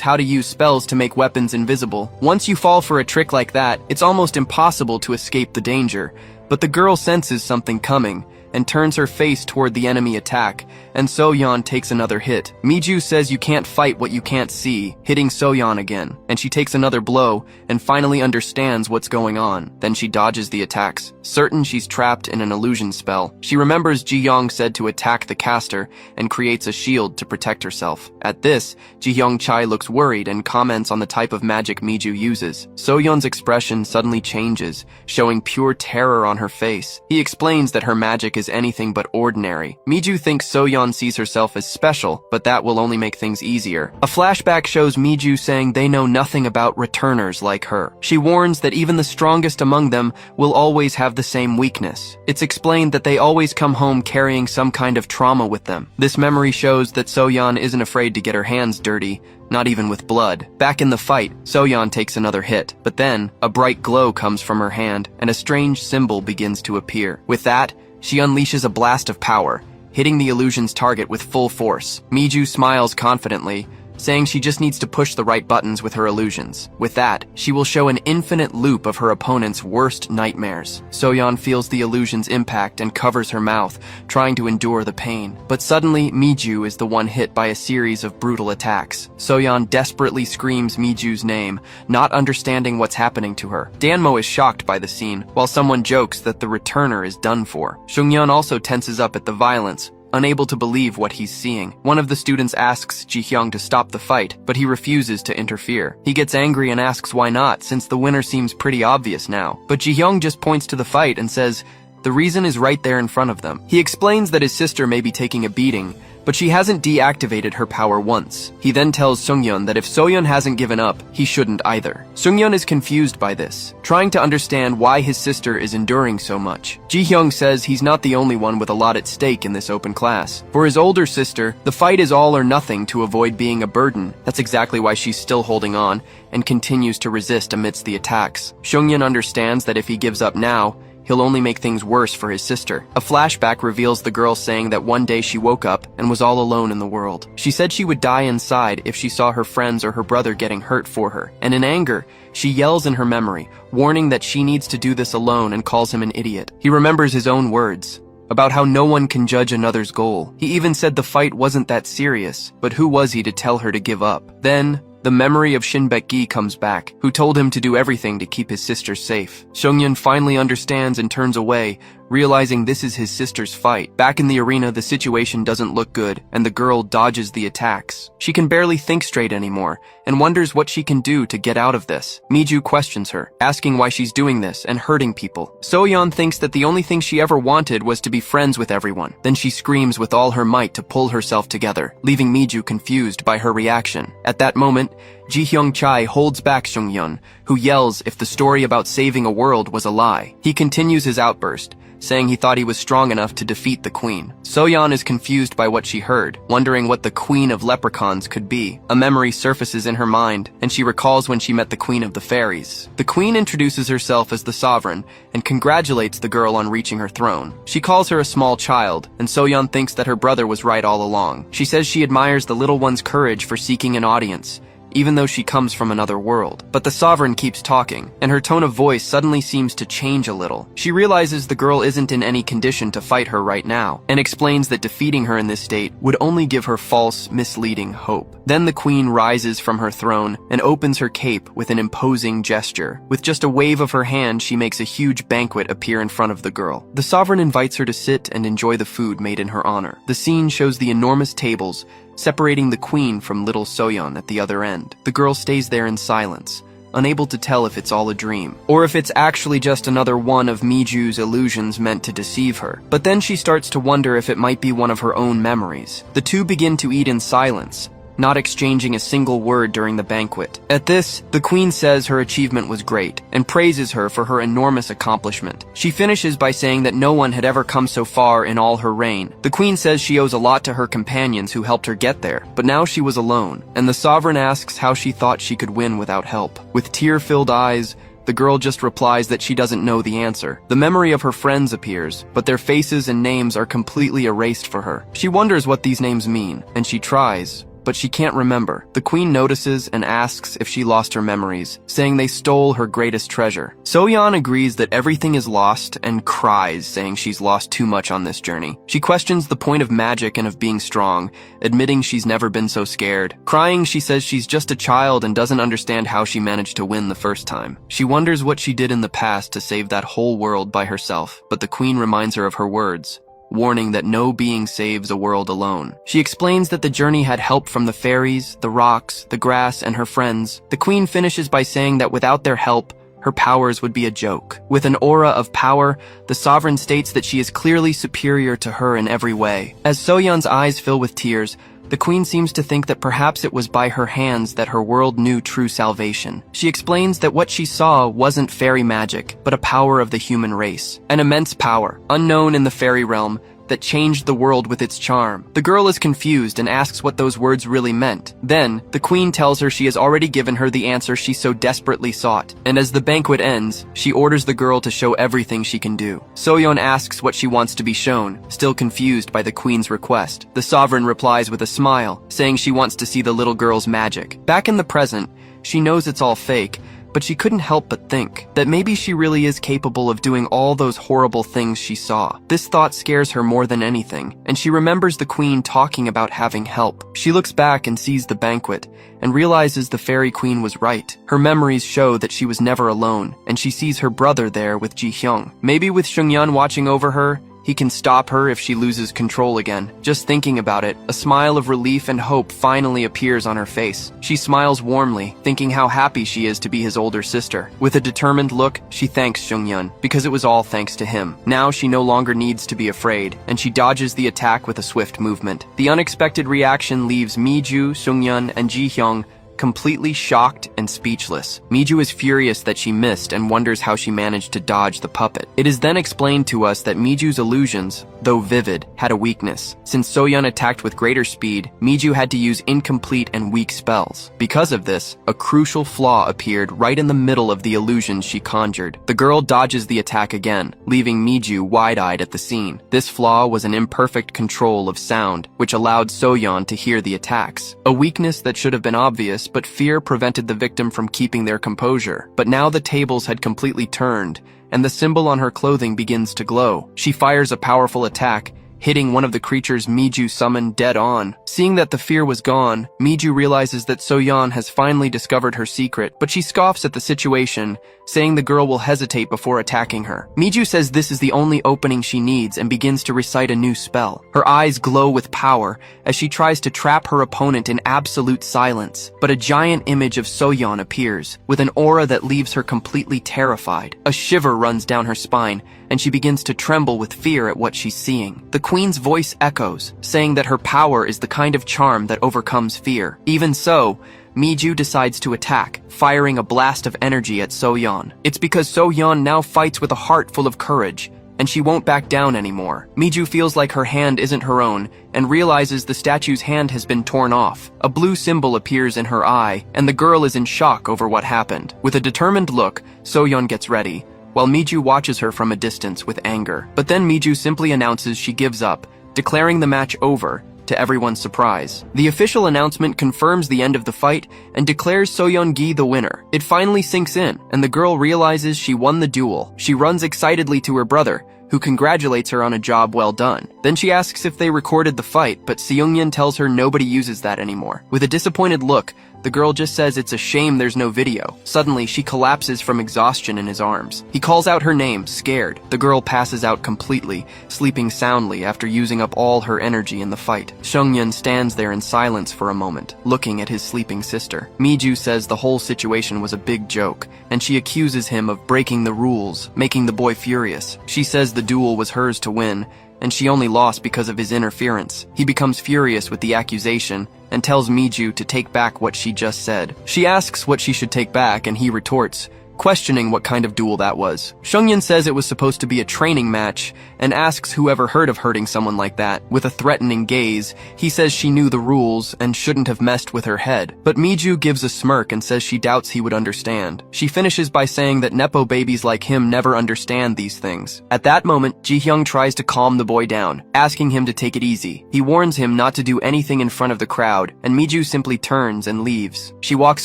how to use spells to make weapons invisible. Once you fall for a trick like that, it's almost impossible to escape the danger. But the girl senses something coming and turns her face toward the enemy attack, and So-yeon takes another hit. Miju says you can't fight what you can't see, hitting So-yeon again, and she takes another blow and finally understands what's going on. Then she dodges the attacks, certain she's trapped in an illusion spell. She remembers Ji-hyung said to attack the caster and creates a shield to protect herself. At this, Ji-hyung Chai looks worried and comments on the type of magic Miju uses. So-yeon's expression suddenly changes, showing pure terror on her face. He explains that her magic is anything but ordinary. Miju thinks So-yeon sees herself as special, but that will only make things easier. A flashback shows Miju saying they know nothing about returners like her. She warns that even the strongest among them will always have the same weakness. It's explained that they always come home carrying some kind of trauma with them. This memory shows that So-yeon isn't afraid to get her hands dirty, not even with blood. Back in the fight, So-yeon takes another hit, but then a bright glow comes from her hand and a strange symbol begins to appear. With that, she unleashes a blast of power, hitting the illusion's target with full force. Miju smiles confidently, saying she just needs to push the right buttons with her illusions. With that, she will show an infinite loop of her opponent's worst nightmares. So-yeon feels the illusion's impact and covers her mouth, trying to endure the pain. But suddenly, Miju is the one hit by a series of brutal attacks. So-yeon desperately screams Miju's name, not understanding what's happening to her. Danmo is shocked by the scene, while someone jokes that the returner is done for. Seungyeon also tenses up at the violence, unable to believe what he's seeing. One of the students asks Ji-hyung to stop the fight, but he refuses to interfere. He gets angry and asks why not, since the winner seems pretty obvious now. But Ji-hyung just points to the fight and says, the reason is right there in front of them. He explains that his sister may be taking a beating, but she hasn't deactivated her power once. He then tells Seungyeon that if So-yeon hasn't given up, he shouldn't either. Seungyeon is confused by this, trying to understand why his sister is enduring so much. Ji-hyung says he's not the only one with a lot at stake in this open class. For his older sister, the fight is all or nothing to avoid being a burden. That's exactly why she's still holding on and continues to resist amidst the attacks. Seungyeon understands that if he gives up now, he'll only make things worse for his sister. A flashback reveals the girl saying that one day she woke up and was all alone in the world. She said she would die inside if she saw her friends or her brother getting hurt for her. And in anger, she yells in her memory, warning that she needs to do this alone and calls him an idiot. He remembers his own words about how no one can judge another's goal. He even said the fight wasn't that serious, but who was he to tell her to give up? Then, the memory of Shin Baek-gi comes back, who told him to do everything to keep his sister safe. Seungyeon finally understands and turns away, realizing this is his sister's fight. Back in the arena, the situation doesn't look good, and the girl dodges the attacks. She can barely think straight anymore, and wonders what she can do to get out of this. Miju questions her, asking why she's doing this and hurting people. So-yeon thinks that the only thing she ever wanted was to be friends with everyone. Then she screams with all her might to pull herself together, leaving Miju confused by her reaction. At that moment, Ji-hyung Chai holds back Seungyeon, who yells if the story about saving a world was a lie. He continues his outburst, saying he thought he was strong enough to defeat the queen. So-yeon is confused by what she heard, wondering what the queen of leprechauns could be. A memory surfaces in her mind, and she recalls when she met the queen of the fairies. The queen introduces herself as the sovereign and congratulates the girl on reaching her throne. She calls her a small child, and So-yeon thinks that her brother was right all along. She says she admires the little one's courage for seeking an audience, even though she comes from another world. But the sovereign keeps talking, and her tone of voice suddenly seems to change a little. She realizes the girl isn't in any condition to fight her right now, and explains that defeating her in this state would only give her false, misleading hope. Then the queen rises from her throne and opens her cape with an imposing gesture. With just a wave of her hand, she makes a huge banquet appear in front of the girl. The sovereign invites her to sit and enjoy the food made in her honor. The scene shows the enormous tables separating the queen from little Soyeon at the other end. The girl stays there in silence, unable to tell if it's all a dream, or if it's actually just another one of Miju's illusions meant to deceive her. But then she starts to wonder if it might be one of her own memories. The two begin to eat in silence, not exchanging a single word during the banquet. At this, the queen says her achievement was great, and praises her for her enormous accomplishment. She finishes by saying that no one had ever come so far in all her reign. The queen says she owes a lot to her companions who helped her get there, but now she was alone, and the sovereign asks how she thought she could win without help. With tear-filled eyes, the girl just replies that she doesn't know the answer. The memory of her friends appears, but their faces and names are completely erased for her. She wonders what these names mean, and she tries, but she can't remember. The queen notices and asks if she lost her memories, saying they stole her greatest treasure. Soyeon agrees that everything is lost and cries, saying she's lost too much on this journey. She questions the point of magic and of being strong, admitting she's never been so scared. Crying, she says she's just a child and doesn't understand how she managed to win the first time. She wonders what she did in the past to save that whole world by herself, but the queen reminds her of her words, warning that no being saves a world alone. She explains that the journey had help from the fairies, the rocks, the grass, and her friends. The queen finishes by saying that without their help, her powers would be a joke. With an aura of power, the sovereign states that she is clearly superior to her in every way. As Soyeon's eyes fill with tears, the queen seems to think that perhaps it was by her hands that her world knew true salvation. She explains that what she saw wasn't fairy magic, but a power of the human race. An immense power, unknown in the fairy realm, that changed the world with its charm. The girl is confused and asks what those words really meant. Then, the queen tells her she has already given her the answer she so desperately sought. And as the banquet ends, she orders the girl to show everything she can do. Soyeon asks what she wants to be shown, still confused by the queen's request. The sovereign replies with a smile, saying she wants to see the little girl's magic. Back in the present, she knows it's all fake, but she couldn't help but think that maybe she really is capable of doing all those horrible things she saw. This thought scares her more than anything, and she remembers the queen talking about having help. She looks back and sees the banquet, and realizes the fairy queen was right. Her memories show that she was never alone, and she sees her brother there with Ji-hyung. Maybe with Seungyeon watching over her, he can stop her if she loses control again. Just thinking about it, a smile of relief and hope finally appears on her face. She smiles warmly, thinking how happy she is to be his older sister. With a determined look, she thanks Seungyeon, because it was all thanks to him. Now she no longer needs to be afraid, and she dodges the attack with a swift movement. The unexpected reaction leaves Miju, Seungyeon, and Ji-hyung completely shocked and speechless. Miju is furious that she missed and wonders how she managed to dodge the puppet. It is then explained to us that Miju's illusions, though vivid, had a weakness. Since Soyeon attacked with greater speed, Miju had to use incomplete and weak spells. Because of this, a crucial flaw appeared right in the middle of the illusions she conjured. The girl dodges the attack again, leaving Miju wide-eyed at the scene. This flaw was an imperfect control of sound, which allowed Soyeon to hear the attacks. A weakness that should have been obvious, but fear prevented the victim from keeping their composure. But now the tables had completely turned, and the symbol on her clothing begins to glow. She fires a powerful attack, hitting one of the creatures Miju summoned dead on. Seeing that the fear was gone, Miju realizes that Soyeon has finally discovered her secret, but she scoffs at the situation, saying the girl will hesitate before attacking her. Miju says this is the only opening she needs and begins to recite a new spell. Her eyes glow with power as she tries to trap her opponent in absolute silence. But a giant image of Soyeon appears, with an aura that leaves her completely terrified. A shiver runs down her spine, and she begins to tremble with fear at what she's seeing. The queen's voice echoes, saying that her power is the kind of charm that overcomes fear. Even so, Miju decides to attack, firing a blast of energy at Soyeon. It's because Soyeon now fights with a heart full of courage, and she won't back down anymore. Miju feels like her hand isn't her own, and realizes the statue's hand has been torn off. A blue symbol appears in her eye, and the girl is in shock over what happened. With a determined look, Soyeon gets ready, while Miju watches her from a distance with anger. But then Miju simply announces she gives up, declaring the match over, to everyone's surprise. The official announcement confirms the end of the fight and declares So-yeon-gi the winner. It finally sinks in, and the girl realizes she won the duel. She runs excitedly to her brother, who congratulates her on a job well done. Then she asks if they recorded the fight, but Seung-yeon tells her nobody uses that anymore. With a disappointed look, the girl just says it's a shame there's no video. Suddenly, she collapses from exhaustion in his arms. He calls out her name, scared. The girl passes out completely, sleeping soundly after using up all her energy in the fight. Seung-yeon stands there in silence for a moment, looking at his sleeping sister. Miju says the whole situation was a big joke, and she accuses him of breaking the rules, making the boy furious. She says the duel was hers to win, and she only lost because of his interference. He becomes furious with the accusation and tells Miju to take back what she just said. She asks what she should take back, and he retorts, questioning what kind of duel that was. Seung-yeon says it was supposed to be a training match and asks whoever heard of hurting someone like that. With a threatening gaze, he says she knew the rules and shouldn't have messed with her head. But Miju gives a smirk and says she doubts he would understand. She finishes by saying that Nepo babies like him never understand these things. At that moment, Ji-hyung tries to calm the boy down, asking him to take it easy. He warns him not to do anything in front of the crowd, and Miju simply turns and leaves. She walks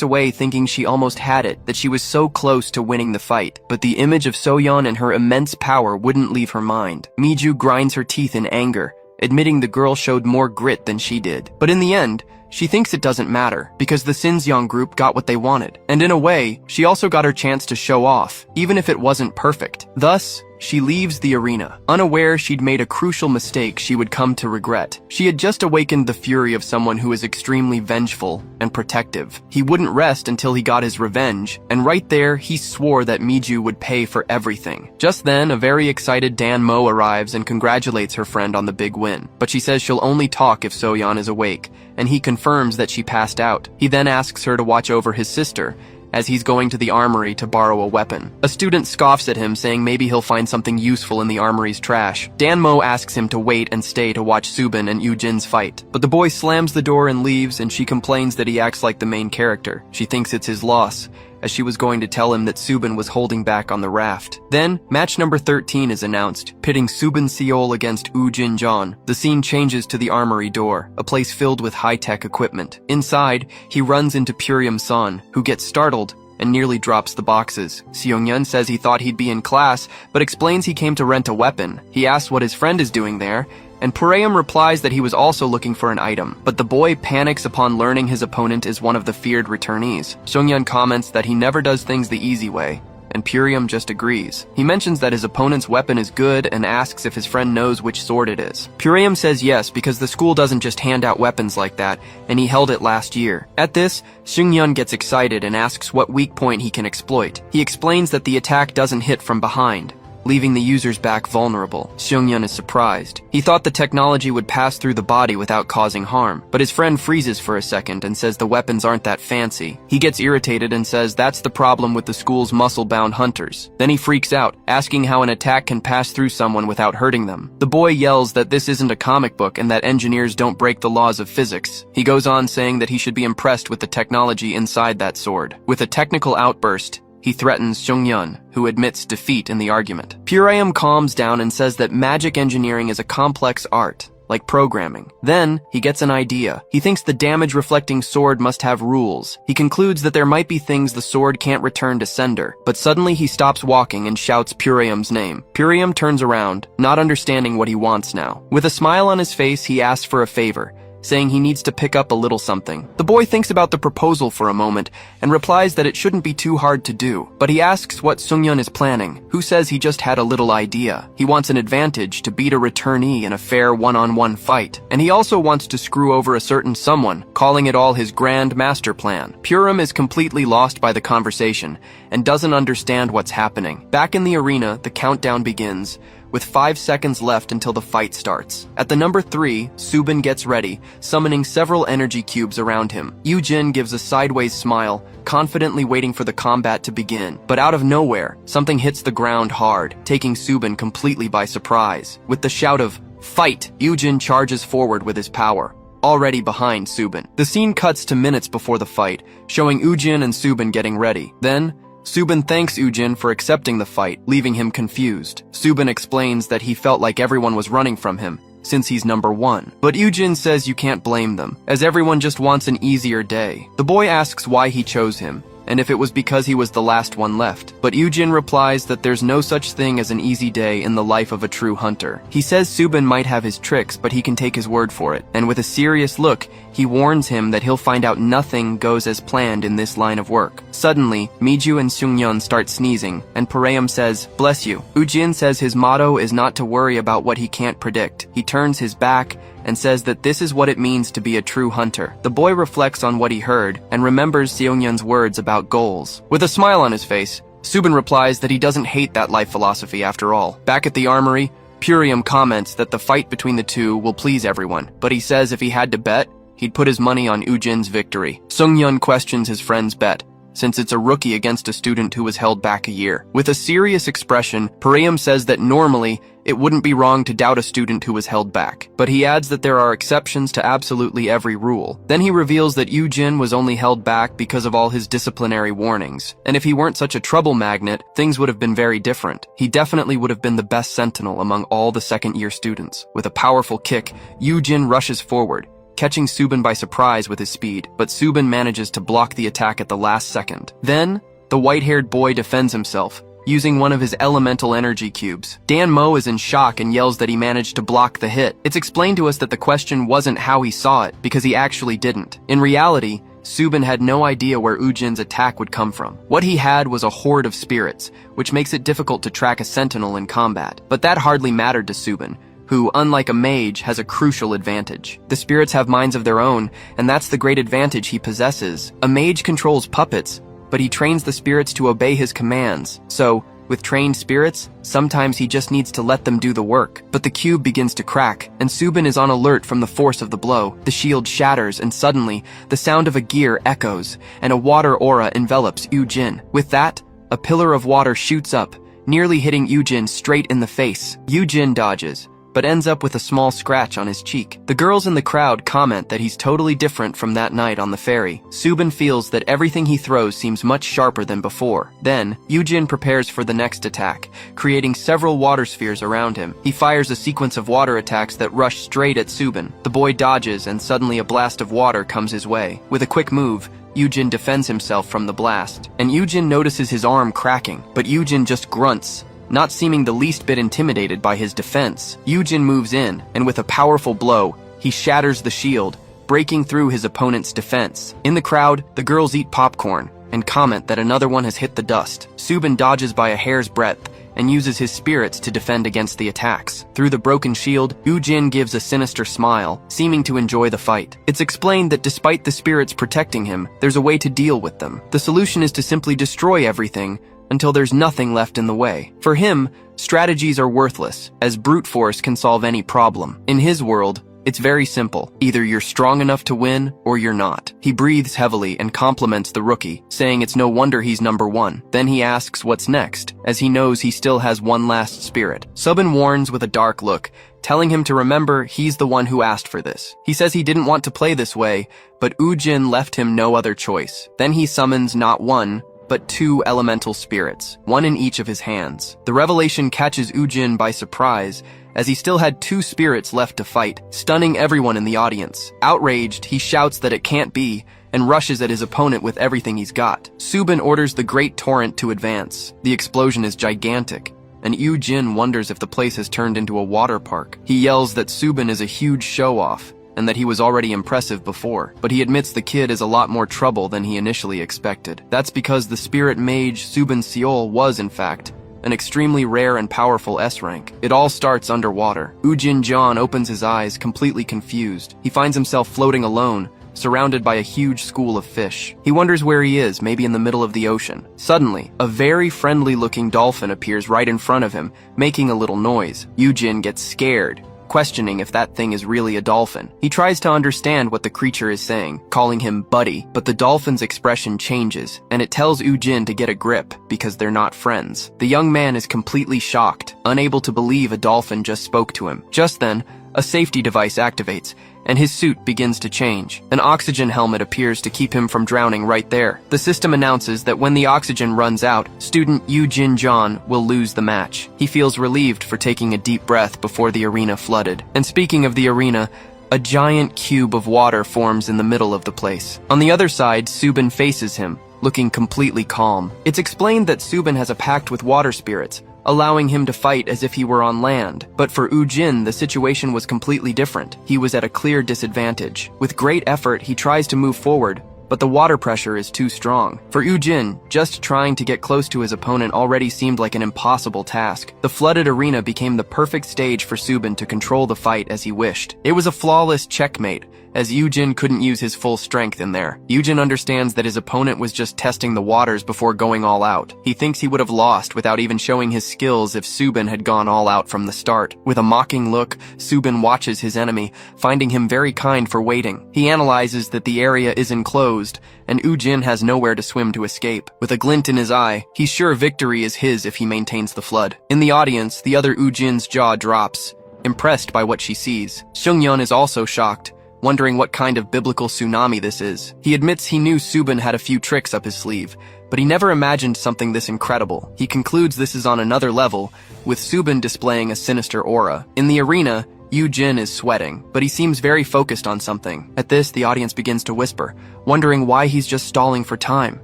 away thinking she almost had it, that she was so close to winning the fight, but the image of So-yeon and her immense power wouldn't leave her mind. Miju grinds her teeth in anger, admitting the girl showed more grit than she did. But in the end, she thinks it doesn't matter, because the Sinseong group got what they wanted. And in a way, she also got her chance to show off, even if it wasn't perfect. Thus, she leaves the arena, unaware she'd made a crucial mistake she would come to regret. She had just awakened the fury of someone who is extremely vengeful and protective. He wouldn't rest until he got his revenge, and right there, he swore that Miju would pay for everything. Just then, a very excited Dan Mo arrives and congratulates her friend on the big win. But she says she'll only talk if So-yeon is awake, and he confirms that she passed out. He then asks her to watch over his sister, as he's going to the armory to borrow a weapon. A student scoffs at him, saying maybe he'll find something useful in the armory's trash. Dan Mo asks him to wait and stay to watch Subin and Yoo-jin's fight. But the boy slams the door and leaves, and she complains that he acts like the main character. She thinks it's his loss, as she was going to tell him that Subin was holding back on the raft. Then, match number 13 is announced, pitting Subin Seol against Woo Jin-jeon. The scene changes to the armory door, a place filled with high-tech equipment. Inside, he runs into Purium-san, who gets startled and nearly drops the boxes. Seung-yeon says he thought he'd be in class, but explains he came to rent a weapon. He asks what his friend is doing there, and Purium replies that he was also looking for an item. But the boy panics upon learning his opponent is one of the feared returnees. Seung-yeon comments that he never does things the easy way, and Purium just agrees. He mentions that his opponent's weapon is good and asks if his friend knows which sword it is. Purium says yes, because the school doesn't just hand out weapons like that, and he held it last year. At this, Seung-yeon gets excited and asks what weak point he can exploit. He explains that the attack doesn't hit from behind, leaving the user's back vulnerable. Seung-yeon is surprised. He thought the technology would pass through the body without causing harm, but his friend freezes for a second and says the weapons aren't that fancy. He gets irritated and says that's the problem with the school's muscle-bound hunters. Then he freaks out, asking how an attack can pass through someone without hurting them. The boy yells that this isn't a comic book and that engineers don't break the laws of physics. He goes on saying that he should be impressed with the technology inside that sword. With a technical outburst, he threatens Seung-yeon, who admits defeat in the argument. Purium calms down and says that magic engineering is a complex art, like programming. Then, he gets an idea. He thinks the damage-reflecting sword must have rules. He concludes that there might be things the sword can't return to sender, but suddenly he stops walking and shouts Purium's name. Purium turns around, not understanding what he wants now. With a smile on his face, he asks for a favor, saying he needs to pick up a little something. The boy thinks about the proposal for a moment and replies that it shouldn't be too hard to do, but he asks what Seung-yeon is planning, who says he just had a little idea. He wants an advantage to beat a returnee in a fair one-on-one fight, and he also wants to screw over a certain someone, calling it all his grand master plan. Purim is completely lost by the conversation and doesn't understand what's happening. Back in the arena, the countdown begins, with 5 seconds left until the fight starts. At the number 3, Subin gets ready, summoning several energy cubes around him. Yoo-jin gives a sideways smile, confidently waiting for the combat to begin. But out of nowhere, something hits the ground hard, taking Subin completely by surprise. With the shout of, "Fight!" Yoo-jin charges forward with his power, already behind Subin. The scene cuts to minutes before the fight, showing Yoo-jin and Subin getting ready. Then, Subin thanks Yoo-jin for accepting the fight, leaving him confused. Subin explains that he felt like everyone was running from him, since he's number 1. But Eugene says you can't blame them, as everyone just wants an easier day. The boy asks why he chose him, and if it was because he was the last one left. But Eugene replies that there's no such thing as an easy day in the life of a true hunter. He says Subin might have his tricks, but he can take his word for it. And with a serious look, he warns him that he'll find out nothing goes as planned in this line of work. Suddenly, Miju and Seungyeon start sneezing, and Pareum says, "Bless you." Eugene says his motto is not to worry about what he can't predict. He turns his back and says that this is what it means to be a true hunter. The boy reflects on what he heard and remembers Seungyeon's words about goals. With a smile on his face, Subin replies that he doesn't hate that life philosophy after all. Back at the armory, Purium comments that the fight between the two will please everyone, but he says if he had to bet, he'd put his money on Eugene's victory. Seungyeon questions his friend's bet, since it's a rookie against a student who was held back a year. With a serious expression, Pareum says that normally, it wouldn't be wrong to doubt a student who was held back, but he adds that there are exceptions to absolutely every rule. Then he reveals that Eugene was only held back because of all his disciplinary warnings, and if he weren't such a trouble magnet, things would have been very different. He definitely would have been the best sentinel among all the second-year students. With a powerful kick, Eugene rushes forward, catching Subin by surprise with his speed, but Subin manages to block the attack at the last second. Then, the white-haired boy defends himself, using one of his elemental energy cubes. Dan Mo is in shock and yells that he managed to block the hit. It's explained to us that the question wasn't how he saw it, because he actually didn't. In reality, Subin had no idea where Eugene's attack would come from. What he had was a horde of spirits, which makes it difficult to track a sentinel in combat. But that hardly mattered to Subin, who, unlike a mage, has a crucial advantage. The spirits have minds of their own, and that's the great advantage he possesses. A mage controls puppets, but he trains the spirits to obey his commands. So, with trained spirits, sometimes he just needs to let them do the work. But the cube begins to crack, and Subin is on alert from the force of the blow. The shield shatters, and suddenly, the sound of a gear echoes, and a water aura envelops Eugene. With that, a pillar of water shoots up, nearly hitting Eugene straight in the face. Eugene dodges, but ends up with a small scratch on his cheek. The girls in the crowd comment that he's totally different from that night on the ferry. Subin feels that everything he throws seems much sharper than before. Then, Eugene prepares for the next attack, creating several water spheres around him. He fires a sequence of water attacks that rush straight at Subin. The boy dodges, and suddenly a blast of water comes his way. With a quick move, Eugene defends himself from the blast, and Eugene notices his arm cracking, but Eugene just grunts, not seeming the least bit intimidated by his defense. Eugene moves in, and with a powerful blow, he shatters the shield, breaking through his opponent's defense. In the crowd, the girls eat popcorn and comment that another one has hit the dust. Subin dodges by a hair's breadth and uses his spirits to defend against the attacks. Through the broken shield, Eugene gives a sinister smile, seeming to enjoy the fight. It's explained that despite the spirits protecting him, there's a way to deal with them. The solution is to simply destroy everything until there's nothing left in the way. For him, strategies are worthless, as brute force can solve any problem. In his world, it's very simple. Either you're strong enough to win, or you're not. He breathes heavily and compliments the rookie, saying it's no wonder he's number 1. Then he asks what's next, as he knows he still has one last spirit. Subin warns with a dark look, telling him to remember he's the one who asked for this. He says he didn't want to play this way, but Eugene left him no other choice. Then he summons not one, but 2 elemental spirits, one in each of his hands. The revelation catches Eugene by surprise, as he still had 2 spirits left to fight, stunning everyone in the audience. Outraged, he shouts that it can't be, and rushes at his opponent with everything he's got. Subin orders the Great Torrent to advance. The explosion is gigantic, and Eugene wonders if the place has turned into a water park. He yells that Subin is a huge show-off, and that he was already impressive before, but he admits the kid is a lot more trouble than he initially expected. That's because the spirit mage Subin Seol was, in fact, an extremely rare and powerful S-rank. It all starts underwater. Eugene John opens his eyes, completely confused. He finds himself floating alone, surrounded by a huge school of fish. He wonders where he is, maybe in the middle of the ocean. Suddenly, a very friendly-looking dolphin appears right in front of him, making a little noise. Eugene gets scared, questioning if that thing is really a dolphin. He tries to understand what the creature is saying, calling him buddy, but the dolphin's expression changes, and it tells Eugene to get a grip, because they're not friends. The young man is completely shocked, unable to believe a dolphin just spoke to him. Just then, a safety device activates, and his suit begins to change. An oxygen helmet appears to keep him from drowning right there. The system announces that when the oxygen runs out, student Yu Jin-john will lose the match. He feels relieved for taking a deep breath before the arena flooded. And speaking of the arena, a giant cube of water forms in the middle of the place. On the other side, Subin faces him, looking completely calm. It's explained that Subin has a pact with water spirits, allowing him to fight as if he were on land. But for Ujin, the situation was completely different. He was at a clear disadvantage. With great effort, he tries to move forward, but the water pressure is too strong. For Ujin, just trying to get close to his opponent already seemed like an impossible task. The flooded arena became the perfect stage for Subin to control the fight as he wished. It was a flawless checkmate, as Ujin couldn't use his full strength in there. Ujin understands that his opponent was just testing the waters before going all out. He thinks he would have lost without even showing his skills if Subin had gone all out from the start. With a mocking look, Subin watches his enemy, finding him very kind for waiting. He analyzes that the area is enclosed, and Ujin has nowhere to swim to escape. With a glint in his eye, he's sure victory is his if he maintains the flood. In the audience, the other Ujin's jaw drops, impressed by what she sees. Seungyeon is also shocked, wondering what kind of biblical tsunami this is. He admits he knew Subin had a few tricks up his sleeve, but he never imagined something this incredible. He concludes this is on another level, with Subin displaying a sinister aura. In the arena, Yu-jin is sweating, but he seems very focused on something. At this, the audience begins to whisper, wondering why he's just stalling for time.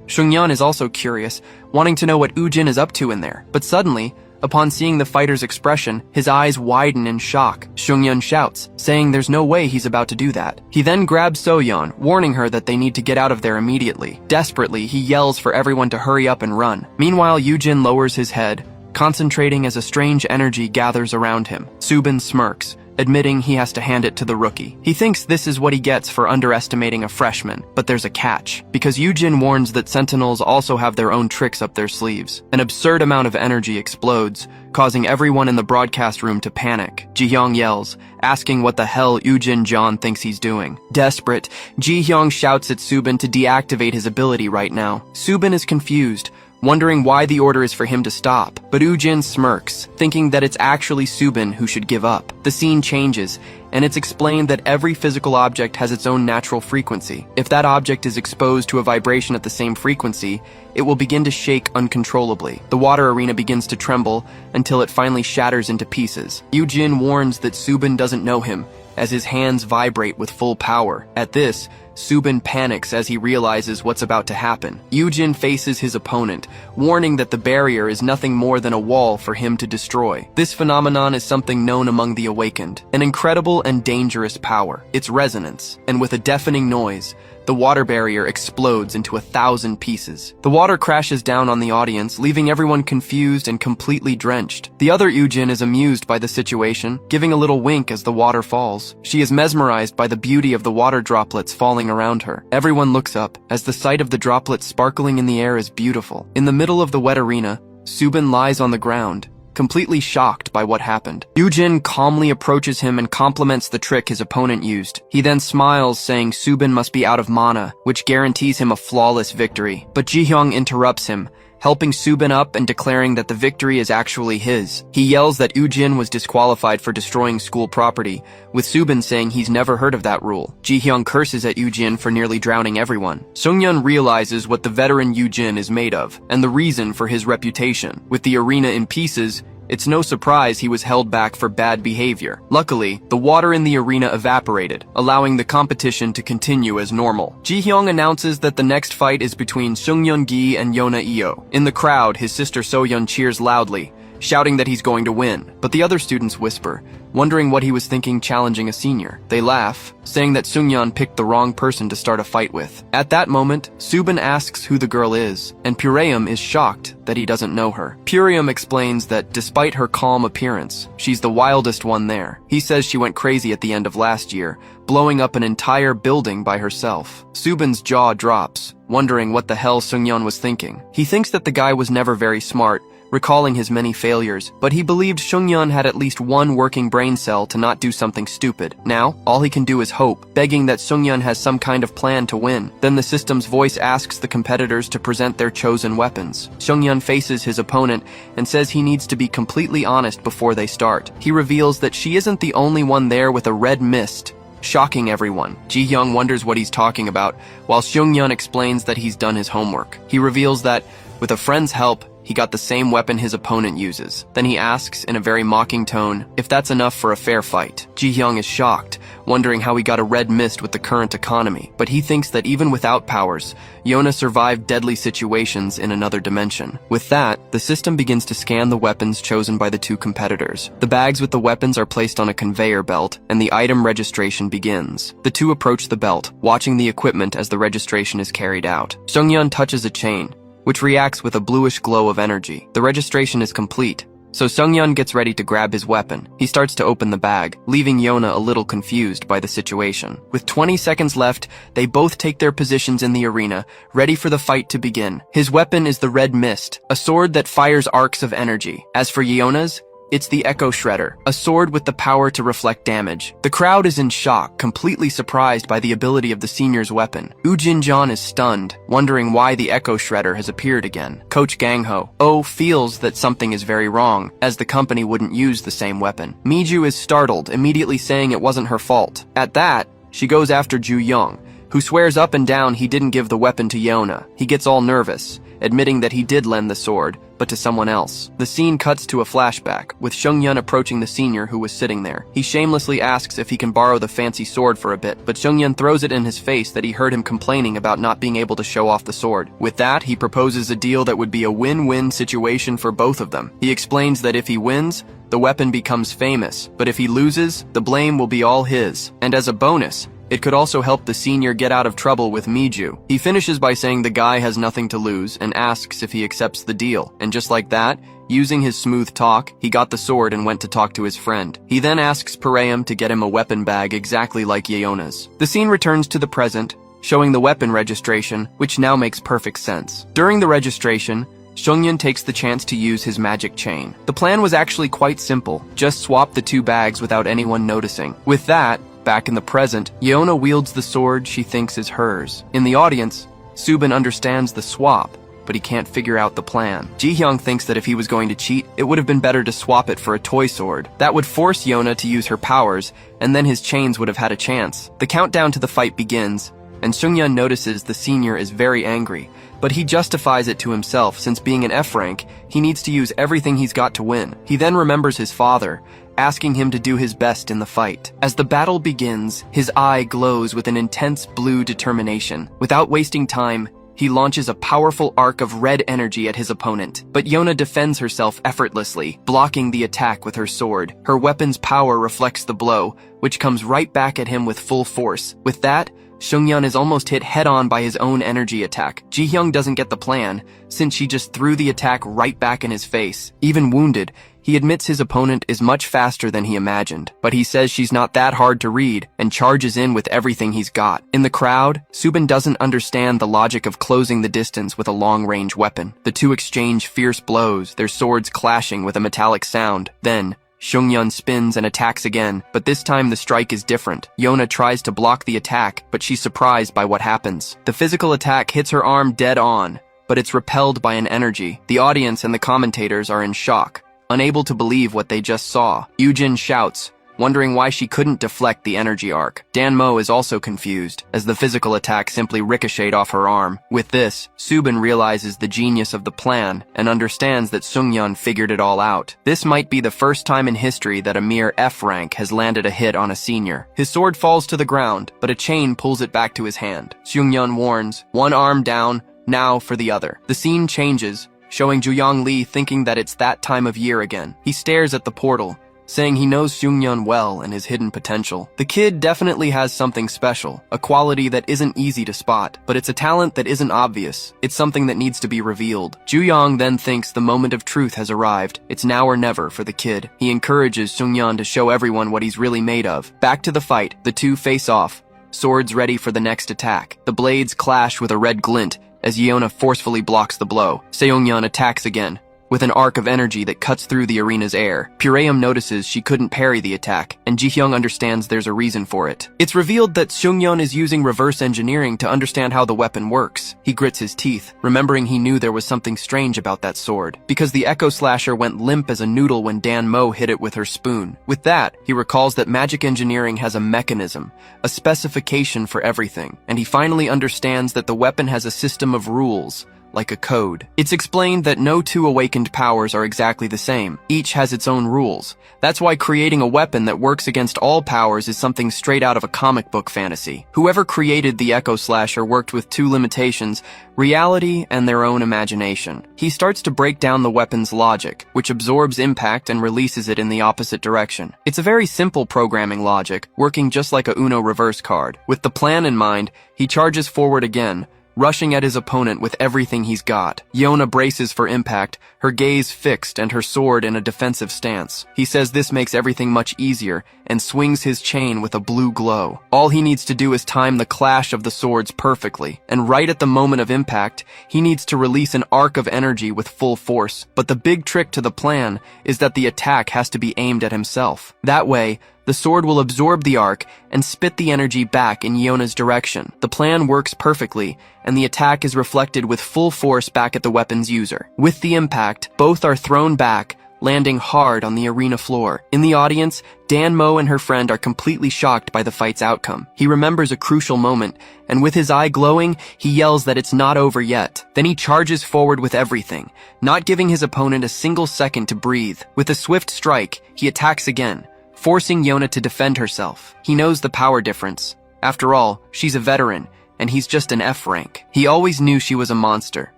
Seungyeon is also curious, wanting to know what Ujin is up to in there. But suddenly, upon seeing the fighter's expression, his eyes widen in shock. Seungyeon shouts, saying there's no way he's about to do that. He then grabs Soyeon, warning her that they need to get out of there immediately. Desperately, he yells for everyone to hurry up and run. Meanwhile, Yu-jin lowers his head, concentrating as a strange energy gathers around him. Subin smirks, admitting he has to hand it to the rookie. He thinks this is what he gets for underestimating a freshman, but there's a catch, because Yu-jin warns that sentinels also have their own tricks up their sleeves. An absurd amount of energy explodes, causing everyone in the broadcast room to panic. Ji-hyung yells, asking what the hell Yu-jin-john thinks he's doing. Desperate, Ji-hyung shouts at Subin to deactivate his ability right now. Subin is confused, wondering why the order is for him to stop. But Ujin smirks, thinking that it's actually Subin who should give up. The scene changes, and it's explained that every physical object has its own natural frequency. If that object is exposed to a vibration at the same frequency, it will begin to shake uncontrollably. The water arena begins to tremble until it finally shatters into pieces. Ujin warns that Subin doesn't know him, as his hands vibrate with full power. At this, Subin panics as he realizes what's about to happen. Yu-jin faces his opponent, warning that the barrier is nothing more than a wall for him to destroy. This phenomenon is something known among the awakened, an incredible and dangerous power. Its resonance, and with a deafening noise, the water barrier explodes into 1,000 pieces. The water crashes down on the audience, leaving everyone confused and completely drenched. The other Yu-jin is amused by the situation, giving a little wink as the water falls. She is mesmerized by the beauty of the water droplets falling around her. Everyone looks up, as the sight of the droplets sparkling in the air is beautiful. In the middle of the wet arena, Subin lies on the ground, completely shocked by what happened. Yu-jin calmly approaches him and compliments the trick his opponent used. He then smiles, saying Subin must be out of mana, which guarantees him a flawless victory. But Ji-hyung interrupts him, helping Subin up and declaring that the victory is actually his. He yells that Ujin was disqualified for destroying school property, with Subin saying he's never heard of that rule. Ji-hyung curses at Ujin for nearly drowning everyone. Seungyeon realizes what the veteran Ujin is made of, and the reason for his reputation. With the arena in pieces, it's no surprise he was held back for bad behavior. Luckily, the water in the arena evaporated, allowing the competition to continue as normal. Ji-hyung announces that the next fight is between Seungyeon-gi and Yona-io. In the crowd, his sister Soyeon cheers loudly, shouting that he's going to win. But the other students whisper, wondering what he was thinking challenging a senior. They laugh, saying that Seungyeon picked the wrong person to start a fight with. At that moment, Subin asks who the girl is, and Pureum is shocked that he doesn't know her. Pureum explains that despite her calm appearance, she's the wildest one there. He says she went crazy at the end of last year, blowing up an entire building by herself. Subin's jaw drops, wondering what the hell Seungyeon was thinking. He thinks that the guy was never very smart, recalling his many failures, but he believed Seungyeon had at least one working brain cell to not do something stupid. Now, all he can do is hope, begging that Seungyeon has some kind of plan to win. Then the system's voice asks the competitors to present their chosen weapons. Seungyeon faces his opponent and says he needs to be completely honest before they start. He reveals that she isn't the only one there with a red mist, shocking everyone. Ji-hyung wonders what he's talking about, while Seungyeon explains that he's done his homework. He reveals that, with a friend's help, he got the same weapon his opponent uses. Then he asks, in a very mocking tone, if that's enough for a fair fight. Ji-hyung is shocked, wondering how he got a red mist with the current economy. But he thinks that even without powers, Yona survived deadly situations in another dimension. With that, the system begins to scan the weapons chosen by the two competitors. The bags with the weapons are placed on a conveyor belt, and the item registration begins. The two approach the belt, watching the equipment as the registration is carried out. Seungyeon touches a chain, which reacts with a bluish glow of energy. The registration is complete, so Seungyeon gets ready to grab his weapon. He starts to open the bag, leaving Yona a little confused by the situation. With 20 seconds left, they both take their positions in the arena, ready for the fight to begin. His weapon is the Red Mist, a sword that fires arcs of energy. As for Yona's, it's the Echo Shredder, a sword with the power to reflect damage. The crowd is in shock, completely surprised by the ability of the senior's weapon. Woo Jin-jeon is stunned, wondering why the Echo Shredder has appeared again. Coach Gang-ho feels that something is very wrong, as the company wouldn't use the same weapon. Miju is startled, immediately saying it wasn't her fault. At that, she goes after Ju-young, who swears up and down he didn't give the weapon to Yona. He gets all nervous, admitting that he did lend the sword, but to someone else. The scene cuts to a flashback, with Seungyeon approaching the senior who was sitting there. He shamelessly asks if he can borrow the fancy sword for a bit, but Seungyeon throws it in his face that he heard him complaining about not being able to show off the sword. With that, he proposes a deal that would be a win-win situation for both of them. He explains that if he wins, the weapon becomes famous, but if he loses, the blame will be all his. And as a bonus, it could also help the senior get out of trouble with Miju. He finishes by saying the guy has nothing to lose and asks if he accepts the deal. And just like that, using his smooth talk, he got the sword and went to talk to his friend. He then asks Pareum to get him a weapon bag exactly like Yeona's. The scene returns to the present, showing the weapon registration, which now makes perfect sense. During the registration, Seungyeon takes the chance to use his magic chain. The plan was actually quite simple, just swap the two bags without anyone noticing. With that, back in the present, Yeona wields the sword she thinks is hers. In the audience, Subin understands the swap, but he can't figure out the plan. Ji-hyung thinks that if he was going to cheat, it would have been better to swap it for a toy sword. That would force Yeona to use her powers, and then his chains would have had a chance. The countdown to the fight begins, and Seungyeon notices the senior is very angry, but he justifies it to himself since being an F rank, he needs to use everything he's got to win. He then remembers his father, asking him to do his best in the fight. As the battle begins, his eye glows with an intense blue determination. Without wasting time, he launches a powerful arc of red energy at his opponent. But Yona defends herself effortlessly, blocking the attack with her sword. Her weapon's power reflects the blow, which comes right back at him with full force. With that, Seungyeon is almost hit head-on by his own energy attack. Ji-hyung doesn't get the plan, since she just threw the attack right back in his face. Even wounded, he admits his opponent is much faster than he imagined, but he says she's not that hard to read and charges in with everything he's got. In the crowd, Subin doesn't understand the logic of closing the distance with a long-range weapon. The two exchange fierce blows, their swords clashing with a metallic sound. Then, Seungyeon spins and attacks again, but this time the strike is different. Yona tries to block the attack, but she's surprised by what happens. The physical attack hits her arm dead on, but it's repelled by an energy. The audience and the commentators are in shock, unable to believe what they just saw. Yujin shouts, wondering why she couldn't deflect the energy arc. Danmo is also confused, as the physical attack simply ricocheted off her arm. With this, Subin realizes the genius of the plan and understands that Seungyeon figured it all out. This might be the first time in history that a mere F rank has landed a hit on a senior. His sword falls to the ground, but a chain pulls it back to his hand. Seungyeon warns, one arm down, now for the other. The scene changes, showing Juyong Lee thinking that it's that time of year again. He stares at the portal, saying he knows Seungyeon well and his hidden potential. The kid definitely has something special, a quality that isn't easy to spot, but it's a talent that isn't obvious. It's something that needs to be revealed. Juyong then thinks the moment of truth has arrived. It's now or never for the kid. He encourages Seungyeon to show everyone what he's really made of. Back to the fight, the two face off, swords ready for the next attack. The blades clash with a red glint as Yeona forcefully blocks the blow. Seungyeon attacks again, with an arc of energy that cuts through the arena's air. Pureum notices she couldn't parry the attack, and Ji-hyung understands there's a reason for it. It's revealed that Seung-yeon is using reverse engineering to understand how the weapon works. He grits his teeth, remembering he knew there was something strange about that sword, because the Echo Slasher went limp as a noodle when Dan Mo hit it with her spoon. With that, he recalls that magic engineering has a mechanism, a specification for everything, and he finally understands that the weapon has a system of rules, like a code. It's explained that no two awakened powers are exactly the same. Each has its own rules. That's why creating a weapon that works against all powers is something straight out of a comic book fantasy. Whoever created the Echo Slasher worked with two limitations: reality and their own imagination. He starts to break down the weapon's logic, which absorbs impact and releases it in the opposite direction. It's a very simple programming logic, working just like a Uno reverse card. With the plan in mind, he charges forward again, rushing at his opponent with everything he's got. Yona braces for impact, her gaze fixed and her sword in a defensive stance. He says this makes everything much easier and swings his chain with a blue glow. All he needs to do is time the clash of the swords perfectly, and right at the moment of impact, he needs to release an arc of energy with full force. But the big trick to the plan is that the attack has to be aimed at himself. That way, the sword will absorb the arc and spit the energy back in Yona's direction. The plan works perfectly, and the attack is reflected with full force back at the weapon's user. With the impact, both are thrown back, landing hard on the arena floor. In the audience, Dan Mo and her friend are completely shocked by the fight's outcome. He remembers a crucial moment, and with his eye glowing, he yells that it's not over yet. Then he charges forward with everything, not giving his opponent a single second to breathe. With a swift strike, he attacks again, forcing Yona to defend herself. He knows the power difference. After all, she's a veteran, and he's just an F rank. He always knew she was a monster,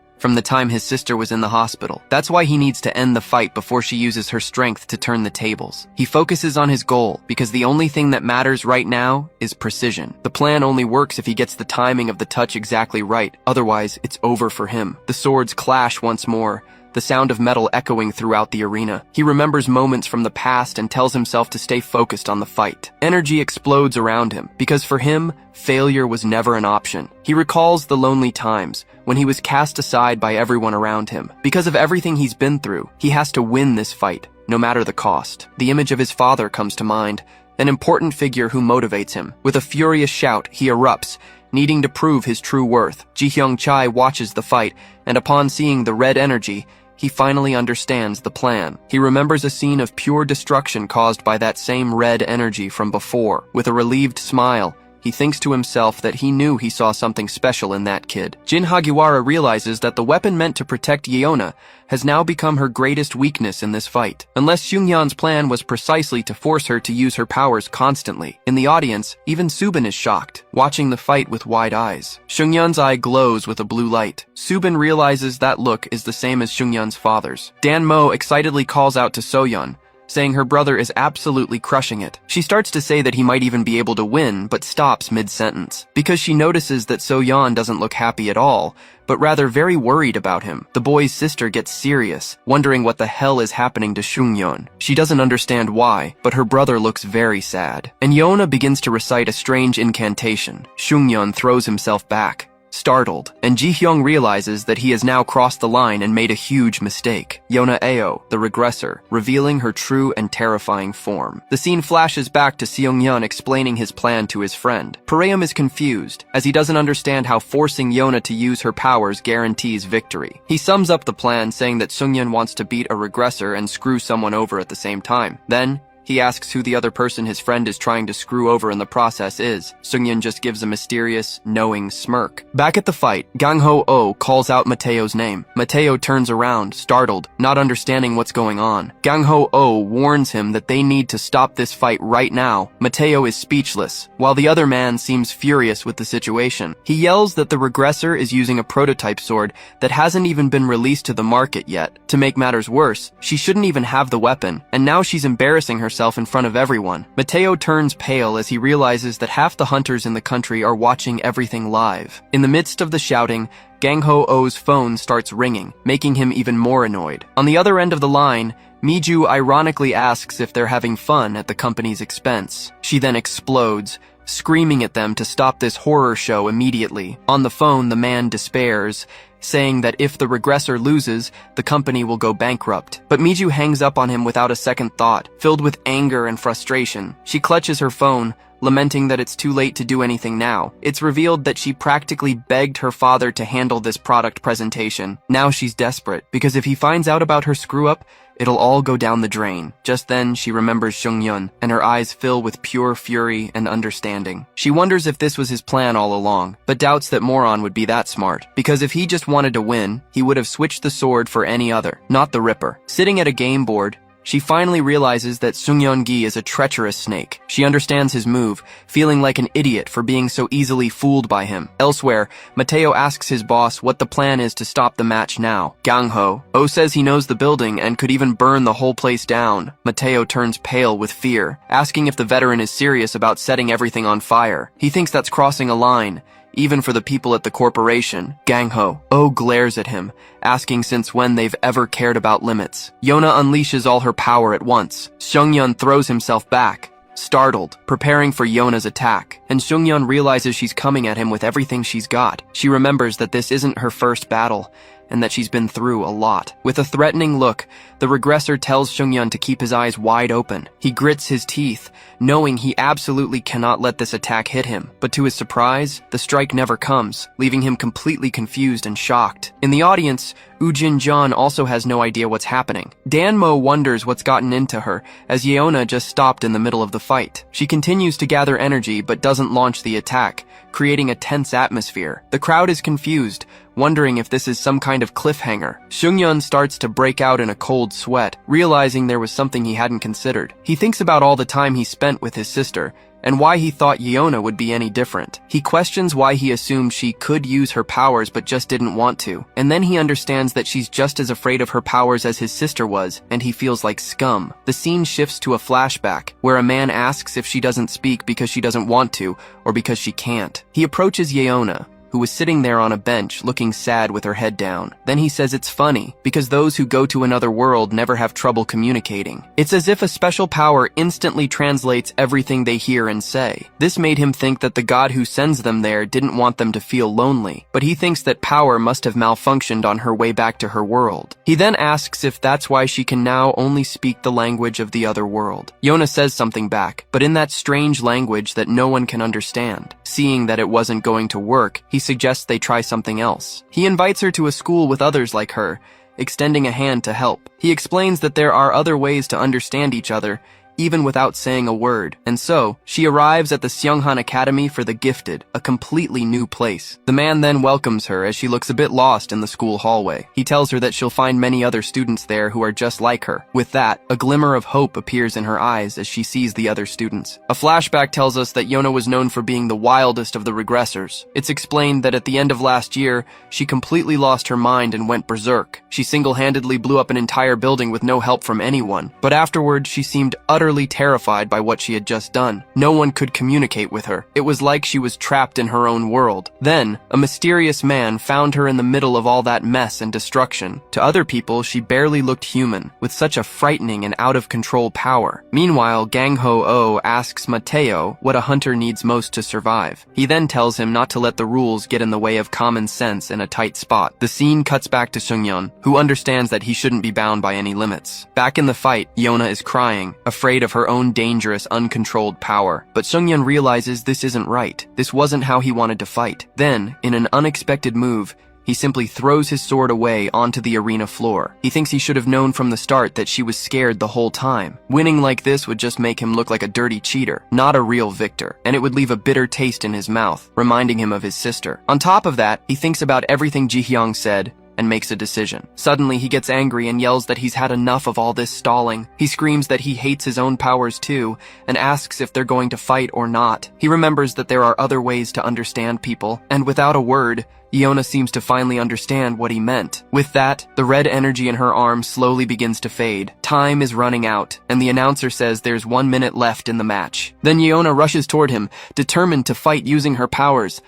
from the time his sister was in the hospital. That's why he needs to end the fight before she uses her strength to turn the tables. He focuses on his goal, because the only thing that matters right now is precision. The plan only works if he gets the timing of the touch exactly right, otherwise it's over for him. The swords clash once more, the sound of metal echoing throughout the arena. He remembers moments from the past and tells himself to stay focused on the fight. Energy explodes around him, because for him, failure was never an option. He recalls the lonely times, when he was cast aside by everyone around him. Because of everything he's been through, he has to win this fight, no matter the cost. The image of his father comes to mind, an important figure who motivates him. With a furious shout, he erupts, needing to prove his true worth. Ji-hyung Chai watches the fight, and upon seeing the red energy, he finally understands the plan. He remembers a scene of pure destruction caused by that same red energy from before. With a relieved smile, he thinks to himself that he knew he saw something special in that kid. Jin Hagiwara realizes that the weapon meant to protect Yeona has now become her greatest weakness in this fight. Unless Seung-yeon's plan was precisely to force her to use her powers constantly. In the audience, even Subin is shocked, watching the fight with wide eyes. Seung-yeon's eye glows with a blue light. Subin realizes that look is the same as Seung-yeon's father's. Dan Mo excitedly calls out to So-yeon, saying her brother is absolutely crushing it. She starts to say that he might even be able to win, but stops mid-sentence, because she notices that So-yeon doesn't look happy at all, but rather very worried about him. The boy's sister gets serious, wondering what the hell is happening to Seung-yeon. She doesn't understand why, but her brother looks very sad. And Yeona begins to recite a strange incantation. Seung-yeon throws himself back, startled, and Ji-hyung realizes that he has now crossed the line and made a huge mistake. Yeona Ao, the regressor, revealing her true and terrifying form. The scene flashes back to Seung-yeon explaining his plan to his friend. Pareum is confused, as he doesn't understand how forcing Yeona to use her powers guarantees victory. He sums up the plan saying that Seung-yeon wants to beat a regressor and screw someone over at the same time. Then, he asks who the other person his friend is trying to screw over in the process is. Seung-yeon just gives a mysterious, knowing smirk. Back at the fight, Gang Ho-oh calls out Mateo's name. Mateo turns around, startled, not understanding what's going on. Gang Ho-oh warns him that they need to stop this fight right now. Mateo is speechless, while the other man seems furious with the situation. He yells that the regressor is using a prototype sword that hasn't even been released to the market yet. To make matters worse, she shouldn't even have the weapon, and now she's embarrassing herself in front of everyone. Mateo turns pale as he realizes that half the hunters in the country are watching everything live. In the midst of the shouting, Gang Ho-oh's phone starts ringing, making him even more annoyed. On the other end of the line, Miju ironically asks if they're having fun at the company's expense. She then explodes, screaming at them to stop this horror show immediately. On the phone, the man despairs, saying that if the regressor loses, the company will go bankrupt. But Miju hangs up on him without a second thought. Filled with anger and frustration, she clutches her phone, lamenting that it's too late to do anything now. It's revealed that she practically begged her father to handle this product presentation. Now she's desperate, because if he finds out about her screw-up, it'll all go down the drain. Just then, she remembers Seung-yeon, and her eyes fill with pure fury and understanding. She wonders if this was his plan all along, but doubts that Moron would be that smart, because if he just wanted to win, he would have switched the sword for any other, not the Ripper. Sitting at a game board, she finally realizes that Seung-yeon-gi is a treacherous snake. She understands his move, feeling like an idiot for being so easily fooled by him. Elsewhere, Mateo asks his boss what the plan is to stop the match now. Gang-ho says he knows the building and could even burn the whole place down. Mateo turns pale with fear, asking if the veteran is serious about setting everything on fire. He thinks that's crossing a line, even for the people at the corporation. Gang-ho glares at him, asking since when they've ever cared about limits. Yona unleashes all her power at once. Seung-yeon throws himself back, startled, preparing for Yona's attack, and Seung-yeon realizes she's coming at him with everything she's got. She remembers that this isn't her first battle, and that she's been through a lot. With a threatening look, the regressor tells Seung-yeon to keep his eyes wide open. He grits his teeth, knowing he absolutely cannot let this attack hit him. But to his surprise, the strike never comes, leaving him completely confused and shocked. In the audience, Ujin-jeon also has no idea what's happening. Dan-mo wonders what's gotten into her, as Yeona just stopped in the middle of the fight. She continues to gather energy but doesn't launch the attack, creating a tense atmosphere. The crowd is confused, wondering if this is some kind of cliffhanger. Seung-yeon starts to break out in a cold sweat, realizing there was something he hadn't considered. He thinks about all the time he spent with his sister, and why he thought Yeona would be any different. He questions why he assumed she could use her powers but just didn't want to. And then he understands that she's just as afraid of her powers as his sister was, and he feels like scum. The scene shifts to a flashback, where a man asks if she doesn't speak because she doesn't want to, or because she can't. He approaches Yeona, who was sitting there on a bench looking sad with her head down. Then he says it's funny, because those who go to another world never have trouble communicating. It's as if a special power instantly translates everything they hear and say. This made him think that the god who sends them there didn't want them to feel lonely, but he thinks that power must have malfunctioned on her way back to her world. He then asks if that's why she can now only speak the language of the other world. Yona says something back, but in that strange language that no one can understand. Seeing that it wasn't going to work, he suggests they try something else. He invites her to a school with others like her, extending a hand to help. He explains that there are other ways to understand each other, even without saying a word. And so, she arrives at the Seonghan Academy for the Gifted, a completely new place. The man then welcomes her as she looks a bit lost in the school hallway. He tells her that she'll find many other students there who are just like her. With that, a glimmer of hope appears in her eyes as she sees the other students. A flashback tells us that Yona was known for being the wildest of the regressors. It's explained that at the end of last year, she completely lost her mind and went berserk. She single-handedly blew up an entire building with no help from anyone. But afterwards, she seemed utterly terrified by what she had just done. No one could communicate with her. It was like she was trapped in her own world. Then, a mysterious man found her in the middle of all that mess and destruction. To other people, she barely looked human, with such a frightening and out-of-control power. Meanwhile, Gang Ho-oh asks Mateo what a hunter needs most to survive. He then tells him not to let the rules get in the way of common sense in a tight spot. The scene cuts back to Seung-yeon, who understands that he shouldn't be bound by any limits. Back in the fight, Yona is crying, afraid of her own dangerous, uncontrolled power. But Seung-yeon realizes this isn't right. This wasn't how he wanted to fight. Then, in an unexpected move, he simply throws his sword away onto the arena floor. He thinks he should have known from the start that she was scared the whole time. Winning like this would just make him look like a dirty cheater, not a real victor, and it would leave a bitter taste in his mouth, reminding him of his sister. On top of that, he thinks about everything Ji-hyung said, and makes a decision. Suddenly, he gets angry and yells that he's had enough of all this stalling. He screams that he hates his own powers too, and asks if they're going to fight or not. He remembers that there are other ways to understand people, and without a word, Yona seems to finally understand what he meant. With that, the red energy in her arm slowly begins to fade. Time is running out, and the announcer says there's 1 minute left in the match. Then Yona rushes toward him, determined to fight using her powers,